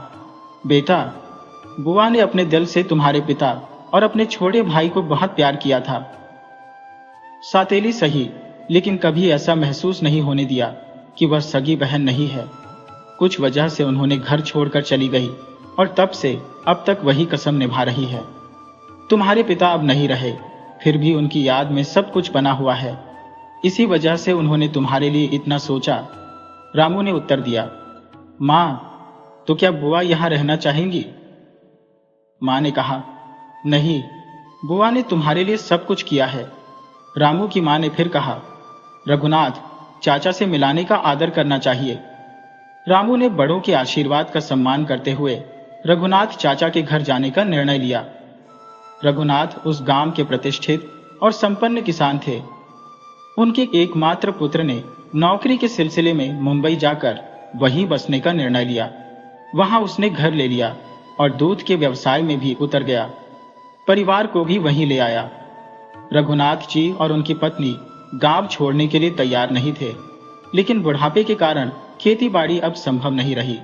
बेटा, बुआ ने अपने दिल से तुम्हारे पिता और अपने छोटे भाई को बहुत प्यार किया था। सातेली सही, लेकिन कभी ऐसा महसूस नहीं होने दिया कि वह सगी बहन नहीं है। कुछ वजह से उन्होंने घर छोड़कर चली गई और तब से अब तक वही कसम निभा रही है। तुम्हारे पिता अब नहीं रहे, फिर भी उनकी याद में सब कुछ बना हुआ है। इसी वजह से उन्होंने तुम्हारे लिए इतना सोचा। रामू ने उत्तर दिया, मां, तो क्या बुआ यहां रहना चाहेंगी? मां ने कहा, नहीं, बुआ ने तुम्हारे लिए सब कुछ किया है। रामू की मां ने फिर कहा, रघुनाथ चाचा से मिलाने का आदर करना चाहिए। रामू ने बड़ों के आशीर्वाद का सम्मान करते हुए रघुनाथ चाचा के घर जाने का निर्णय लिया। रघुनाथ उस गांव के प्रतिष्ठित और संपन्न किसान थे। उनके एकमात्र पुत्र ने नौकरी के सिलसिले में मुंबई जाकर वहीं बसने का निर्णय लिया। वहां उसने घर ले लिया और दूध के व्यवसाय में भी उतर गया। परिवार को भी वहीं ले आया। रघुनाथ जी और उनकी पत्नी गांव छोड़ने के लिए तैयार नहीं थे, लेकिन बुढ़ापे के कारण खेती बाड़ी अब संभव नहीं रही।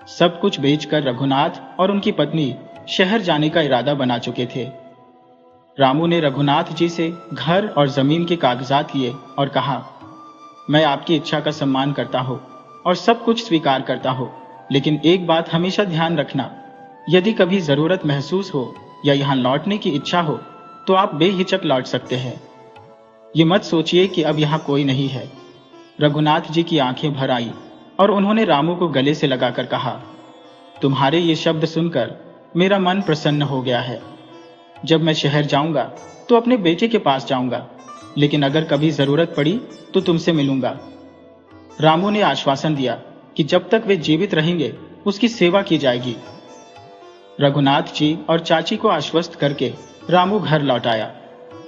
सब कुछ बेचकर रघुनाथ और उनकी पत्नी शहर जाने का इरादा बना चुके थे। रामू ने रघुनाथ जी से घर और जमीन के कागजात लिए और कहा, मैं आपकी इच्छा का सम्मान करता हूं और सब कुछ स्वीकार करता हूं, लेकिन एक बात हमेशा ध्यान रखना, यदि कभी जरूरत महसूस हो या यहां लौटने की इच्छा हो तो आप बेहिचक लौट सकते हैं। ये मत सोचिए कि अब यहां कोई नहीं है। रघुनाथ जी की आंखें भर आई और उन्होंने रामू को गले से लगाकर कहा, तुम्हारे ये शब्द सुनकर मेरा मन प्रसन्न हो गया है। जब मैं शहर जाऊंगा तो अपने बेटे के पास जाऊंगा, लेकिन अगर कभी जरूरत पड़ी तो तुमसे मिलूंगा। रामू ने आश्वासन दिया कि जब तक वे जीवित रहेंगे उसकी सेवा की जाएगी। रघुनाथ जी और चाची को आश्वस्त करके रामू घर लौट आया।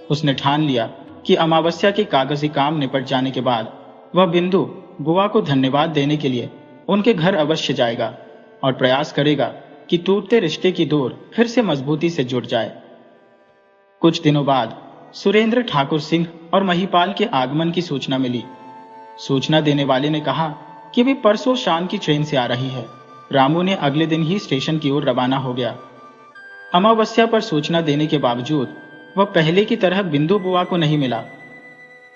उसने ठान लिया कि अमावस्या के कागजी काम निपट जाने के बाद वह बिंदु बुआ को धन्यवाद देने के लिए उनके घर अवश्य जाएगा और प्रयास करेगा कि टूटते रिश्ते की डोर फिर से मजबूती से जुड़ जाए। कुछ दिनों बाद सुरेंद्र ठाकुर सिंह और महिपाल के आगमन की सूचना मिली। सूचना देने वाले ने कहा कि वे परसों शाम की ट्रेन से आ रही है। रामू ने अगले दिन ही स्टेशन की ओर रवाना हो गया। अमावस्या पर सूचना देने के बावजूद वह पहले की तरह बिंदु बुआ को नहीं मिला।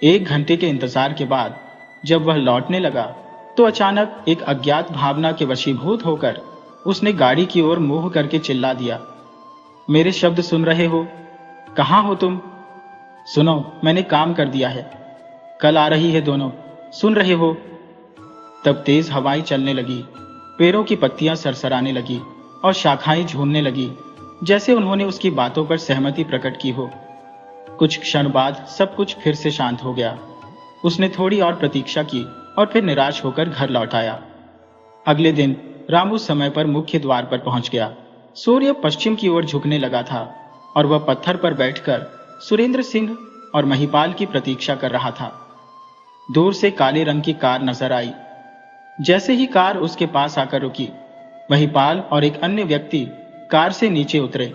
1 घंटे के इंतजार के बाद जब वह लौटने लगा तो अचानक एक अज्ञात भावना के वशीभूत होकर उसने गाड़ी की ओर मुंह करके चिल्ला दिया, मेरे शब्द सुन रहे हो? कहां हो तुम? सुनो, मैंने काम कर दिया है। कल आ रही है दोनों, सुन रहे हो? तब तेज हवाएं चलने लगी, पेड़ों की पत्तियां सरसराने लगी और शाखाएं झूमने लगी, जैसे उन्होंने उसकी बातों पर सहमति प्रकट की हो। कुछ क्षण बाद सब कुछ फिर से शांत हो गया। उसने थोड़ी और प्रतीक्षा की और फिर निराश होकर घर लौट आया। अगले दिन रामू समय पर मुख्य द्वार पर पहुंच गया। सूर्य पश्चिम की ओर झुकने लगा था और वह पत्थर पर बैठकर सुरेंद्र सिंह और महिपाल की प्रतीक्षा कर रहा था। दूर से काले रंग की कार नजर आई। जैसे ही कार उसके पास आकर रुकी, महिपाल और एक अन्य व्यक्ति कार से नीचे उतरे,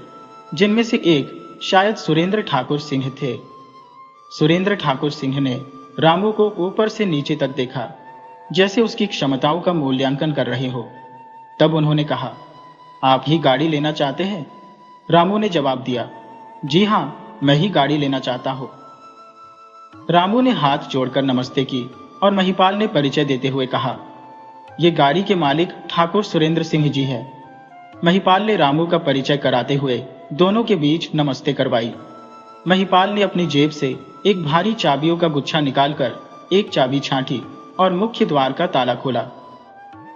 जिनमें से एक शायद सुरेंद्र ठाकुर सिंह थे। सुरेंद्र ठाकुर सिंह ने रामू को ऊपर से नीचे तक देखा, जैसे उसकी क्षमताओं का मूल्यांकन कर रहे हो। तब उन्होंने कहा, आप ही गाड़ी लेना चाहते हैं? रामू ने जवाब दिया, जी हां, मैं ही गाड़ी लेना चाहता हूं। रामू ने हाथ जोड़कर नमस्ते की और महिपाल ने परिचय देते हुए कहा, ये गाड़ी के मालिक ठाकुर सुरेंद्र सिंह जी है। महिपाल ने रामू का परिचय कराते हुए दोनों के बीच नमस्ते करवाई। महिपाल ने अपनी जेब से एक भारी चाबियों का गुच्छा निकालकर एक चाबी छांटी और मुख्य द्वार का ताला खोला।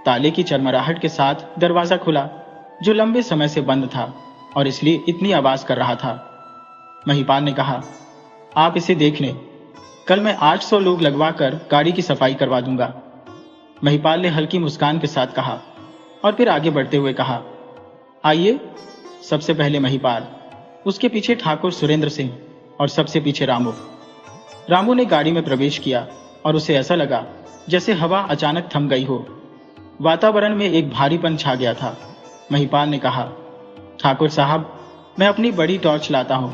ताले की चरमराहट के साथ दरवाजा खुला, जो लंबे समय से बंद था और इसलिए इतनी आवाज कर रहा था। महिपाल ने कहा, आप इसे देख लें, कल मैं 800 लोग लगवाकर गाड़ी की सफाई करवा दूंगा। महिपाल ने हल्की मुस्कान के साथ कहा और फिर आगे बढ़ते हुए कहा, आइए। सबसे पहले महिपाल, उसके पीछे ठाकुर सुरेंद्र सिंह और सबसे पीछे रामू। रामू ने गाड़ी में प्रवेश किया और उसे ऐसा लगा जैसे हवा अचानक थम गई हो। वातावरण में एक भारीपन छा गया था। महिपाल ने कहा, ठाकुर साहब, मैं अपनी बड़ी टॉर्च लाता हूं,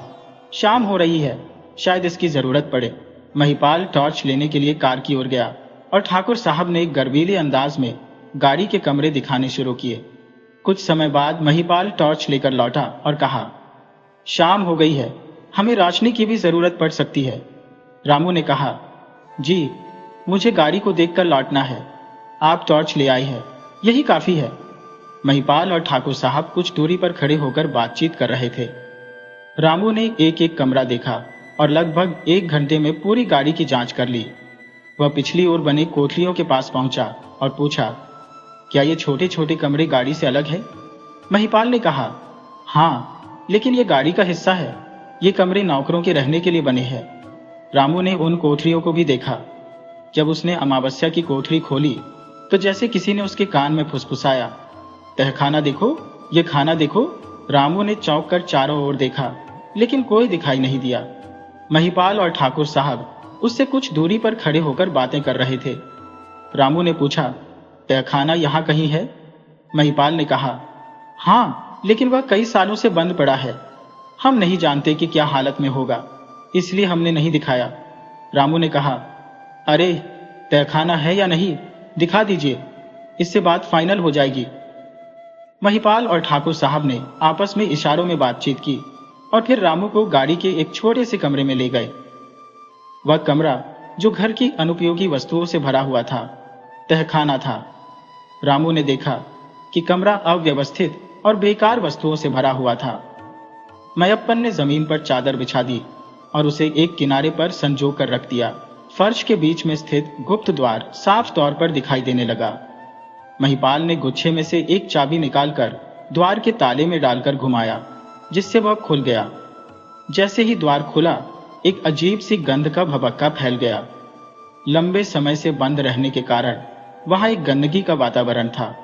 शाम हो रही है, शायद इसकी जरूरत पड़े। महिपाल टॉर्च लेने के लिए कार की ओर गया और ठाकुर साहब ने एक गर्वीले अंदाज में गाड़ी के कमरे दिखाने शुरू किए। कुछ समय बाद महिपाल टॉर्च लेकर लौटा और कहा, शाम हो गई है, हमें रोशनी की भी जरूरत पड़ सकती है। रामू ने कहा, जी, मुझे गाड़ी को देखकर लौटना है, आप टॉर्च ले आई है, यही काफी है। महिपाल और ठाकुर साहब कुछ दूरी पर खड़े होकर बातचीत कर रहे थे। रामू ने एक एक कमरा देखा और लगभग 1 घंटे में पूरी गाड़ी की जांच कर ली। वह पिछली ओर बने कोठरियों के पास पहुंचा और पूछा, क्या ये छोटे छोटे कमरे गाड़ी से अलग है? महिपाल ने कहा, हाँ, लेकिन ये गाड़ी का हिस्सा है, ये कमरे नौकरों के रहने के लिए बने हैं। रामू ने उन कोठरियों को भी देखा। जब उसने अमावस्या की कोठरी खोली तो जैसे किसी ने उसके कान में फुसफुसाया, तहखाना देखो, ये खाना देखो। रामू ने चौंक कर चारों ओर देखा, लेकिन कोई दिखाई नहीं दिया। महिपाल और ठाकुर साहब उससे कुछ दूरी पर खड़े होकर बातें कर रहे थे। रामू ने पूछा, तहखाना यहाँ कहीं है? महिपाल ने कहा, हाँ, लेकिन वह कई सालों से बंद पड़ा है, हम नहीं जानते कि क्या हालत में होगा, इसलिए हमने नहीं दिखाया। रामू ने कहा, अरे, तहखाना है या नहीं, दिखा दीजिए, इससे बात फाइनल हो जाएगी। महिपाल और ठाकुर साहब ने आपस में इशारों में बातचीत की और फिर रामू को गाड़ी के एक छोटे से कमरे में ले गए। वह कमरा, जो घर की अनुपयोगी वस्तुओं से भरा हुआ था, तहखाना था। रामू ने देखा कि कमरा अव्यवस्थित और बेकार वस्तुओं से भरा हुआ था। मयप्पन ने जमीन पर चादर बिछा दी और उसे एक किनारे पर संजो कर रख दिया। फर्श के बीच में स्थित गुप्त द्वार साफ तौर पर दिखाई देने लगा। महिपाल ने गुच्छे में से एक चाबी निकालकर द्वार के ताले में डालकर घुमाया, जिससे वह खुल गया। जैसे ही द्वार खुला, एक अजीब सी गंध का भभक्का फैल गया। लंबे समय से बंद रहने के कारण वहां एक गंदगी का वातावरण था।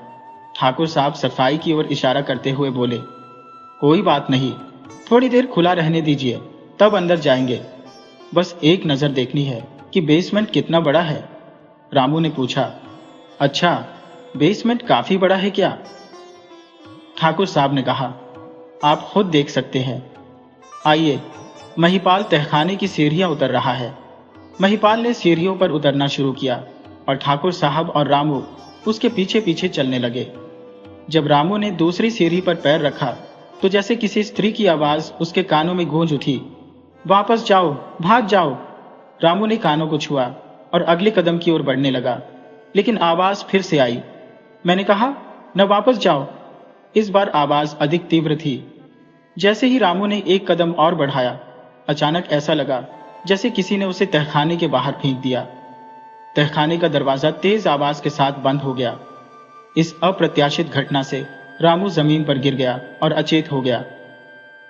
ठाकुर साहब सफाई की ओर इशारा करते हुए बोले, कोई बात नहीं, थोड़ी देर खुला रहने दीजिए, तब अंदर जाएंगे। बस एक नजर देखनी है कि बेसमेंट कितना बड़ा है। रामू ने पूछा, अच्छा, बेसमेंट काफी बड़ा है क्या? ठाकुर साहब ने कहा, आप खुद देख सकते हैं, आइए। महिपाल तहखाने की सीढ़ियां उतर रहा है। महिपाल ने सीढ़ियों पर उतरना शुरू किया और ठाकुर साहब और रामू उसके पीछे पीछे चलने लगे। जब रामू ने दूसरी सीढ़ी पर पैर रखा तो जैसे किसी स्त्री की आवाज उसके कानों में गूंज उठी, वापस जाओ, भाग जाओ। रामू ने कानों को छुआ और अगले कदम की ओर बढ़ने लगा, लेकिन आवाज फिर से आई। मैंने कहा, न वापस जाओ। इस बार आवाज अधिक तीव्र थी। जैसे ही रामू ने एक कदम और बढ़ाया, अचानक ऐसा लगा जैसे किसी ने उसे तहखाने के बाहर फेंक दिया। तहखाने का दरवाजा तेज आवाज के साथ बंद हो गया। इस अप्रत्याशित घटना से रामू जमीन पर गिर गया और अचेत हो गया।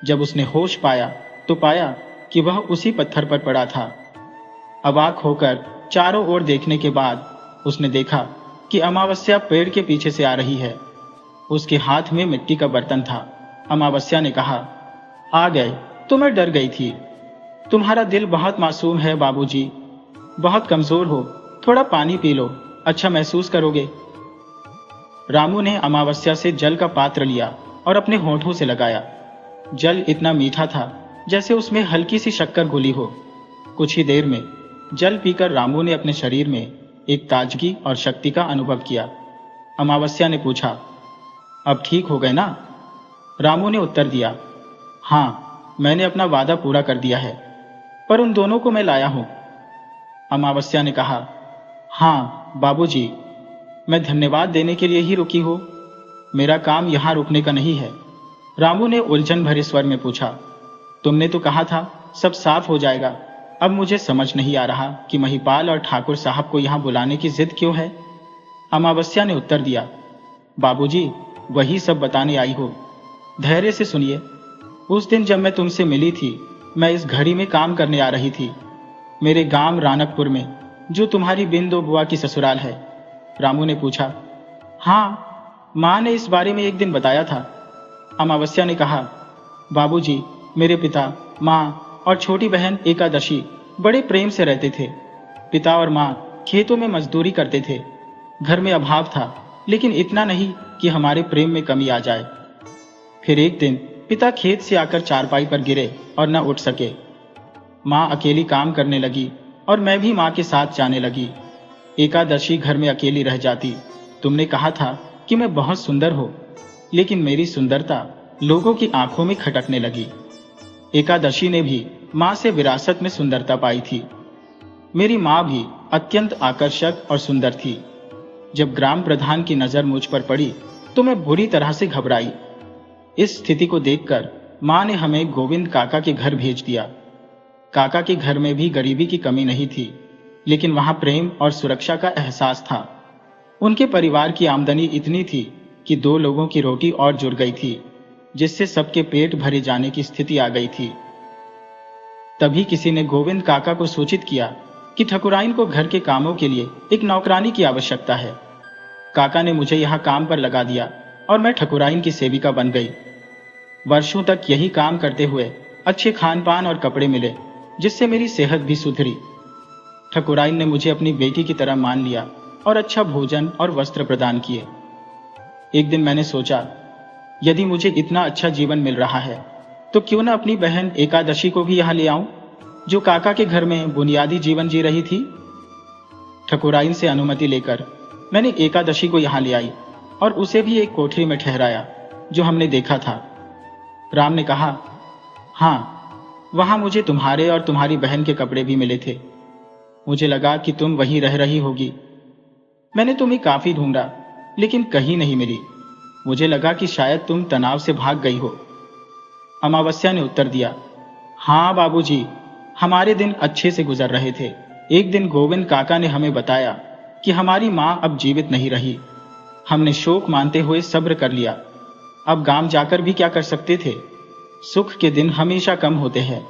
जब उसने होश पाया तो पाया कि वह उसी पत्थर पर पड़ा था। अवाक होकर चारों ओर देखने के बाद उसने देखा कि अमावस्या पेड़ के पीछे से आ रही है। उसके हाथ में मिट्टी का बर्तन था। अमावस्या ने कहा, आ गए तो मैं डर गई थी। तुम्हारा दिल बहुत मासूम है बाबूजी, बहुत कमजोर हो, थोड़ा पानी पी लो, अच्छा महसूस करोगे। रामू ने अमावस्या से जल का पात्र लिया और अपने होठों से लगाया। जल इतना मीठा था जैसे उसमें हल्की सी शक्कर घुली हो। कुछ ही देर में जल पीकर रामू ने अपने शरीर में एक ताजगी और शक्ति का अनुभव किया। अमावस्या ने पूछा, अब ठीक हो गए ना? रामू ने उत्तर दिया, हाँ, मैंने अपना वादा पूरा कर दिया है, पर उन दोनों को मैं लाया हूं। अमावस्या ने कहा, हाँ बाबूजी, मैं धन्यवाद देने के लिए ही रुकी हूं, मेरा काम यहां रुकने का नहीं है। रामू ने उलझन भरे स्वर में पूछा, तुमने तो कहा था सब साफ हो जाएगा। अब मुझे समझ नहीं आ रहा कि महिपाल और ठाकुर साहब को यहां बुलाने की जिद क्यों है। अमावस्या ने उत्तर दिया, बाबूजी, वही सब बताने आई हो, धैर्य से सुनिए। उस दिन जब मैं तुमसे मिली थी, मैं इस घड़ी में काम करने आ रही थी, मेरे गांव रानकपुर में, जो तुम्हारी बिंदो बुआ की ससुराल है। रामू ने पूछा, हाँ, माँ ने इस बारे में एक दिन बताया था। अमावस्या ने कहा, बाबूजी, मेरे पिता, माँ और छोटी बहन एकादशी बड़े प्रेम से रहते थे। पिता और माँ खेतों में मजदूरी करते थे। घर में अभाव था, लेकिन इतना नहीं कि हमारे प्रेम में कमी आ जाए। फिर एक दिन पिता खेत से आकर चारपाई पर गिरे और न उठ सके। माँ अकेली काम करने लगी और मैं भी माँ के साथ जाने लगी। एकादशी घर में अकेली रह जाती। तुमने कहा था कि मैं बहुत सुंदर हूँ, लेकिन मेरी सुंदरता लोगों की आंखों में खटकने लगी। एकादशी ने भी माँ से विरासत में सुंदरता पाई थी। मेरी माँ भी अत्यंत आकर्षक और सुंदर थी। जब ग्राम प्रधान की नजर मुझ पर पड़ी तो मैं बुरी तरह से घबराई। इस स्थिति को देखकर माँ ने हमें गोविंद काका के घर भेज दिया। काका के घर में भी गरीबी की कमी नहीं थी, लेकिन वहां प्रेम और सुरक्षा का एहसास था। उनके परिवार की आमदनी इतनी थी कि 2 लोगों की रोटी और जुड़ गई थी, जिससे सबके पेट भरे जाने की स्थिति आ गई थी। तभी किसी ने गोविंद काका को सूचित किया कि ठकुराइन को घर के कामों के लिए एक नौकरानी की आवश्यकता है। काका ने मुझे यहाँ काम पर लगा दिया और मैं ठकुराइन की सेविका बन गई। वर्षों तक यही काम करते हुए अच्छे खान पान और कपड़े मिले, जिससे मेरी सेहत भी सुधरी। ठकुराइन ने मुझे अपनी बेटी की तरह मान लिया और अच्छा भोजन और वस्त्र प्रदान किए। एक दिन मैंने सोचा, यदि मुझे इतना अच्छा जीवन मिल रहा है तो क्यों न अपनी बहन एकादशी को भी यहाँ ले आऊं, जो काका के घर में बुनियादी जीवन जी रही थी। ठकुराइन से अनुमति लेकर मैंने एकादशी को यहाँ ले आई और उसे भी एक कोठरी में ठहराया जो हमने देखा था। राम ने कहा, हाँ, वहां मुझे तुम्हारे और तुम्हारी बहन के कपड़े भी मिले थे। मुझे लगा कि तुम वहीं रह रही होगी। मैंने तुम्हें काफी ढूंढा, लेकिन कहीं नहीं मिली। मुझे लगा कि शायद तुम तनाव से भाग गई हो। अमावस्या ने उत्तर दिया, हाँ बाबूजी, हमारे दिन अच्छे से गुजर रहे थे। एक दिन गोविंद काका ने हमें बताया कि हमारी माँ अब जीवित नहीं रही। हमने शोक मानते हुए सब्र कर लिया। अब गांव जाकर भी क्या कर सकते थे। सुख के दिन हमेशा कम होते हैं।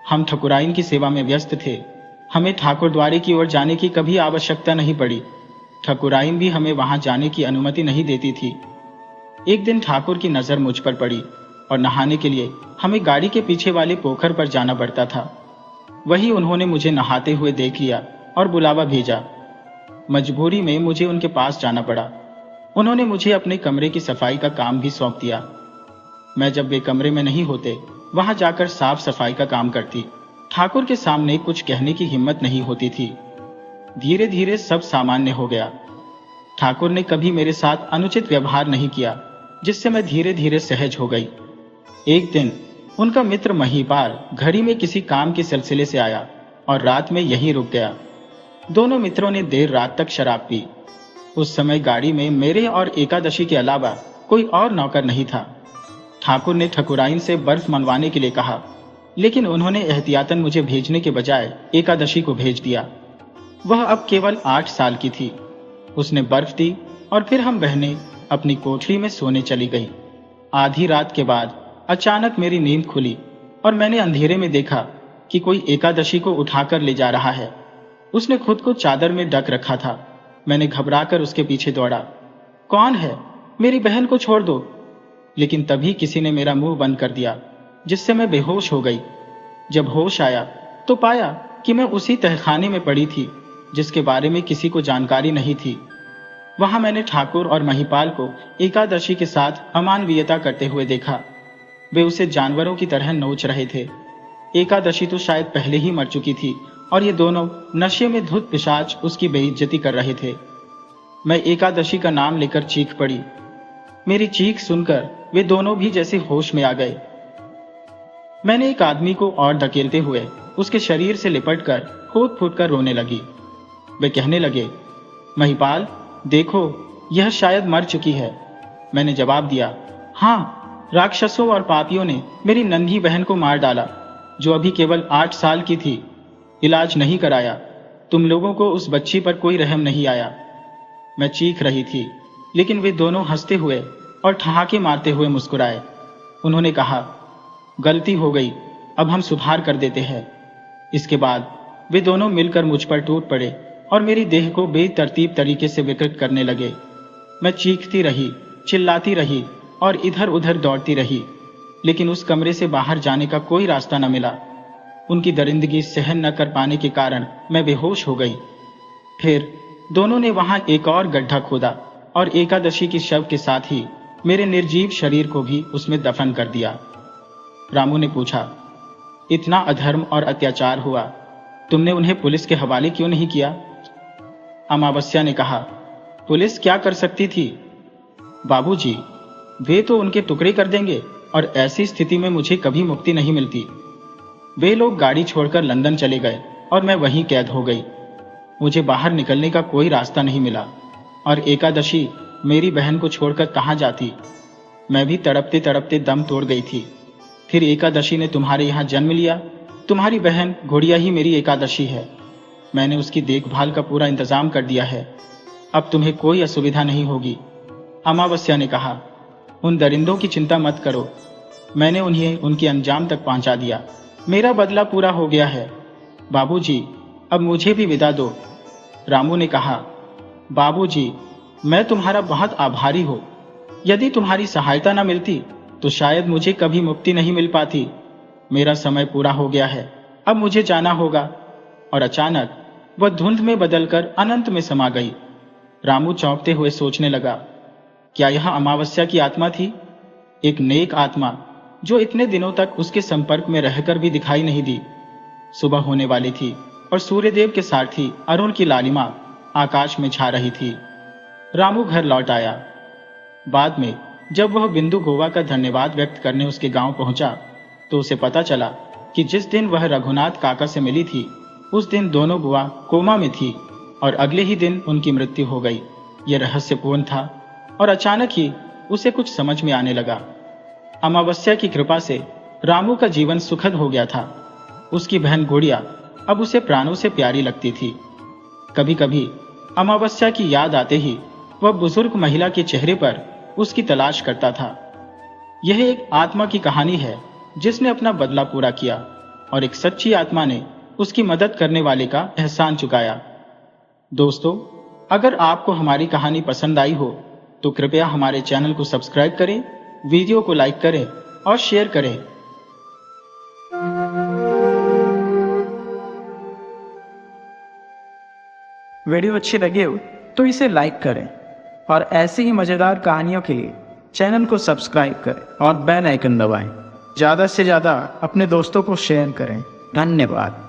हम ठकुराइन की सेवा में व्यस्त थे। हमें ठाकुर द्वारे की ओर जाने की कभी आवश्यकता नहीं पड़ी। ठकुराइन भी हमें वहां जाने की अनुमति नहीं देती थी। एक दिन ठाकुर की नजर मुझ पर पड़ी और नहाने के लिए हमें गाड़ी के पीछे वाले पोखर पर जाना पड़ता था। वही उन्होंने मुझे नहाते हुए देख लिया और बुलावा भेजा। मजबूरी में मुझे उनके पास जाना पड़ा। उन्होंने मुझे अपने कमरे की सफाई का काम भी सौंप दिया। मैं जब वे कमरे में नहीं होते वहां जाकर साफ सफाई का काम करती। ठाकुर के सामने कुछ कहने की हिम्मत नहीं होती थी। धीरे धीरे सब सामान्य हो गया। ठाकुर ने कभी मेरे साथ अनुचित व्यवहार नहीं किया, जिससे मैं धीरे धीरे सहज हो गई। एक दिन उनका मित्र महिपाल घड़ी में किसी काम के सिलसिले से आया और रात में यहीं रुक गया। दोनों मित्रों ने देर रात तक शराब पी। उस समय गाड़ी में मेरे और एकादशी के अलावा कोई और नौकर नहीं था। ठाकुर ने ठकुराइन से बर्फ मंगवाने के लिए कहा, लेकिन उन्होंने एहतियातन मुझे भेजने के बजाय एकादशी को भेज दिया। वह अब केवल 8 साल की थी। उसने बर्फ दी और फिर हम बहनें अपनी कोठरी में सोने चली गई। आधी रात के बाद अचानक मेरी नींद खुली और मैंने अंधेरे में देखा कि कोई एकादशी को उठाकर ले जा रहा है। उसने खुद को चादर में ढक रखा था। मैंने घबराकर उसके पीछे दौड़ा। कौन है? मेरी बहन को छोड़ दो। लेकिन तभी किसी ने मेरा मुंह बंद कर दिया, जिससे मैं बेहोश हो गई। जब होश आया तो पाया कि मैं उसी तहखाने में पड़ी थी जिसके बारे में किसी को जानकारी नहीं थी। वहां मैंने ठाकुर और महिपाल को एकादशी के साथ अमानवीयता करते हुए देखा। वे उसे जानवरों की तरह नोच रहे थे। एकादशी तो शायद पहले ही मर चुकी थी और ये दोनों नशे में धुत पिशाच उसकी बेइज्जती कर रहे थे। मैं एकादशी का नाम लेकर चीख पड़ी। मेरी चीख सुनकर वे दोनों भी जैसे होश में आ गए। मैंने एक आदमी को और धकेलते हुए उसके शरीर से लिपटकर फूट फूट कर रोने लगी। वे कहने लगे, महिपाल देखो, यह शायद मर चुकी है। मैंने जवाब दिया, हाँ, राक्षसों और पापियों ने मेरी नन्ही बहन को मार डाला जो अभी केवल 8 साल की थी। इलाज नहीं कराया। तुम लोगों को उस बच्ची पर कोई रहम नहीं आया। मैं चीख रही थी, लेकिन वे दोनों हंसते हुए और ठहाके मारते हुए मुस्कुराए। उन्होंने कहा, गलती हो गई, अब हम सुधार कर देते हैं। इसके बाद वे दोनों मिलकर मुझ पर टूट पड़े और मेरी देह को बेतरतीब तरीके से विकृत करने लगे। मैं चीखती रही, चिल्लाती रही और इधर उधर दौड़ती रही, लेकिन उस कमरे से बाहर जाने का कोई रास्ता न मिला। उनकी दरिंदगी सहन न कर पाने के कारण मैं बेहोश हो गई। फिर दोनों ने वहां एक और गड्ढा खोदा और एकादशी की शव के साथ ही मेरे निर्जीव शरीर को भी उसमें दफन कर दिया। रामू ने पूछा, इतना अधर्म और अत्याचार हुआ, तुमने उन्हें पुलिस के हवाले क्यों नहीं किया? अमावस्या ने कहा, पुलिस क्या कर सकती थी? बाबूजी, वे तो उनके टुकड़े कर देंगे और ऐसी स्थिति में मुझे कभी मुक्ति नहीं मिलती। वे लोग गाड़ी छोड़कर लंदन चले गए और मैं वहीं कैद हो गई। मुझे बाहर निकलने का कोई रास्ता नहीं मिला और एकादशी मेरी बहन को छोड़कर कहाँ जाती? मैं भी तड़पते तड़पते दम तोड़ गई थी। फिर एकादशी ने तुम्हारे यहाँ जन्म लिया। तुम्हारी बहन घोड़िया ही मेरी एकादशी है। मैंने उसकी देखभाल का पूरा इंतजाम कर दिया है। अब तुम्हें कोई असुविधा नहीं होगी। अमावस्या ने कहा, उन दरिंदों की चिंता मत करो, मैंने उन्हें उनके अंजाम तक पहुंचा दिया। मेरा बदला पूरा हो गया है। बाबूजी, अब मुझे भी विदा दो। रामू ने कहा, बाबूजी, मैं तुम्हारा बहुत आभारी हूं। यदि तुम्हारी सहायता न मिलती तो शायद मुझे कभी मुक्ति नहीं मिल पाती। मेरा समय पूरा हो गया है, अब मुझे जाना होगा। और अचानक वह धुंध में बदलकर अनंत में समा गई। रामू चौंकते हुए सोचने लगा, क्या यह अमावस्या की आत्मा थी? एक नेक आत्मा जो इतने दिनों तक उसके संपर्क में रहकर भी दिखाई नहीं दी। सुबह होने वाली थी और सूर्यदेव के सारथी अरुण की लालिमा आकाश में छा रही थी। रामू घर लौट आया। बाद में जब वह बिंदु गोवा का धन्यवाद व्यक्त करने उसके गांव पहुंचा तो उसे पता चला कि जिस दिन वह रघुनाथ काका से मिली थी उस दिन दोनों बुआ कोमा में थी और अगले ही दिन उनकी मृत्यु हो गई। यह रहस्यपूर्ण था और अचानक ही उसे कुछ समझ में आने लगा। अमावस्या की कृपा से रामू का जीवन सुखद हो गया था। उसकी बहन गुड़िया अब उसे प्राणों से प्यारी लगती थी। कभी कभी अमावस्या की याद आते ही वह बुजुर्ग महिला के चेहरे पर उसकी तलाश करता था। यह एक आत्मा की कहानी है जिसने अपना बदला पूरा किया और एक सच्ची आत्मा ने उसकी मदद करने वाले का एहसान चुकाया। दोस्तों, अगर आपको हमारी कहानी पसंद आई हो तो कृपया हमारे चैनल को सब्सक्राइब करें, वीडियो को लाइक करें और शेयर करें। वीडियो अच्छी लगी हो तो इसे लाइक करें और ऐसी ही मज़ेदार कहानियों के लिए चैनल को सब्सक्राइब करें और बेल आइकन दबाएं। ज़्यादा से ज़्यादा अपने दोस्तों को शेयर करें। धन्यवाद।